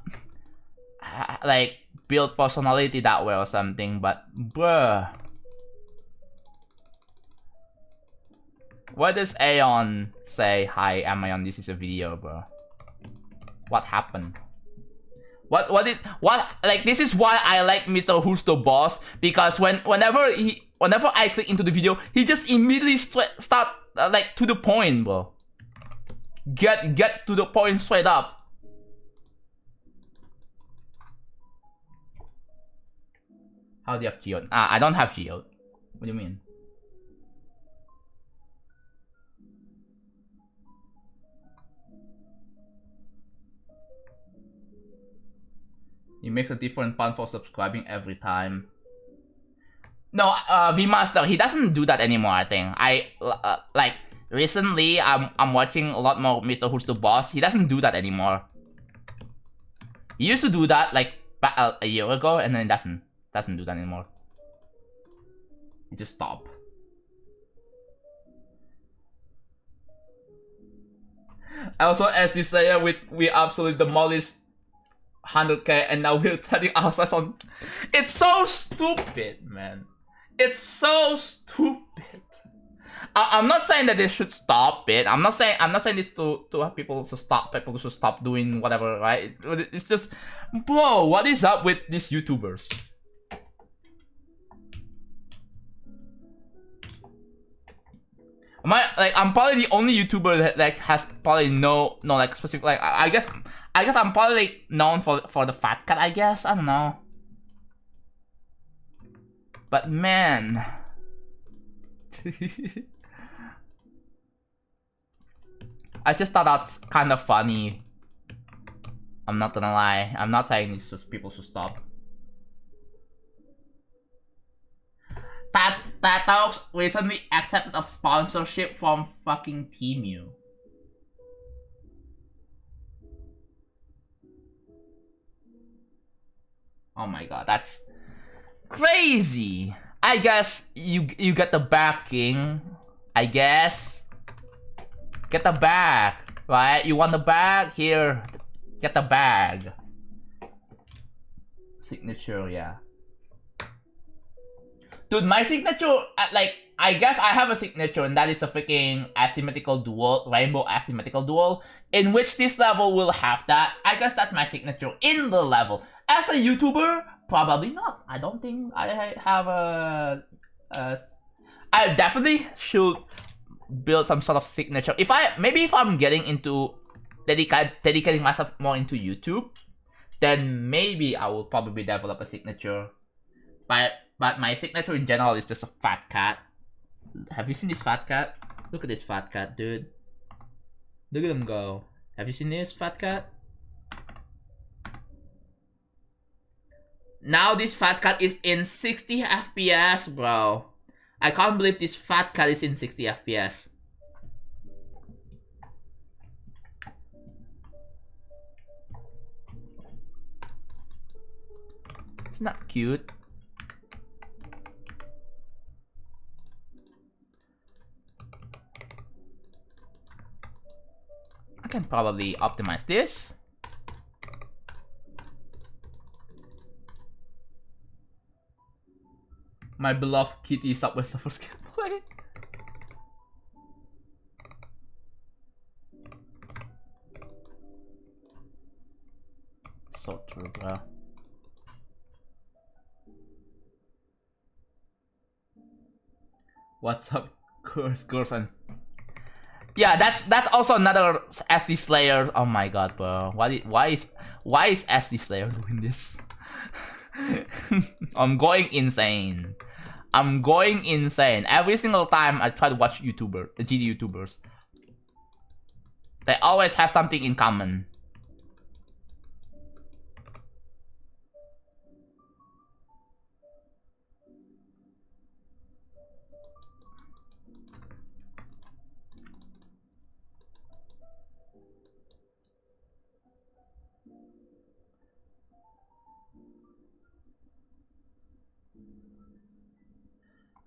like build personality that way or something, but bruh. What does Aeon say? Hi, Amayon, this is a video, bro. What happened? What like, this is why I like Mr. Who's the Boss, because whenever I click into the video, he just immediately start like to the point, bro. Get to the point straight up. How do you have Geode? I don't have Geode. What do you mean? He makes a different pun for subscribing every time. No, V-Master, he doesn't do that anymore, I think. Like, recently, I'm watching a lot more Mr. Who's the Boss. He doesn't do that anymore. He used to do that, like, a year ago, and then doesn't do that anymore. He just stopped. Also, as this layer, we absolutely demolished 100k, and now we're telling ourselves on. It's so stupid, man. It's so stupid. I'm not saying that they should stop it. I'm not saying this to have people to stop doing whatever, right? It's just, bro, what is up with these YouTubers? I'm probably the only YouTuber that like has probably no like specific, like I guess I'm probably like known for the fat cat, I guess. I don't know. But man. I just thought that's kind of funny. I'm not gonna lie. I'm not saying these people should stop. Talks recently accepted a sponsorship from fucking Temu. Oh my god, that's crazy. I guess you get the backing. I guess. Get the bag, right? You want the bag? Here. Get the bag. Signature, yeah. Dude, my signature, like, I guess I have a signature, and that is the freaking asymmetrical duel, rainbow asymmetrical duel, in which this level will have that. I guess that's my signature in the level. As a YouTuber, probably not. I don't think I have a I definitely should build some sort of signature. Maybe if I'm getting into dedicating myself more into YouTube, then maybe I will probably develop a signature. But my signature in general is just a fat cat. Have you seen this fat cat? Look at this fat cat, dude. Look at him go. Have you seen this fat cat? Now this fat cat is in 60 FPS, bro. I can't believe this fat cat is in 60 FPS. It's not cute. I can probably optimize this. My beloved kitty Subway Surfers gameplay. So true, bro. What's up, girls and yeah, that's also another SD Slayer. Oh my god, bro. Why is SD Slayer doing this? I'm going insane. I'm going insane. Every single time I try to watch GD YouTubers, they always have something in common.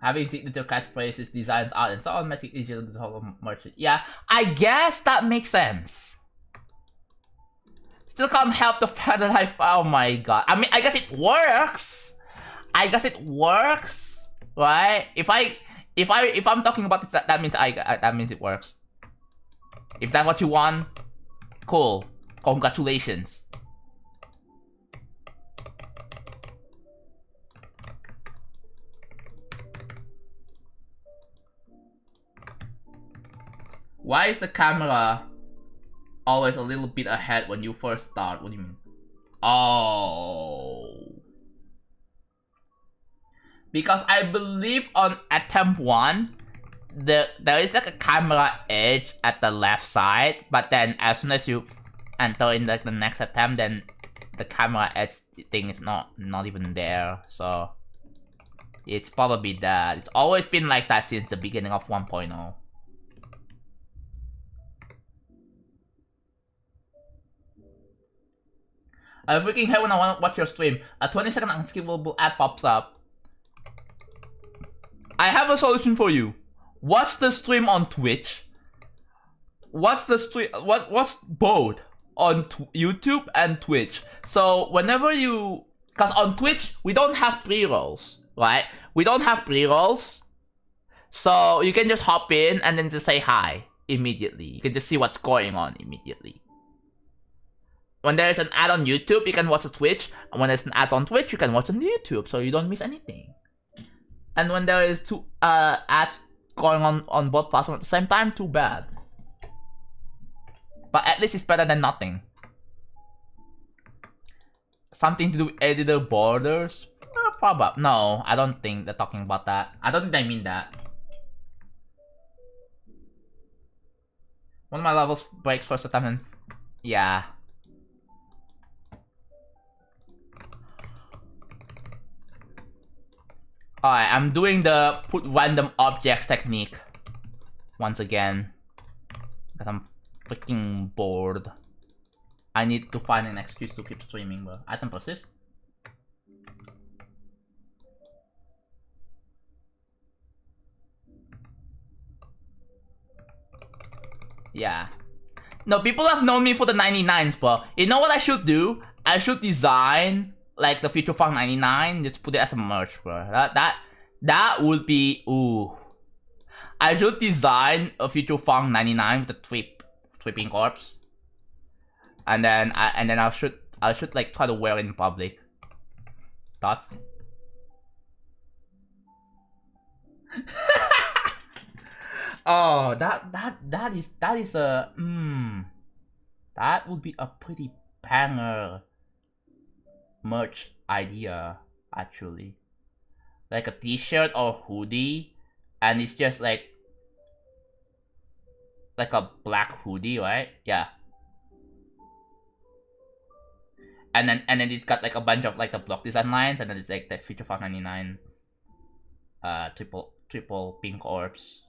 Having signature catchphrases, designs out, and so on makes it easier to talk merchant. Yeah, I guess that makes sense. Still can't help the fact that oh my god. I mean, I guess it works. I guess it works, right? If I'm talking about this, that means that means it works. If that's what you want, cool. Congratulations. Why is the camera always a little bit ahead when you first start? What do you mean? Oh. Because I believe on attempt 1, there is like a camera edge at the left side, but then as soon as you enter in like the next attempt, then the camera edge thing is not even there. So it's probably that. It's always been like that since the beginning of 1.0. I freaking hate when I want to watch your stream. A 20-second unskippable ad pops up. I have a solution for you. Watch the stream on Twitch. Watch the stream. Watch both on YouTube and Twitch. So whenever you, cause on Twitch we don't have pre-rolls, right? We don't have pre-rolls, so you can just hop in and then just say hi immediately. You can just see what's going on immediately. When there is an ad on YouTube, you can watch on Twitch, and when there's an ad on Twitch, you can watch on YouTube, so you don't miss anything. And when there is two ads going on both platforms at the same time, too bad. But at least it's better than nothing. Something to do with editor borders? Probably. No, I don't think they're talking about that. I don't think they mean that. One of my levels breaks first attempt and... yeah. Alright, I'm doing the put random objects technique once again. Because I'm freaking bored. I need to find an excuse to keep streaming, but item persist. Yeah. No, people have known me for the 99s, bro. You know what I should do? I should design like the Future Funk 99, just put it as a merch, bro. That would be, ooh. I should design a Future Funk 99 with the tripping corpse, and then I should like try to wear it in public. Thoughts? Oh, that is a that would be a pretty banger merch idea, actually. Like a t-shirt or hoodie, and it's just like a black hoodie, right? Yeah. And then it's got like a bunch of like the block design lines, and then it's like the Future Funk 99 triple pink orbs.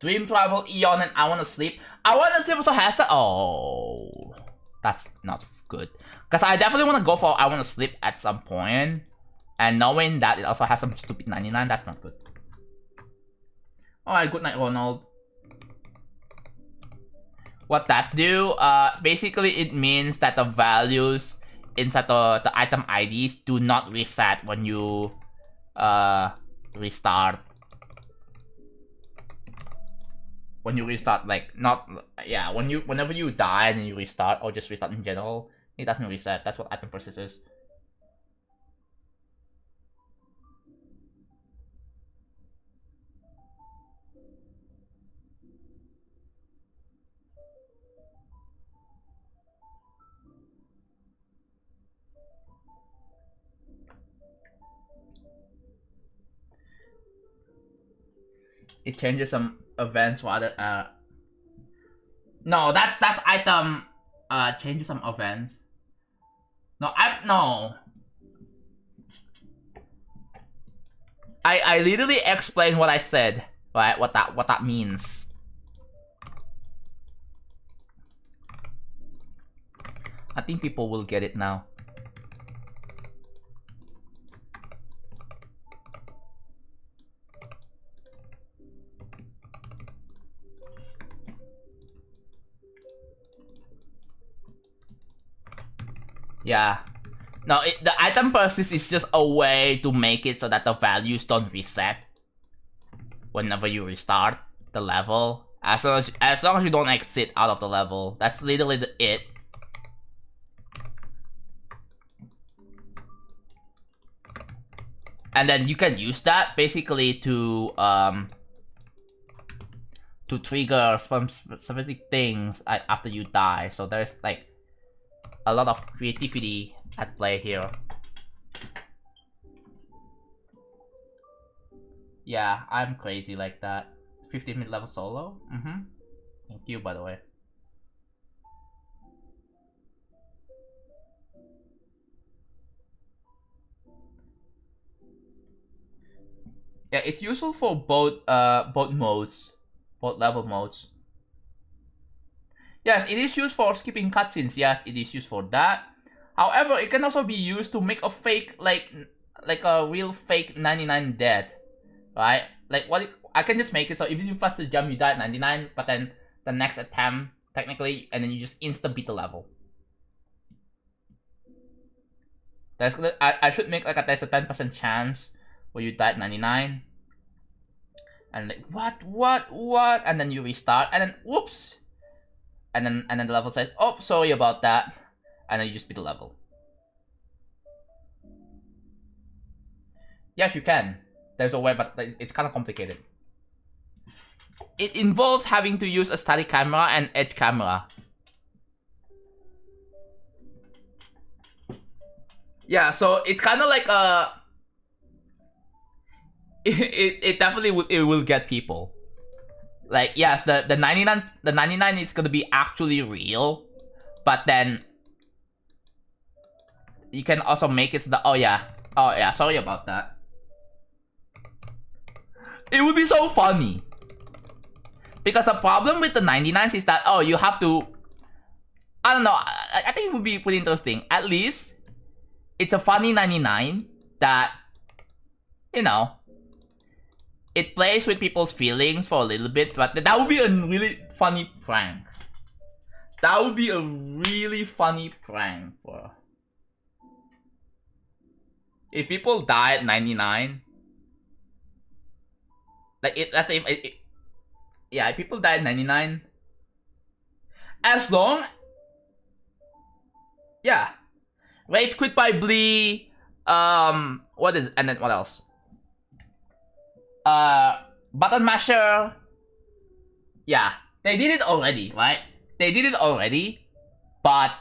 Dream Travel, Eon, and I Wanna Sleep. I Wanna Sleep also has that. Oh, that's not good. Because I definitely want to go for I Wanna Sleep at some point. And knowing that it also has some stupid 99, that's not good. Alright, good night, Ronald. What that do? Basically it means that the values inside the item IDs do not reset when you restart. When you restart, like, yeah, whenever you die and you restart, or just restart in general, it doesn't reset. That's what item persist is. It changes some events rather no, that's item changes some events. No, I literally explained what I said right? What that means. I think people will get it now. Yeah. No, the item persist is just a way to make it so that the values don't reset whenever you restart the level. As long as you don't exit out of the level. That's literally it. And then you can use that basically to trigger some specific things after you die. So there's like a lot of creativity at play here. Yeah, I'm crazy like that. 15 mid-level solo? Thank you, by the way. Yeah, it's useful for both modes. Both level modes. Yes, it is used for skipping cutscenes. Yes, it is used for that. However, it can also be used to make a fake, like a real fake 99 death. Right? Like, I can just make it so even if you faster jump, you die at 99, but then the next attempt, technically, and then you just insta beat the level. I should make like there's a 10% chance where you die at 99. And like, what? And then you restart, and then, whoops! And then the level says, oh, sorry about that. And then you just beat the level. Yes, you can. There's a way, but it's kind of complicated. It involves having to use a static camera and edge camera. Yeah, so it's kind of like a... It definitely will get people. Like, yes, the 99 is gonna be actually real, but then you can also make it so that, oh yeah, sorry about that. It would be so funny. Because the problem with the 99s is that, oh, you have to... I don't know, I think it would be pretty interesting. At least, it's a funny 99 that, you know, it plays with people's feelings for a little bit, but that would be a really funny prank. That would be a really funny prank, bro. If people die at 99, like, let's say if people die at 99, as long, yeah, Rage Quit by Blee, and then what else? Button Masher, yeah, they did it already, right? They did it already, but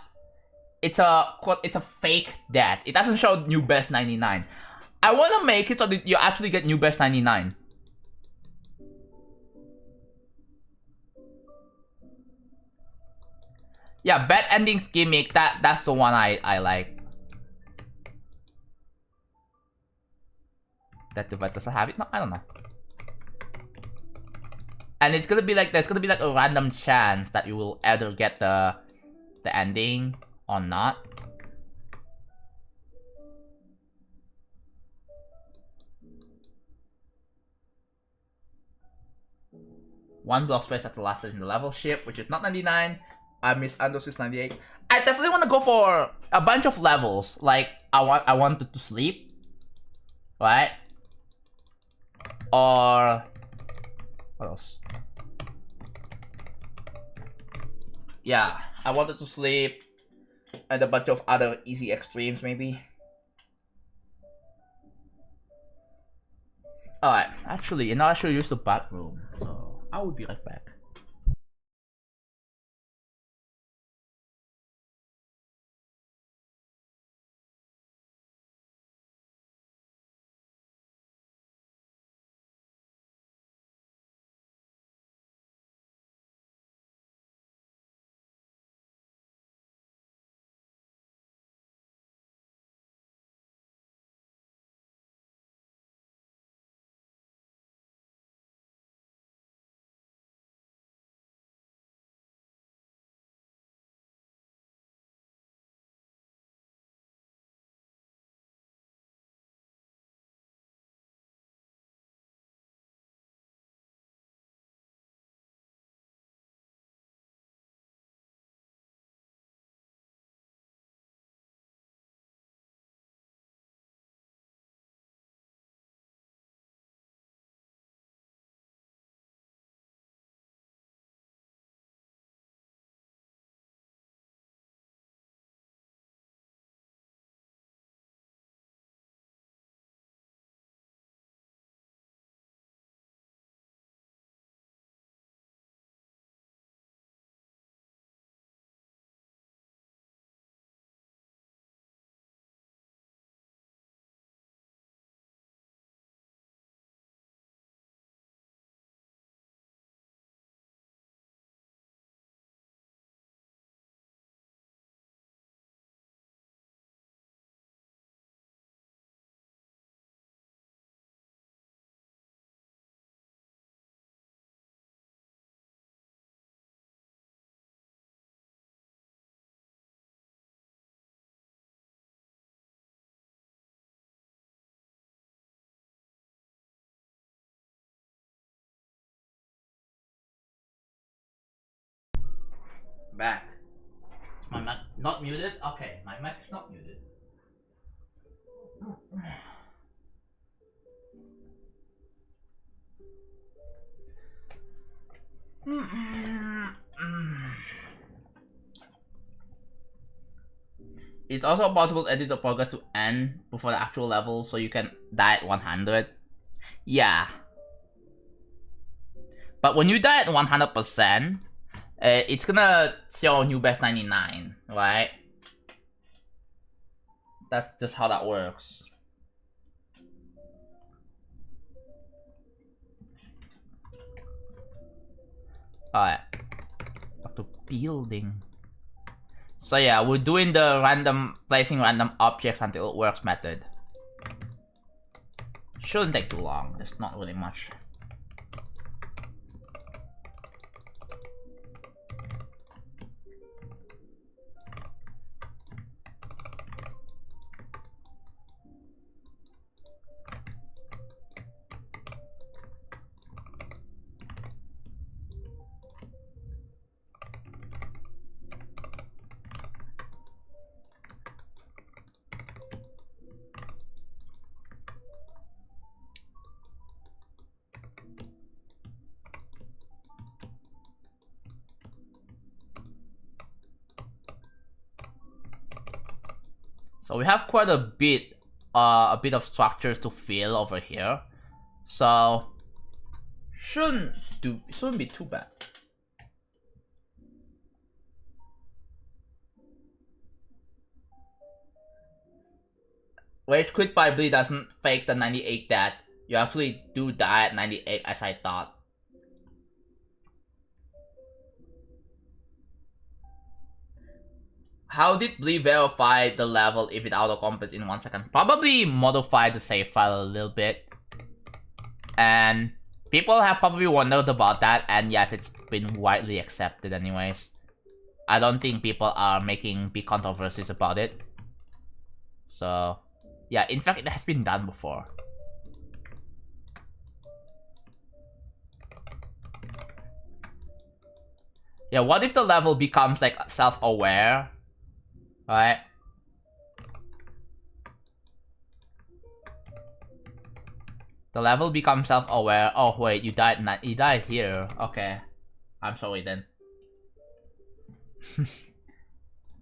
it's a fake death. It doesn't show new best 99. I want to make it so that you actually get new best 99. Yeah, bad endings gimmick, that's the one I like. That device doesn't have it? No, I don't know. And it's gonna be like, there's gonna be like a random chance that you will either get the ending or not. One block space at the last stage in the level ship, which is not 99. I miss Undertale 98. I definitely want to go for a bunch of levels. Like, I wanted to sleep, right? Or what else? Yeah, I wanted to sleep, and a bunch of other easy extremes maybe. Alright, actually, you know, I should use the bathroom, so I will be right back. Back. Is my mic not muted? Okay, my mic is not muted. It's also possible to edit the progress to end before the actual level so you can die at 100. Yeah. But when you die at 100%, it's gonna show new best 99, right? That's just how that works. Alright. Back to building. So yeah, we're doing the placing random objects until it works method. Shouldn't take too long, there's not really much. So we have quite a bit of structures to fill over here. So shouldn't be too bad. Rage quit probably doesn't fake the 98 that you actually do die at 98 as I thought. How did Blee verify the level if it auto-completes in 1 second? Probably modify the save file a little bit. And people have probably wondered about that, and yes, it's been widely accepted anyways. I don't think people are making big controversies about it. So, yeah, in fact, it has been done before. Yeah, what if the level becomes like self-aware? Right? The level becomes self-aware. Oh wait, you died here. Okay. I'm sorry then.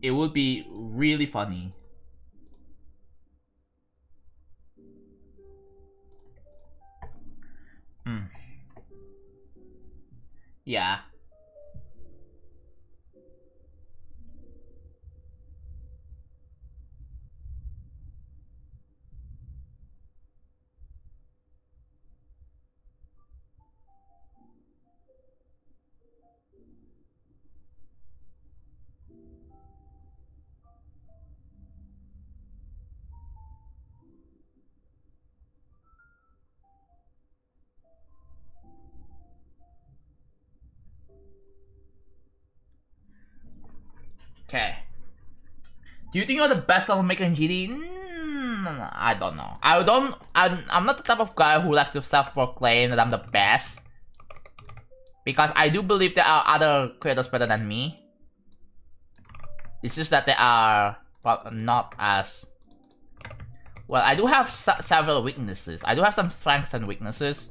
It would be really funny. Yeah. Okay. Do you think you're the best level maker in GD? I don't know. I'm not the type of guy who likes to self-proclaim that I'm the best. Because I do believe there are other creators better than me. It's just that they are not as... Well, I do have several weaknesses. I do have some strengths and weaknesses.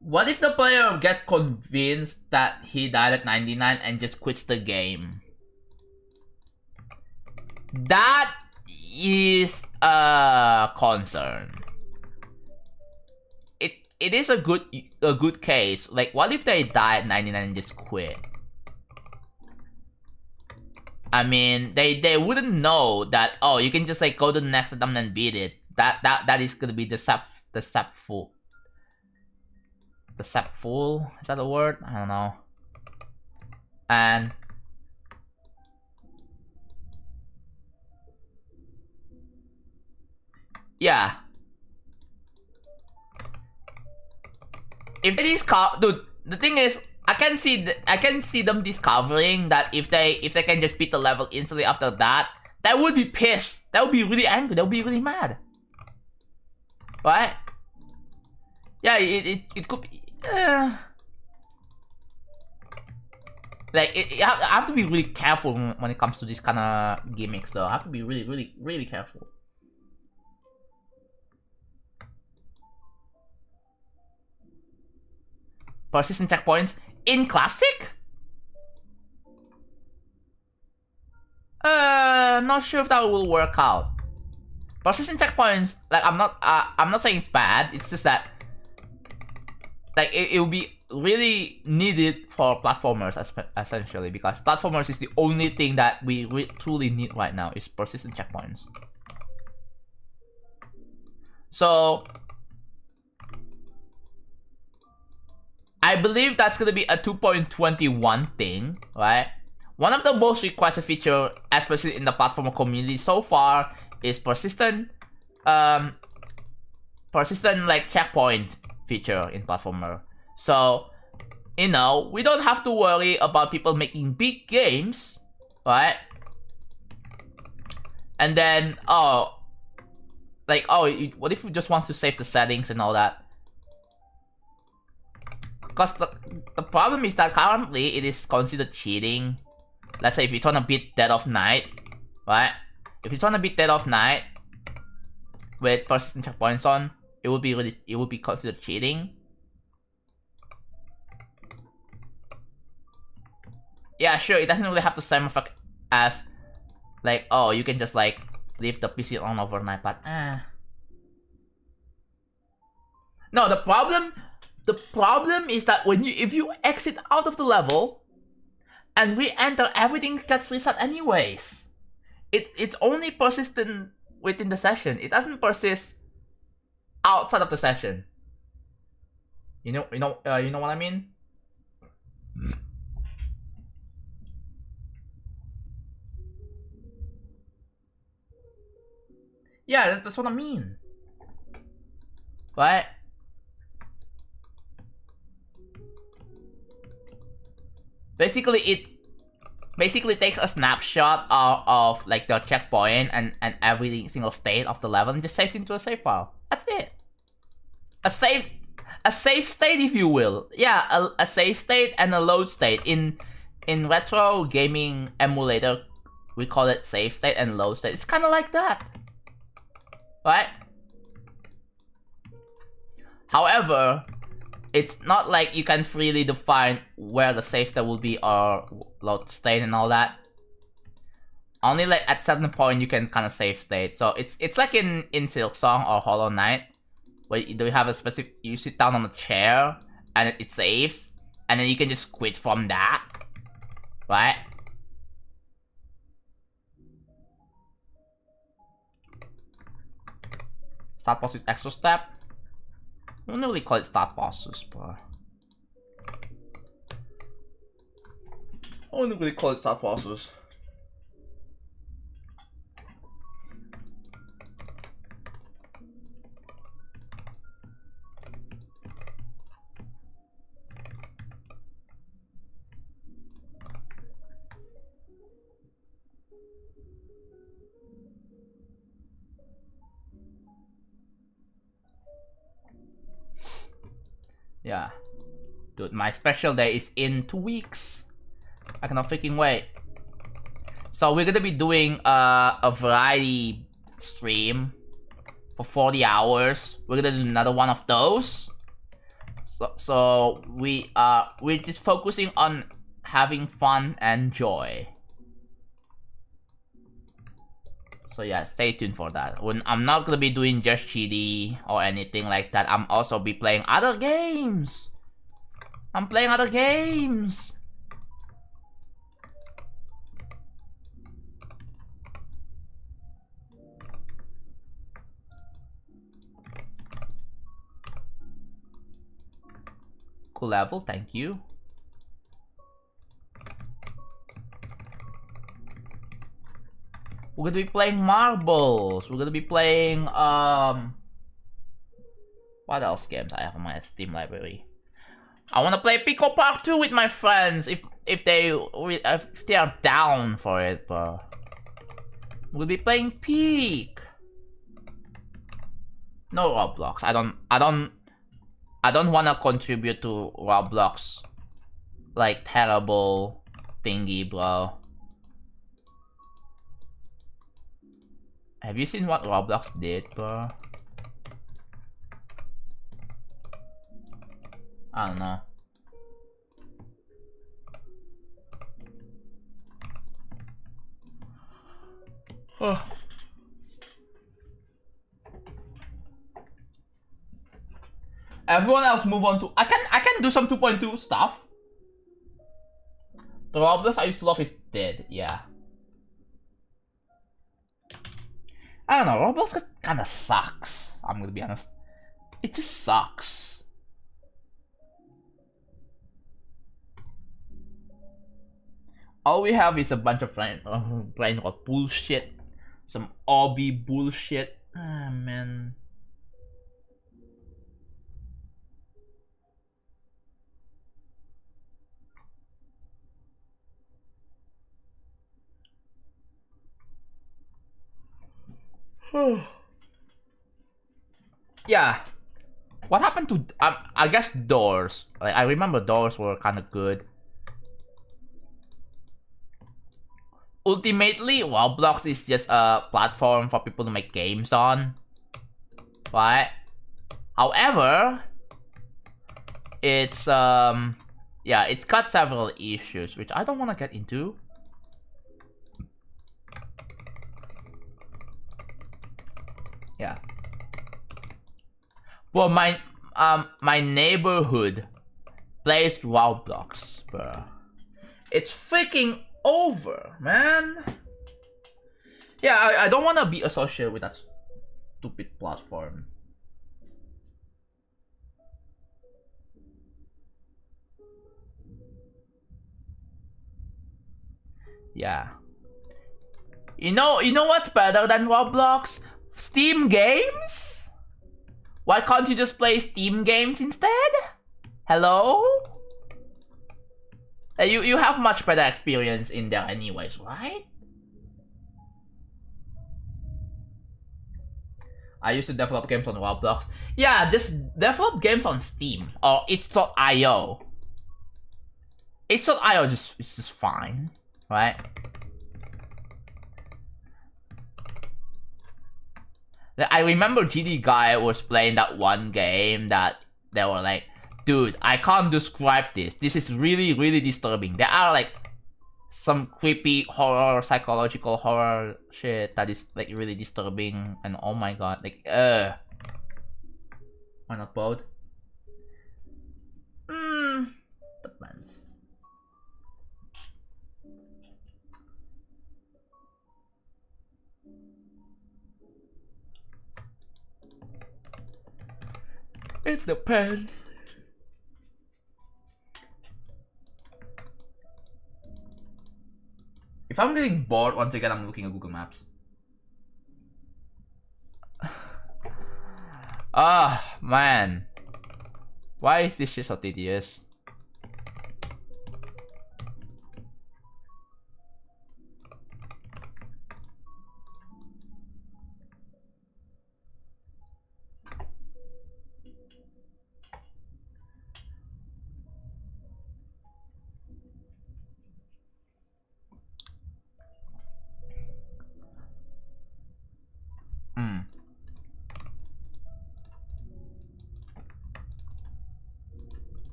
What if the player gets convinced that he died at 99 and just quits the game? That is a concern. It is a good case. Like, what if they die at 99 and just quit? I mean, they wouldn't know that. Oh, you can just like go to the next attempt and beat it. That is gonna be the sapful. The sapful, is that a word? I don't know. And yeah, if it is dude, the thing is, I can see them discovering that if they can just beat the level instantly after that, that would be pissed. That would be really angry. That would be really mad. Right? Yeah, it could be. Like, I have to be really careful when it comes to this kind of gimmicks, though. I have to be really careful. Persistent checkpoints in Classic? Not sure if that will work out. Persistent checkpoints, like, I'm not saying it's bad. It's just that, like, it will be really needed for platformers, essentially, because platformers is the only thing that we truly need right now is persistent checkpoints. So I believe that's gonna be a 2.21 thing, right? One of the most requested feature, especially in the platformer community so far, is persistent like checkpoint feature in platformer. So, you know, we don't have to worry about people making big games, right? And then, what if we just want to save the settings and all that? Because the problem is that currently it is considered cheating. Let's say if you turn a bit Dead of Night, right? If you turn a bit Dead of Night with persistent checkpoints on, it would be considered cheating. Yeah, sure, it doesn't really have the same effect as, like, oh, you can just, like, leave the PC on overnight, but, No, the problem is that if you exit out of the level and re-enter, everything gets reset anyways. It's only persistent within the session. It doesn't persist outside of the session. You know what I mean? Yeah, that's what I mean. Right? Basically, it takes a snapshot of like the checkpoint and every single state of the level and just saves into a save file. That's it. A save state, if you will. Yeah, a save state and a load state. In retro gaming emulator, we call it save state and load state. It's kind of like that. Right? However, it's not like you can freely define where the save state will be or load state and all that. Only like at certain point you can kind of save state. So it's like in Silksong or Hollow Knight, where you have a specific, you sit down on a chair and it saves, and then you can just quit from that, right? Start pause with extra step. I don't really call it start pauses, but I wouldn't really call it start pauses. Yeah. Dude, my special day is in 2 weeks. I cannot freaking wait. So we're gonna be doing a variety stream for 40 hours. We're gonna do another one of those. So we're just focusing on having fun and joy. So yeah, stay tuned for that. I'm not gonna be doing just GD or anything like that. I'm also be playing other games. I'm playing other games. Cool level, thank you. We're gonna be playing marbles. We're gonna be playing what else games I have on my Steam library? I wanna play Pico Park 2 with my friends if they are down for it, but We'll be playing Peak. No Roblox. I don't wanna contribute to Roblox. Like terrible thingy, bro. Have you seen what Roblox did, bro? I don't know. Everyone else move on to I can do some 2.2 stuff. The Roblox I used to love is dead, yeah. I don't know, Roblox kinda sucks. I'm gonna be honest. It just sucks. All we have is a bunch of playing bullshit. Some obby bullshit. Ah, man. Yeah. What happened to I guess doors? Like, I remember doors were kind of good. Ultimately, Roblox is just a platform for people to make games on, right? However, it's yeah, it's got several issues which I don't want to get into. Yeah. Well, my neighborhood plays Roblox, bro. It's freaking over, man. Yeah, I don't want to be associated with that stupid platform. Yeah. You know what's better than Roblox? Steam games? Why can't you just play Steam games instead? Hello? You have much better experience in there anyways, right? I used to develop games on Roblox. Yeah, just develop games on Steam or itch.io. Itch.io is just fine, right? I remember GD guy was playing that one game that they were like, dude, I can't describe this. This is really, really disturbing. There are like some creepy horror, psychological horror shit that is like really disturbing, and oh my god, like why not both? Depends. It depends. If I'm getting bored, once again, I'm looking at Google Maps. Ah, man. Why is this shit so tedious?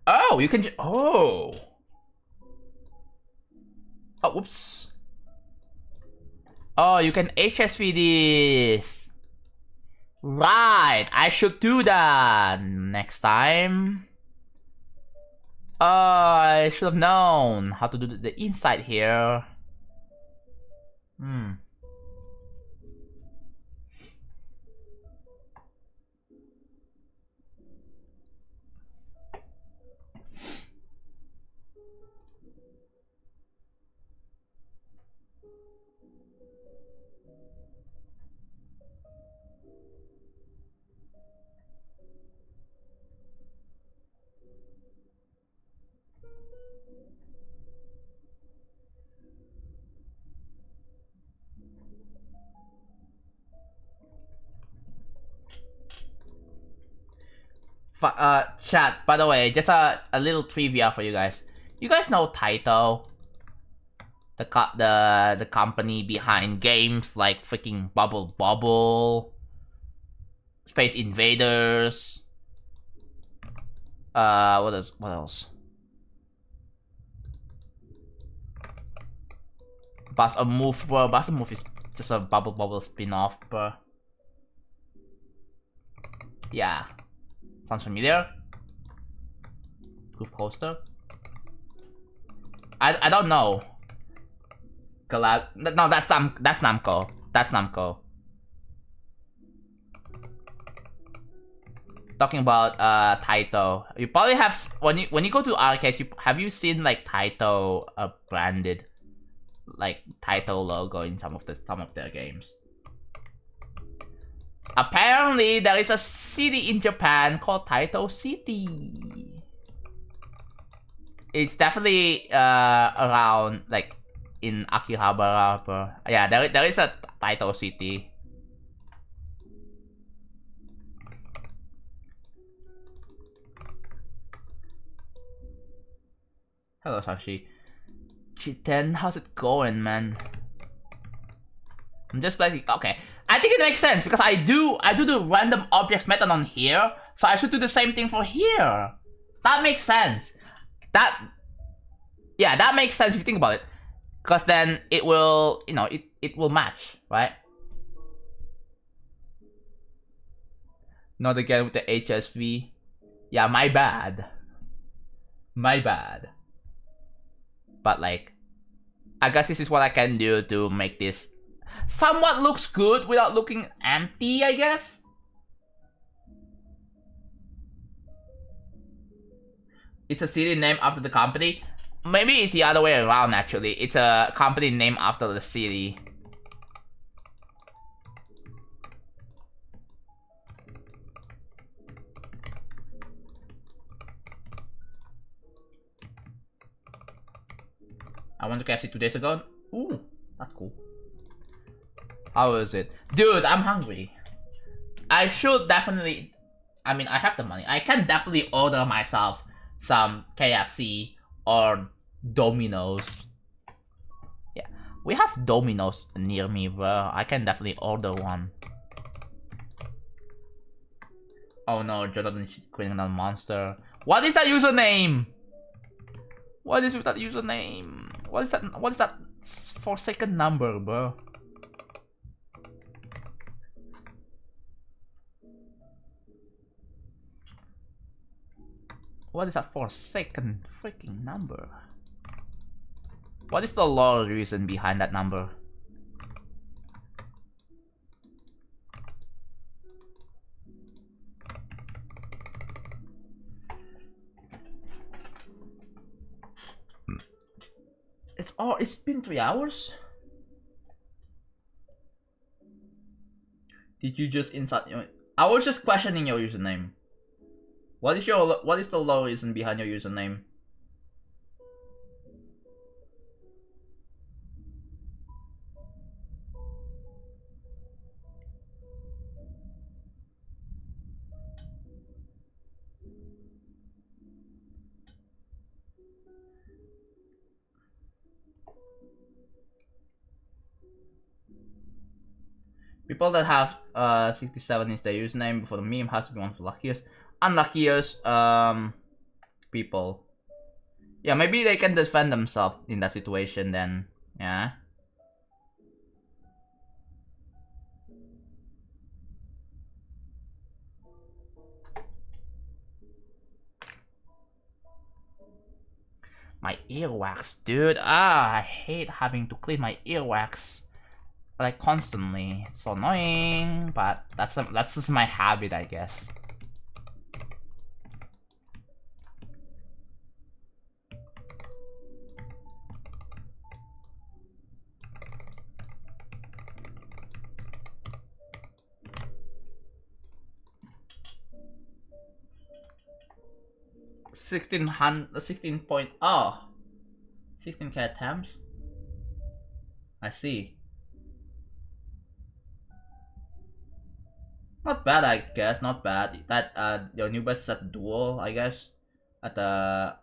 Oh, you can oh. Oh, whoops. Oh, you can HSV this. Right, I should do that next time. I should have known how to do the inside here. Chat, by the way, just a little trivia for you guys. You guys know Taito? The company behind games like freaking Bubble Bobble, Space Invaders. What else? Bus a Move, bro. Bus a Move is just a Bubble Bobble spin-off, bro. Yeah. Sounds familiar? Goof Coaster? I don't know. No, that's Namco. That's Namco. Talking about Taito. You probably have when you go to arcades, have you seen like Taito branded, like Taito logo in some of their games? Apparently, there is a city in Japan called Taito City. It's definitely around like in Akihabara. But yeah, there is a Taito City. Hello, Sashi. Chiten, how's it going, man? I'm just like, okay. I think it makes sense because I do the random objects method on here, so I should do the same thing for here. That makes sense. That makes sense if you think about it, because then it will, you know, it will match, right? Not again with the HSV. Yeah, my bad. My bad. But like, I guess this is what I can do to make this somewhat looks good without looking empty, I guess. It's a city named after the company. Maybe it's the other way around, actually. It's a company named after the city. I went to KFC 2 days ago. Ooh, that's cool. How is it? Dude, I'm hungry. I should definitely... I mean, I have the money. I can definitely order myself some KFC or Domino's. Yeah, we have Domino's near me, bro. I can definitely order one. Oh no, Jonathan criminal monster. What is that username? What is with that username? What is that forsaken number, bro? What is that forsaken freaking number? What is the lore reason behind that number? It's been 3 hours? Did you just insult your... I was just questioning your username. What is the lore reason behind your username? People that have 67 is their username before the meme has to be one of the luckiest. Unluckiest people. Yeah, maybe they can defend themselves in that situation then. Yeah. My earwax, dude. I hate having to clean my earwax like constantly. It's so annoying, but that's just my habit, I guess. Oh, 16k attempts. I see. Not bad, I guess. Not bad. That your new best is at duel, I guess, at the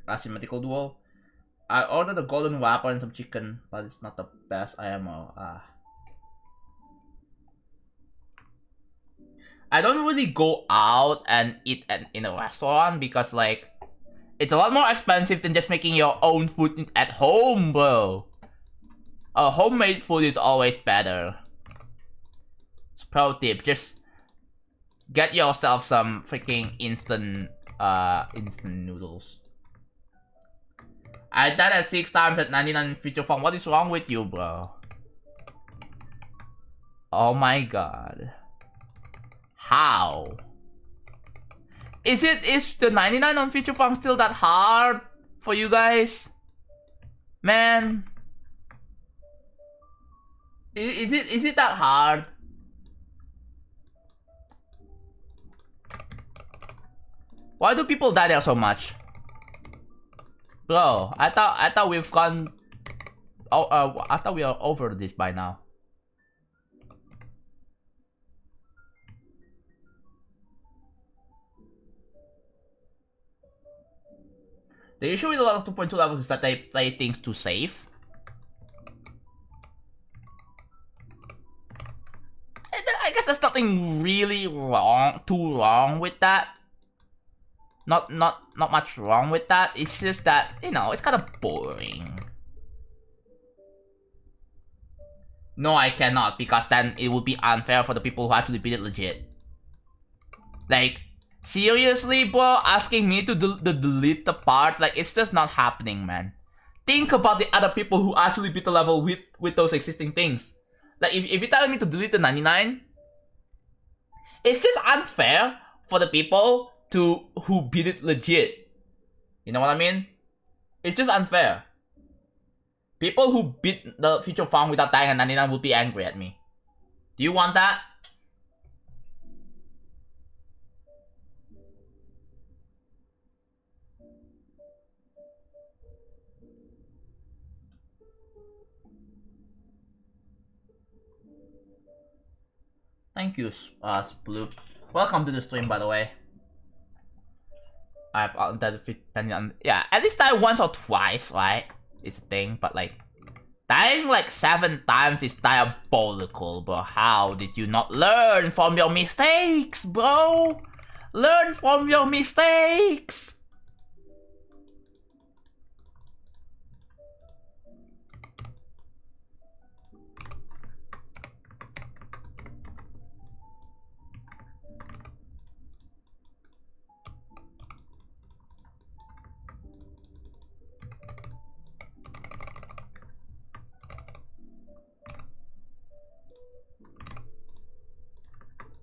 asymmetrical duel. I ordered a golden wrapper and some chicken, but it's not the best IMO. I don't really go out and eat in a restaurant because like it's a lot more expensive than just making your own food at home, bro. Homemade food is always better. Pro tip: just get yourself some freaking instant noodles. I died at 6 times at 99 feature phone. What is wrong with you, bro? Oh my god. How? Is the 99 on feature phone still that hard for you guys? Man. Is it that hard? Why do people die there so much? Bro, I thought we've gone. I thought we are over this by now. The issue with a lot of 2.2 levels is that they play things too safe. I guess there's nothing really too wrong with that. Not much wrong with that. It's just that, you know, it's kind of boring. No, I cannot, because then it would be unfair for the people who actually beat it legit. Like, seriously, bro? Asking me to delete the part? Like, it's just not happening, man. Think about the other people who actually beat the level with those existing things. Like, if you're telling me to delete the 99, it's just unfair for the people who beat it legit. You know what I mean? It's just unfair. People who beat the feature farm without dying at 99 would be angry at me. Do you want that? Thank you, Sploop. Welcome to the stream, by the way. I've yeah, at least die once or twice, right? It's a thing, but like dying like 7 times is diabolical, bro. How did you not learn from your mistakes, bro? Learn from your mistakes.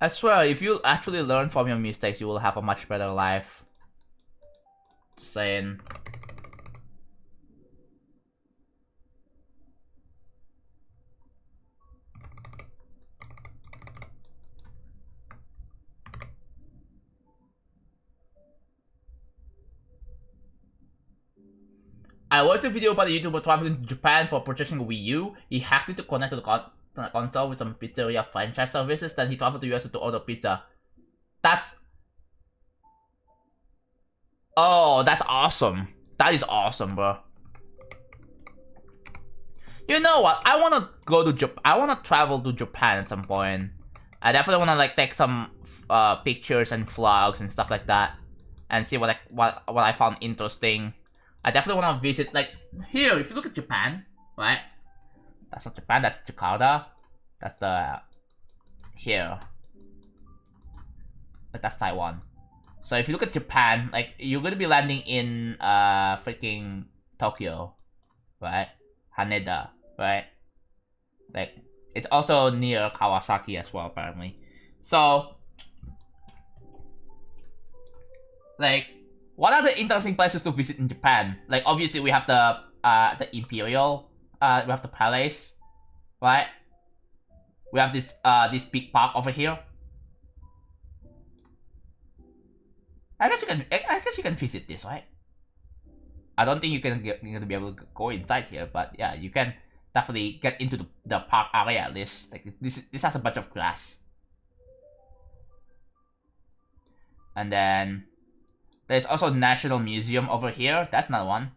I swear, if you actually learn from your mistakes, you will have a much better life. Just saying. I watched a video about a YouTuber traveling to Japan for purchasing a Wii U. He hacked it to connect to the console with some pizzeria franchise services, then he traveled to US to order pizza. That's... Oh, that's awesome. That is awesome, bro. You know what? I wanna go to Japan. I wanna travel to Japan at some point. I definitely wanna like take some pictures and vlogs and stuff like that, and see what I found interesting. I definitely wanna visit, like, here. If you look at Japan, right? That's not Japan. That's Jakarta. That's the here. But that's Taiwan. So if you look at Japan, like you're gonna be landing in freaking Tokyo, right? Haneda, right? Like it's also near Kawasaki as well, apparently. So like what are the interesting places to visit in Japan? Like obviously we have the Imperial, we have the Palace, right? We have this big park over here. I guess you can visit this, right? I don't think you're gonna be able to go inside here, but yeah, you can definitely get into the park area at least. Like this has a bunch of grass. And then there's also National Museum over here. That's not one.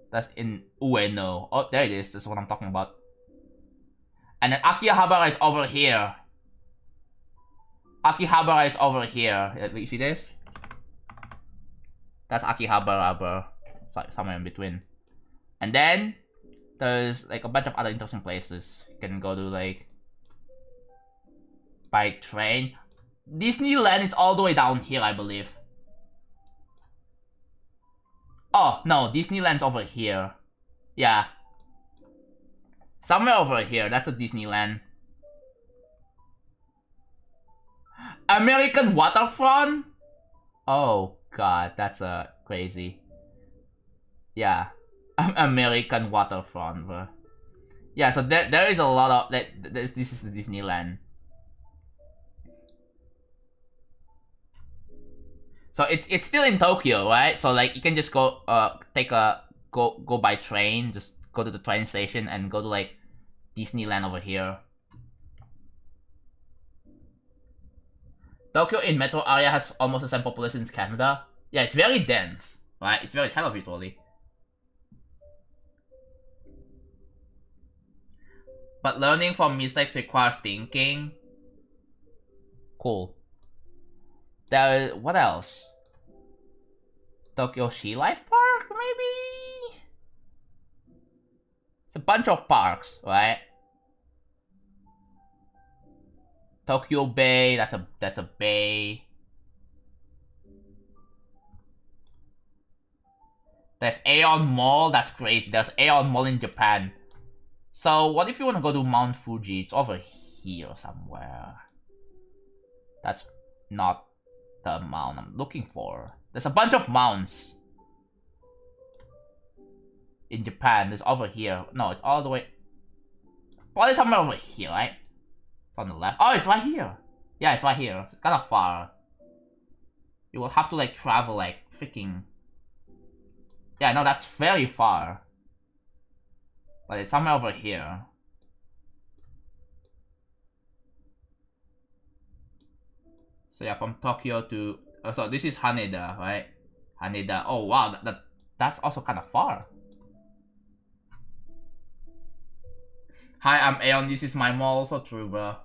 That's in Ueno. Oh, there it is. That's what I'm talking about. And then Akihabara is over here. Akihabara is over here. You see this? That's Akihabara. It's like somewhere in between. And then there's like a bunch of other interesting places. You can go to like by train. Disneyland is all the way down here, I believe. Oh, no, Disneyland's over here. Yeah. Somewhere over here, that's a Disneyland. American Waterfront? Oh god, that's crazy. Yeah. American Waterfront, bro. Yeah, so there is a lot of... This is Disneyland. So it's still in Tokyo, right? So like you can just go go by train, just go to the train station and go to like Disneyland over here. Tokyo in metro area has almost the same population as Canada. Yeah, it's very dense, right? It's very hell of it, really. But learning from mistakes requires thinking. Cool. There, what else? Tokyo Sea Life Park, maybe? It's a bunch of parks, right? Tokyo Bay, that's a bay. There's Aeon Mall, that's crazy. There's Aeon Mall in Japan. So what if you want to go to Mount Fuji? It's over here somewhere. That's not the mount I'm looking for. There's a bunch of mounts in Japan. There's over here. No, it's all the way. Probably somewhere over here, right? It's on the left. Oh, it's right here. Yeah, it's right here. It's kind of far. You will have to like travel like freaking. Yeah, no, that's very far. But it's somewhere over here. So yeah, from Tokyo to... so this is Haneda, right? Haneda. Oh wow, that's also kind of far. Hi, I'm Aeon. This is my mall. So true, bro.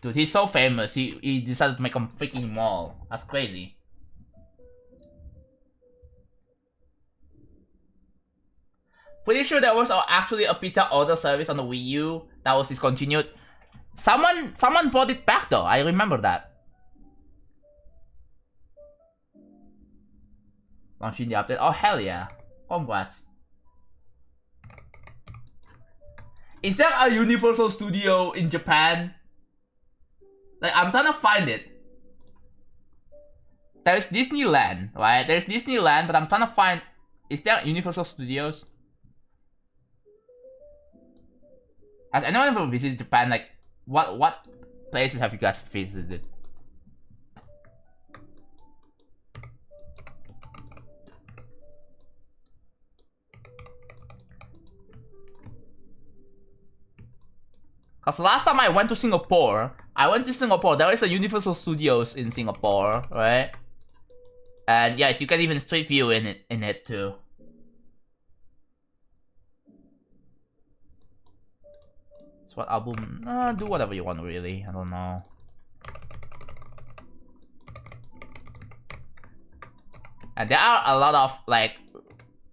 Dude, he's so famous. He decided to make a freaking mall. That's crazy. Pretty sure there was actually a pizza order service on the Wii U that was discontinued. Someone brought it back though. I remember that. Launching the update. Oh hell yeah! Congrats. Is there a Universal Studio in Japan? Like I'm trying to find it. There's Disneyland, right? There's Disneyland, but I'm trying to find. Is there Universal Studios? Has anyone ever visited Japan? Like, what places have you guys visited? Cause last time I went to Singapore, there is a Universal Studios in Singapore, right? And yes, you can even street view in it too. So what album? Do whatever you want, really. I don't know. And there are a lot of like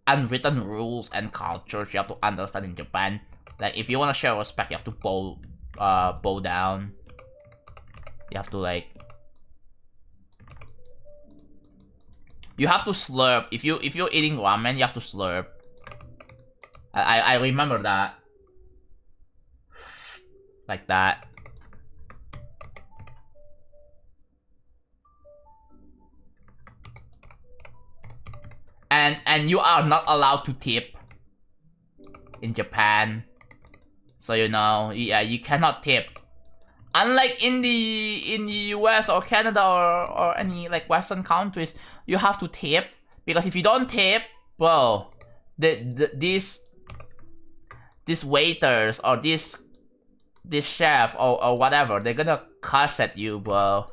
unwritten rules and cultures you have to understand in Japan. Like if you want to show respect, you have to bow down. You have to like. You have to slurp. If you're eating ramen, you have to slurp. I remember that. Like that. And you are not allowed to tip in Japan. So you know, yeah, you cannot tip. Unlike in the US or Canada or any like Western countries, you have to tip, because if you don't tip, bro, these waiters or this chef or whatever, they're gonna cuss at you, bro.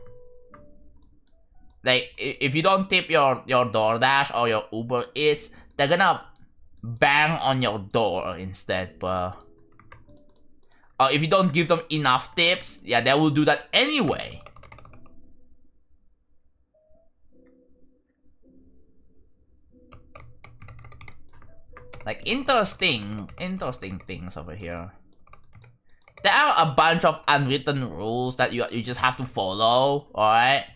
like if you don't tip your DoorDash or your Uber Eats, they're gonna bang on your door instead, bro. Or if you don't give them enough tips, yeah, they will do that anyway. Like, interesting things over here. There are a bunch of unwritten rules that you just have to follow, alright?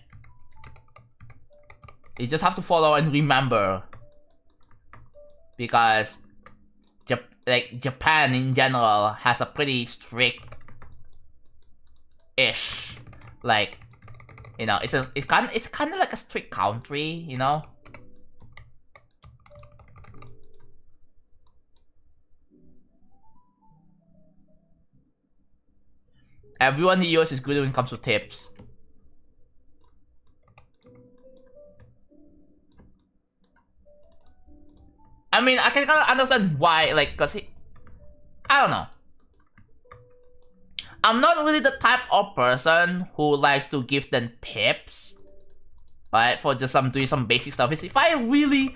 You just have to follow and remember. Because Japan in general has a pretty strict-ish, like, you know, it's kind of like a strict country, you know. Everyone in the US is good when it comes to tips. I mean, I can kind of understand why, like, cause I don't know. I'm not really the type of person who likes to give them tips, right? For just doing some basic service. If I really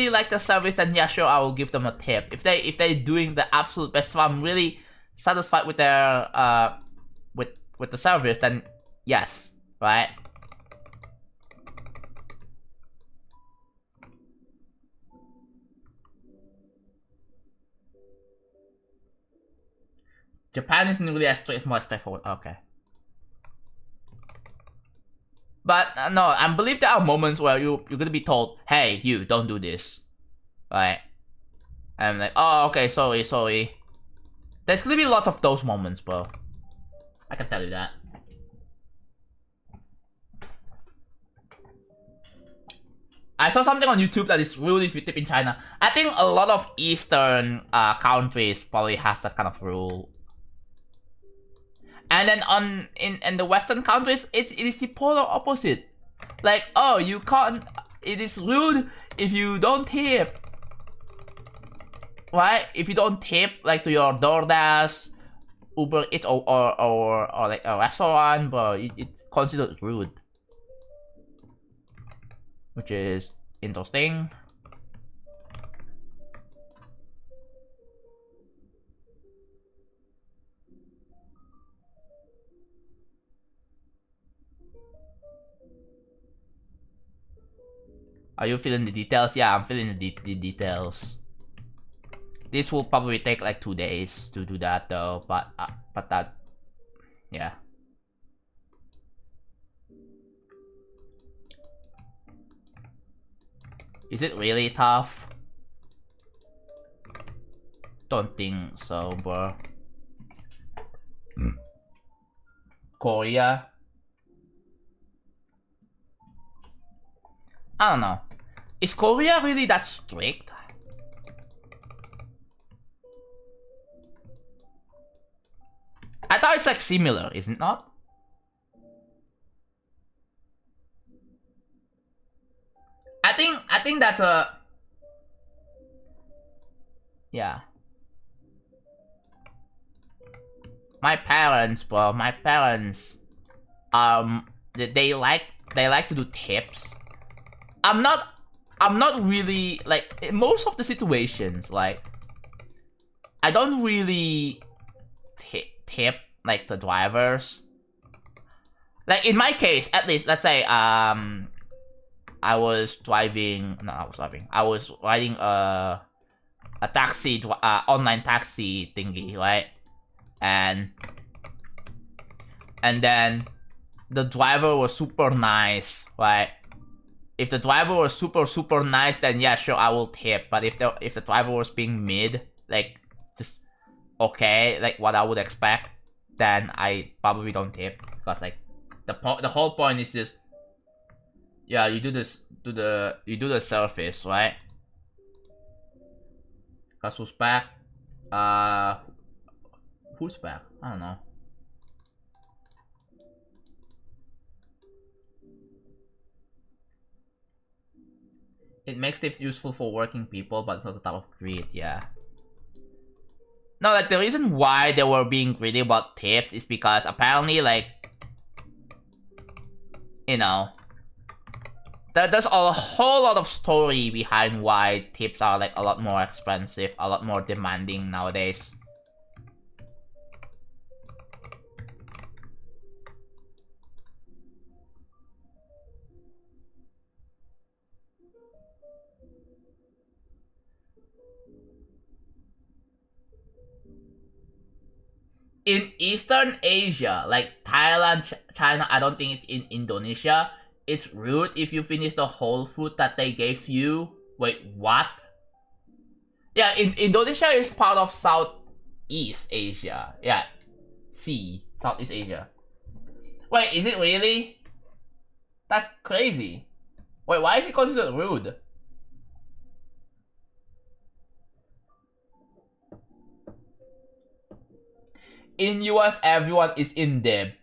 like the service, then yeah, sure, I will give them a tip. If they're doing the absolute best, if I'm really satisfied with their with the service, then yes, right? Japan isn't really as straight, it's more straightforward. Okay. But no, I believe there are moments where you're gonna be told, hey, you, don't do this. Right? And I'm like, oh, okay, sorry. There's gonna be lots of those moments, bro. I can tell you that. I saw something on YouTube that is rude if you tip in China. I think a lot of Eastern countries probably has that kind of rule. And then in the Western countries, it is the polar opposite. Like, oh, you can't. It is rude if you don't tip. Right? If you don't tip, like to your DoorDash, Uber Eats, or like a restaurant, but it's considered rude. Which is interesting. Are you feeling the details? Yeah, I'm feeling the details. This will probably take like 2 days to do that though, but that, yeah. Is it really tough? Don't think so, bro. Korea? I don't know. Is Korea really that strict? I thought it's like similar, is it not? I think that's a... Yeah. My parents, bro, they like to do tips. I'm not really, like, in most of the situations, like, I don't really tip, like, the drivers. Like, in my case, at least, let's say, I was riding a taxi, online taxi thingy, right? And then the driver was super nice, right? If the driver was super nice, then yeah, sure, I will tip. But if the driver was being mid, like just okay, like what I would expect, then I probably don't tip, because like the whole point is just, yeah, you do the service, right? Cause who's back? Who's back? I don't know. It makes tips useful for working people, but it's not the type of greed, yeah. No, like the reason why they were being greedy about tips is because apparently, like, you know, there's a whole lot of story behind why tips are like a lot more expensive, a lot more demanding nowadays. In Eastern Asia, like Thailand, China, I don't think it's in Indonesia, it's rude if you finish the whole food that they gave you. Wait, what? Yeah, in Indonesia is part of Southeast Asia. Yeah, Southeast Asia. Wait, is it really? That's crazy. Wait, why is it considered rude? In US, everyone is in debt.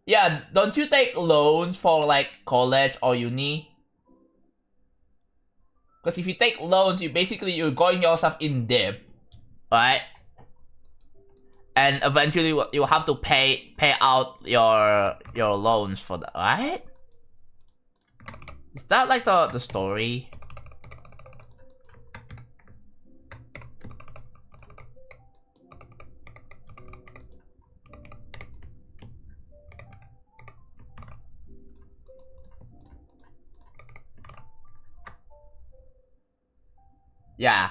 Yeah, don't you take loans for like college or uni? Because if you take loans, you're going yourself in debt, right? And eventually you have to pay out your loans for that, right? Is that like the story? Yeah.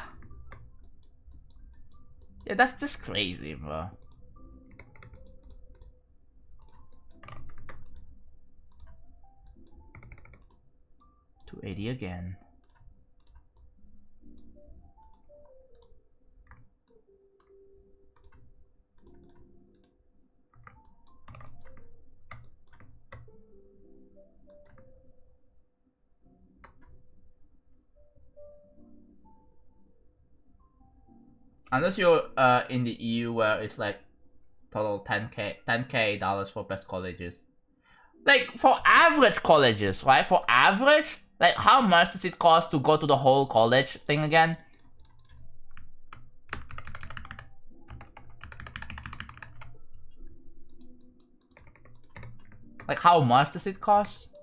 Yeah, that's just crazy, bro. $280 again. Unless you're in the EU where it's like total 10k dollars for best colleges. Like for average colleges, right? For average, like how much does it cost to go to the whole college thing again? Like how much does it cost?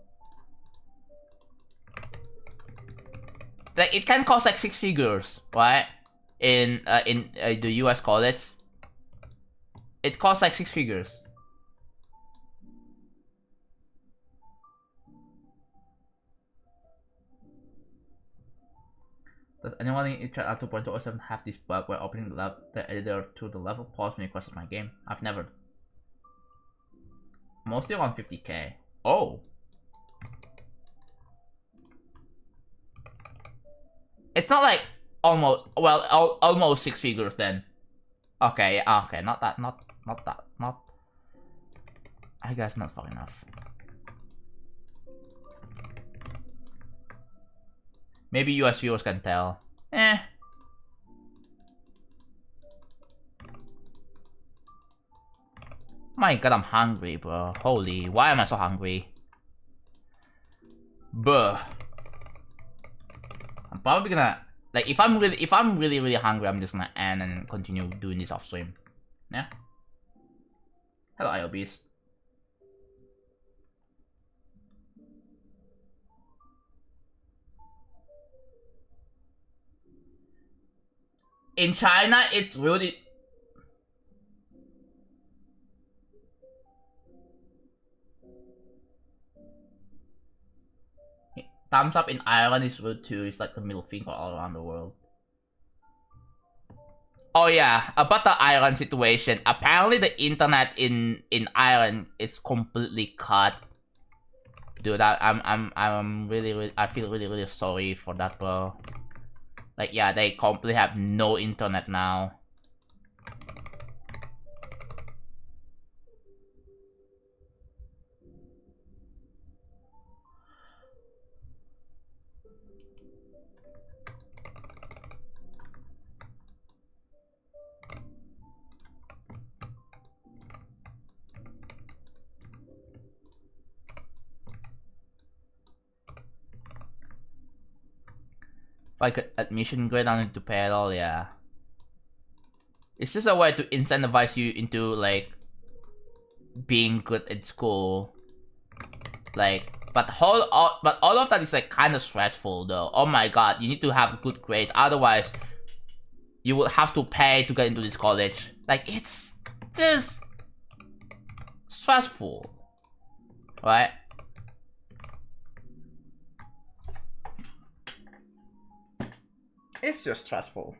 Like it can cost like 6 figures, right? In the US college, it costs like 6 figures. Does anyone in chat 2.07 have this bug where opening the editor to the level pause when you question my game? I've never. Mostly around 50k. Oh. It's not like almost, well, almost 6 figures then. Okay, okay, not that. I guess not far enough. Maybe US viewers can tell. My god, I'm hungry, bro. Holy, why am I so hungry? Buh. I'm probably gonna, like, if I'm really hungry, I'm just gonna end and continue doing this off stream. Yeah. Hello, IOBs. In China, it's really... Thumbs up in Ireland is rude too. It's like the middle finger all around the world. Oh yeah, about the Ireland situation. Apparently the internet in Ireland is completely cut. Dude, I'm really I feel really sorry for that, bro. Like yeah, they completely have no internet now. If I could admission grade, I don't need to pay at all, yeah. It's just a way to incentivize you into like being good at school. Like But all of that is like kind of stressful though. Oh my god, you need to have good grades, otherwise you will have to pay to get into this college. Like, it's just stressful, right? It's just stressful.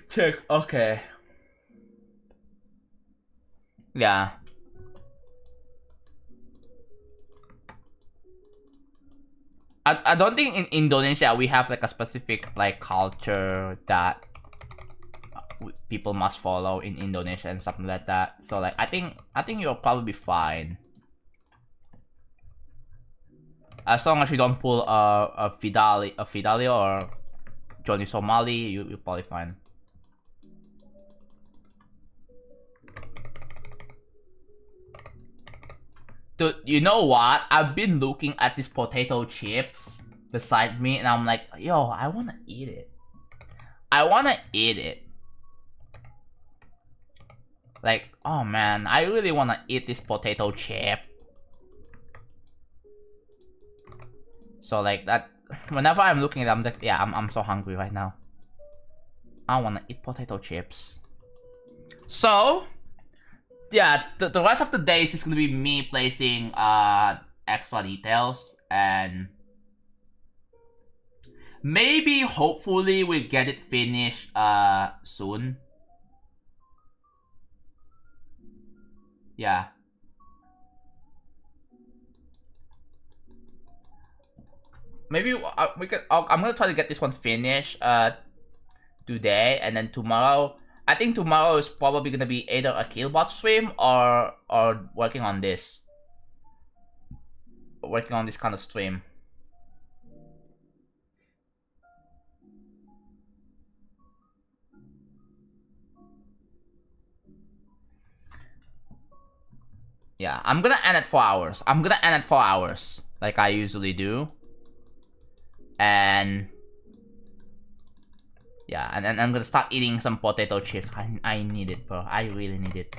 Check. Okay. Yeah. I don't think in Indonesia we have like a specific like culture that people must follow in Indonesia and something like that. So like I think you'll probably be fine. As long as you don't pull a Fidelio or Johnny Somali, you're probably fine. Dude, you know what? I've been looking at these potato chips beside me and I'm like, yo, I wanna eat it. I wanna eat it. Like, oh man, I really wanna eat this potato chip. So like that, whenever I'm looking at it, I'm like, yeah, I'm so hungry right now. I wanna eat potato chips. So, yeah, the rest of the days is gonna be me placing extra details and maybe hopefully we get it finished soon. Yeah. Maybe we can. I'm gonna try to get this one finished today, and then tomorrow. I think tomorrow is probably gonna be either a Killbot stream or working on this. Working on this kind of stream. Yeah, I'm gonna end at 4 hours. I'm gonna end at 4 hours, like I usually do. And yeah, and then I'm gonna start eating some potato chips. I need it, bro. I really need it.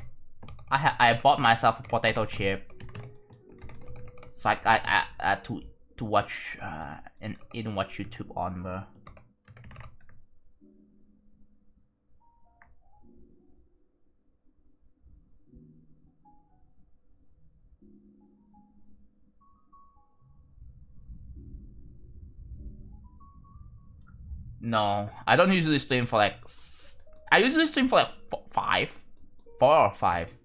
I bought myself a potato chip. So I to watch and even watch YouTube on, bro. No, I don't usually stream for like. I usually stream for like 4 or 5.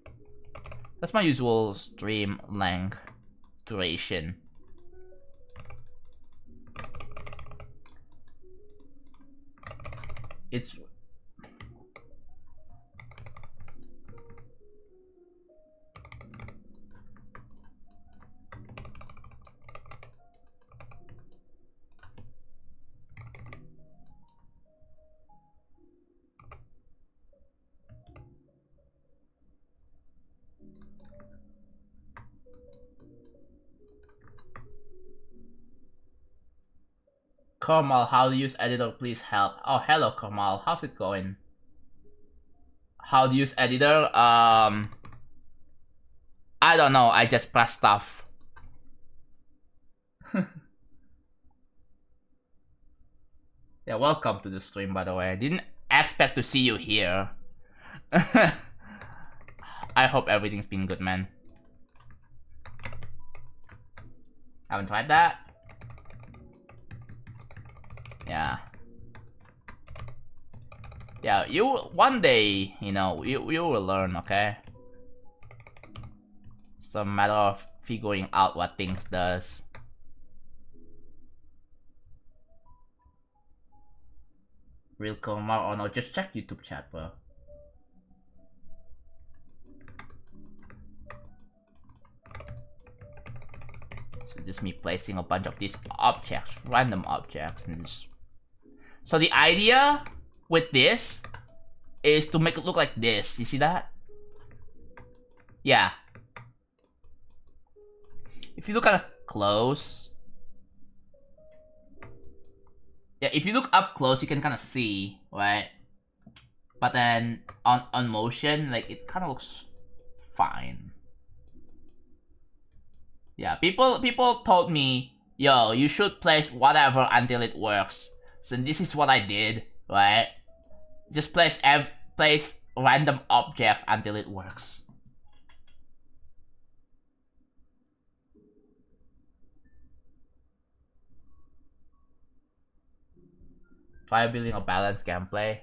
That's my usual stream length duration. It's Kamal, how to use editor, please help. Oh, hello Kamal, how's it going? How to use editor? I don't know, I just press stuff. Yeah, welcome to the stream, by the way. I didn't expect to see you here. I hope everything's been good, man. Haven't tried that? Yeah. Yeah, you one day, you know, you will learn, okay? It's a matter of figuring out what things does. Real Kumar or no, just check YouTube chat, bro. So just me placing a bunch of these objects, random objects, and just... So the idea with this is to make it look like this. You see that? Yeah. If you look at it close, Yeah, if you look up close, you can kind of see, right? But then on motion, like it kind of looks fine. Yeah, people told me, yo, you should place whatever until it works. So this is what I did, right? Just place random objects until it works. Try building a balanced gameplay.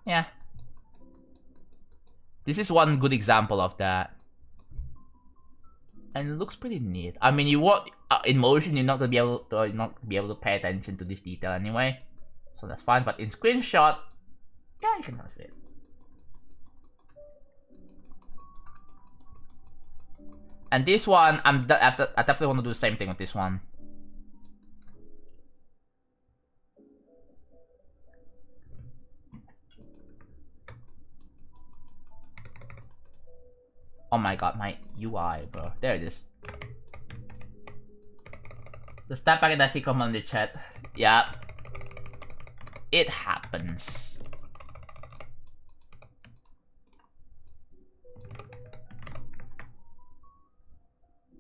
Yeah. This is one good example of that. And it looks pretty neat. I mean, you want in motion, you're not gonna be able to pay attention to this detail anyway, so that's fine. But in screenshot, yeah, you can kind of see it. And this one, I definitely want to do the same thing with this one. Oh my god, my UI, bro. There it is. The step back and I see comment in the chat. Yeah. It happens.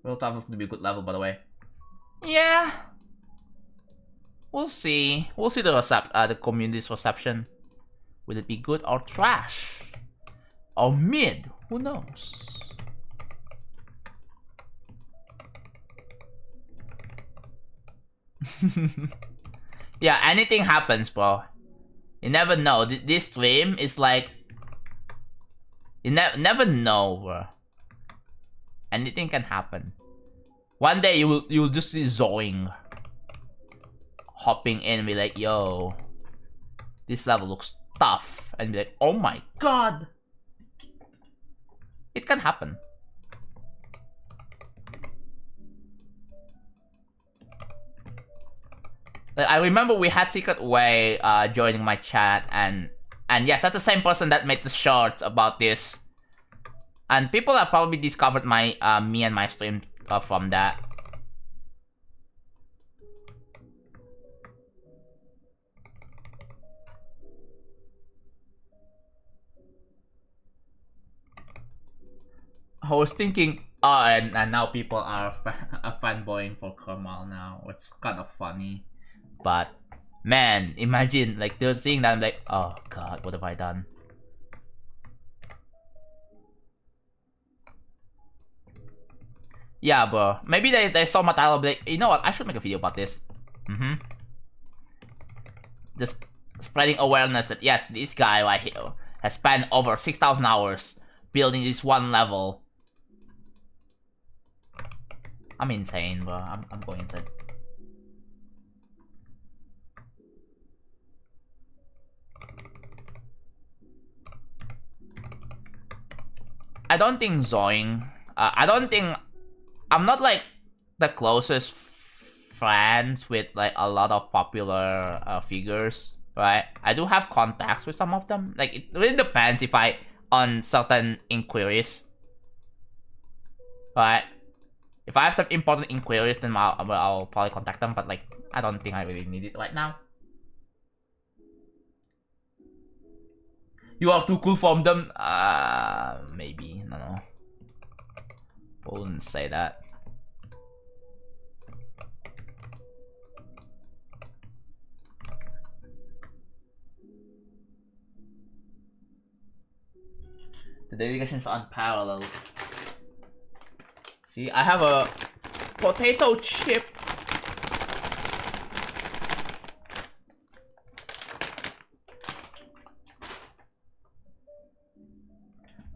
World Tough is gonna be a good level, by the way. Yeah. We'll see. We'll see the community's reception. Will it be good or trash? Or mid? Who knows? Yeah, anything happens, bro. You never know. This stream is like... You never know, bro. Anything can happen. One day you'll just see Zoing hopping in and be like, yo, this level looks tough. And be like, oh my god. It can happen. I remember we had Secret Way joining my chat, and yes, that's the same person that made the shorts about this. And people have probably discovered my me and my stream from that. I was thinking, and now people are fanboying for Kamal now. It's kind of funny. But, man, imagine, like, they're seeing that, I'm like, oh god, what have I done? Yeah, bro. Maybe they saw my title, like, you know what, I should make a video about this. Just spreading awareness that, yes, this guy right here has spent over 6,000 hours building this one level. I'm insane, bro. I'm going insane. I don't think Zoing. I'm not like the closest friends with like a lot of popular figures, right? I do have contacts with some of them. Like it really depends if I on certain inquiries, right? If I have some important inquiries, then I'll probably contact them. But like I don't think I really need it right now. You are too cool from them? Maybe. No. Wouldn't say that. The dedication's unparalleled. See, I have a potato chip.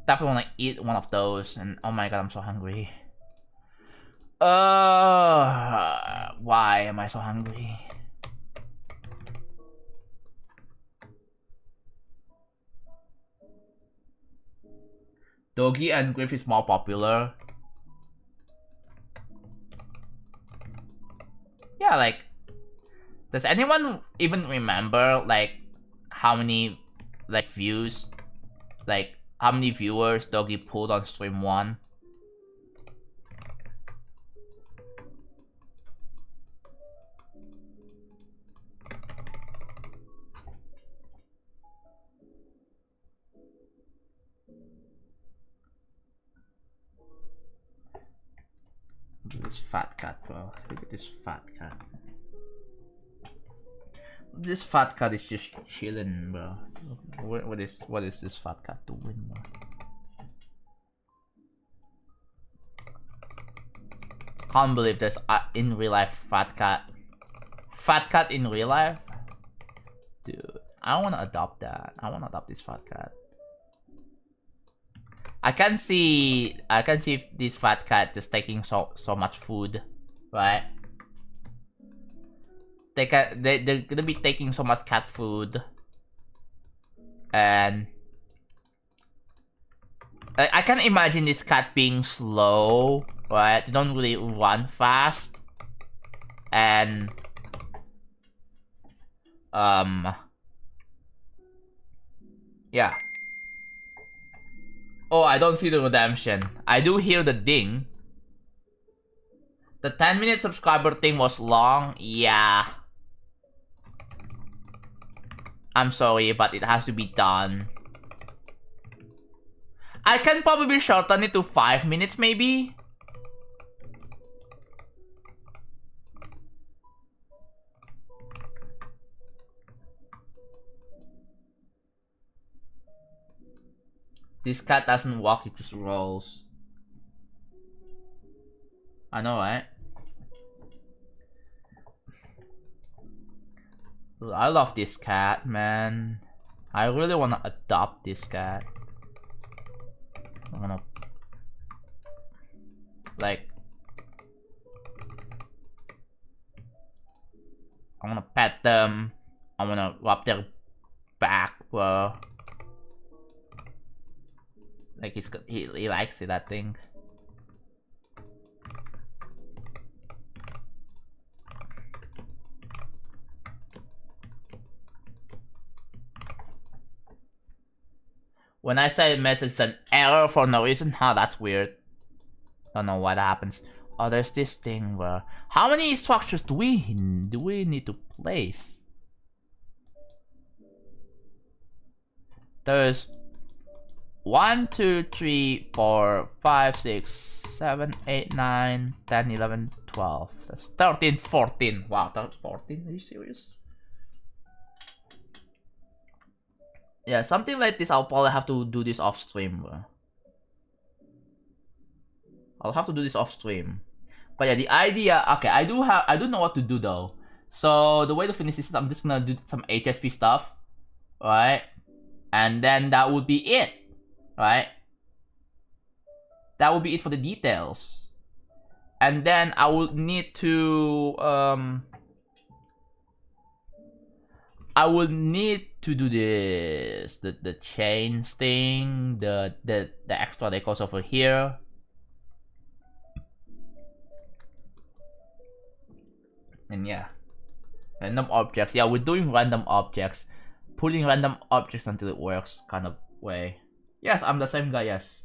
Definitely want to eat one of those, and oh my god, I'm so hungry. Why am I so hungry? Doggy and Griff is more popular. Yeah, like, does anyone even remember like how many like views, like how many viewers Doggy pulled on stream 1? This fat cat, bro. Look at this fat cat. This fat cat is just chilling, bro. What is this fat cat doing, bro? Can't believe there's in real life fat cat. Fat cat in real life? Dude, I wanna adopt that. I wanna adopt this fat cat. I can see this fat cat just taking so much food, right? They're gonna be taking so much cat food, and I can imagine this cat being slow, right? They don't really run fast, and yeah. Oh, I don't see the redemption. I do hear the ding. The 10-minute subscriber thing was long. Yeah. I'm sorry, but it has to be done. I can probably shorten it to 5 minutes, maybe. This cat doesn't walk, it just rolls. I know, right? I love this cat, man. I really wanna adopt this cat. I'm gonna... like... I'm gonna pet them. I'm gonna rub their back, bro. Like he likes it, that thing. When I say message an error for no reason, huh? That's weird. Don't know why that happens. Oh, there's this thing where how many structures do we need to place? There's 1, 2, 3, 4, 5, 6, 7, 8, 9, 10, 11, 12. That's 13, 14. Wow, that's 14? Are you serious? Yeah, something like this, I'll probably have to do this off stream. I'll have to do this off stream. But yeah, the idea, okay, I do know what to do though. So the way to finish this is I'm just gonna do some HSP stuff, right? And then that would be it. Right? That will be it for the details. And then I will need to do this, the chains thing, the extra that goes over here. And yeah. Random objects. Yeah, we're doing random objects. Pulling random objects until it works kind of way. Yes, I'm the same guy, yes.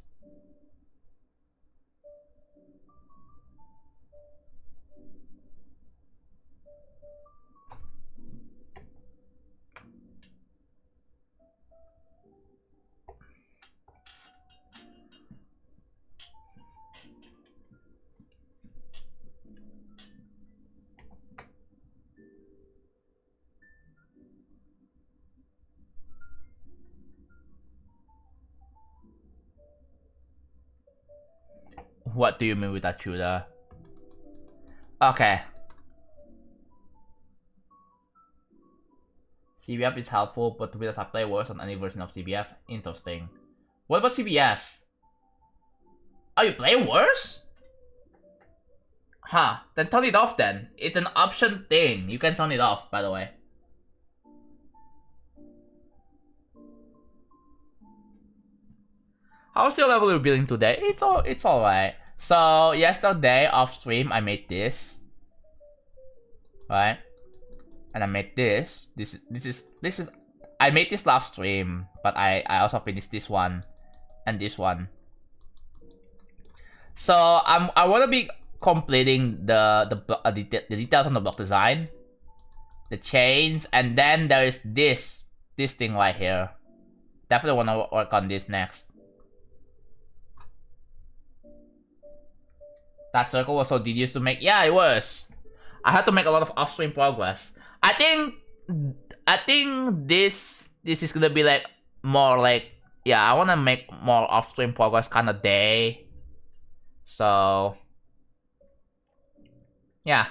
What do you mean with that, Chuda? Okay. CBF is helpful, but will I play worse on any version of CBF? Interesting. What about CBS? Oh, you play worse? Huh, then turn it off then. It's an option thing. You can turn it off, by the way. How's your level of building today? It's alright. So yesterday off stream I made this. Right? And I made this. This is I made this last stream, but I also finished this one and this one. So I wanna be completing the details on the block design, the chains, and then there is this thing right here. Definitely wanna work on this next. That circle was so tedious to make. Yeah, it was. I had to make a lot of off-stream progress. I think this is gonna be like more like, yeah, I wanna make more off-stream progress kind of day. So yeah.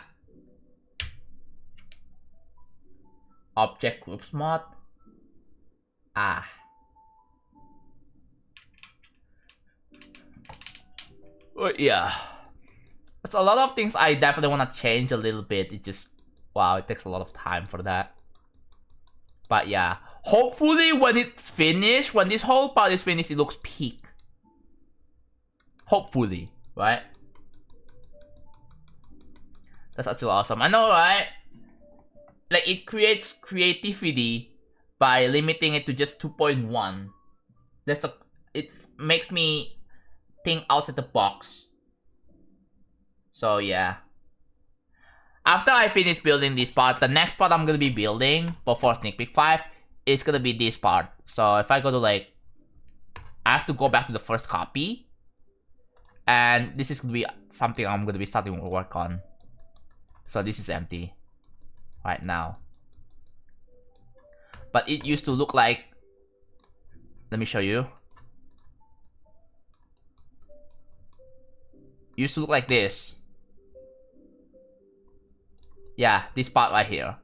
Object groups mod. Ah. But yeah. There's a lot of things I definitely want to change a little bit. It just, wow, it takes a lot of time for that. But yeah, hopefully when it's finished, when this whole part is finished, it looks peak. Hopefully, right? That's actually awesome. I know, right? Like, it creates creativity by limiting it to just 2.1. It makes me think outside the box. So yeah. After I finish building this part, the next part I'm gonna be building before Sneak Peek 5 is gonna be this part. So if I go to like, I have to go back to the first copy. And this is gonna be something I'm gonna be starting to work on. So this is empty right now. But it used to look like, let me show you. It used to look like this. Yeah, this part right here.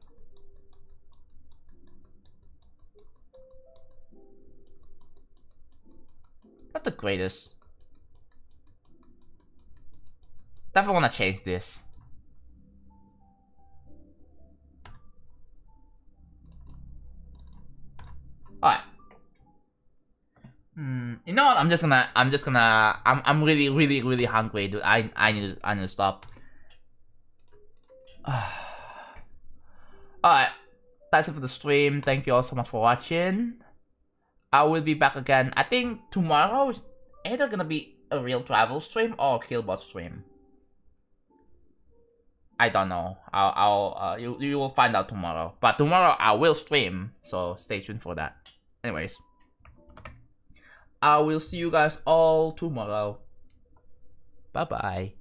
Not the greatest. Definitely wanna change this. Alright. You know what? I'm really hungry, dude. I need to stop. Alright. That's it for the stream. Thank you all so much for watching. I will be back again. I think tomorrow is either gonna be a real travel stream or a Killbot stream. I don't know. You will find out tomorrow. But tomorrow I will stream, so stay tuned for that. Anyways, I will see you guys all tomorrow. Bye bye.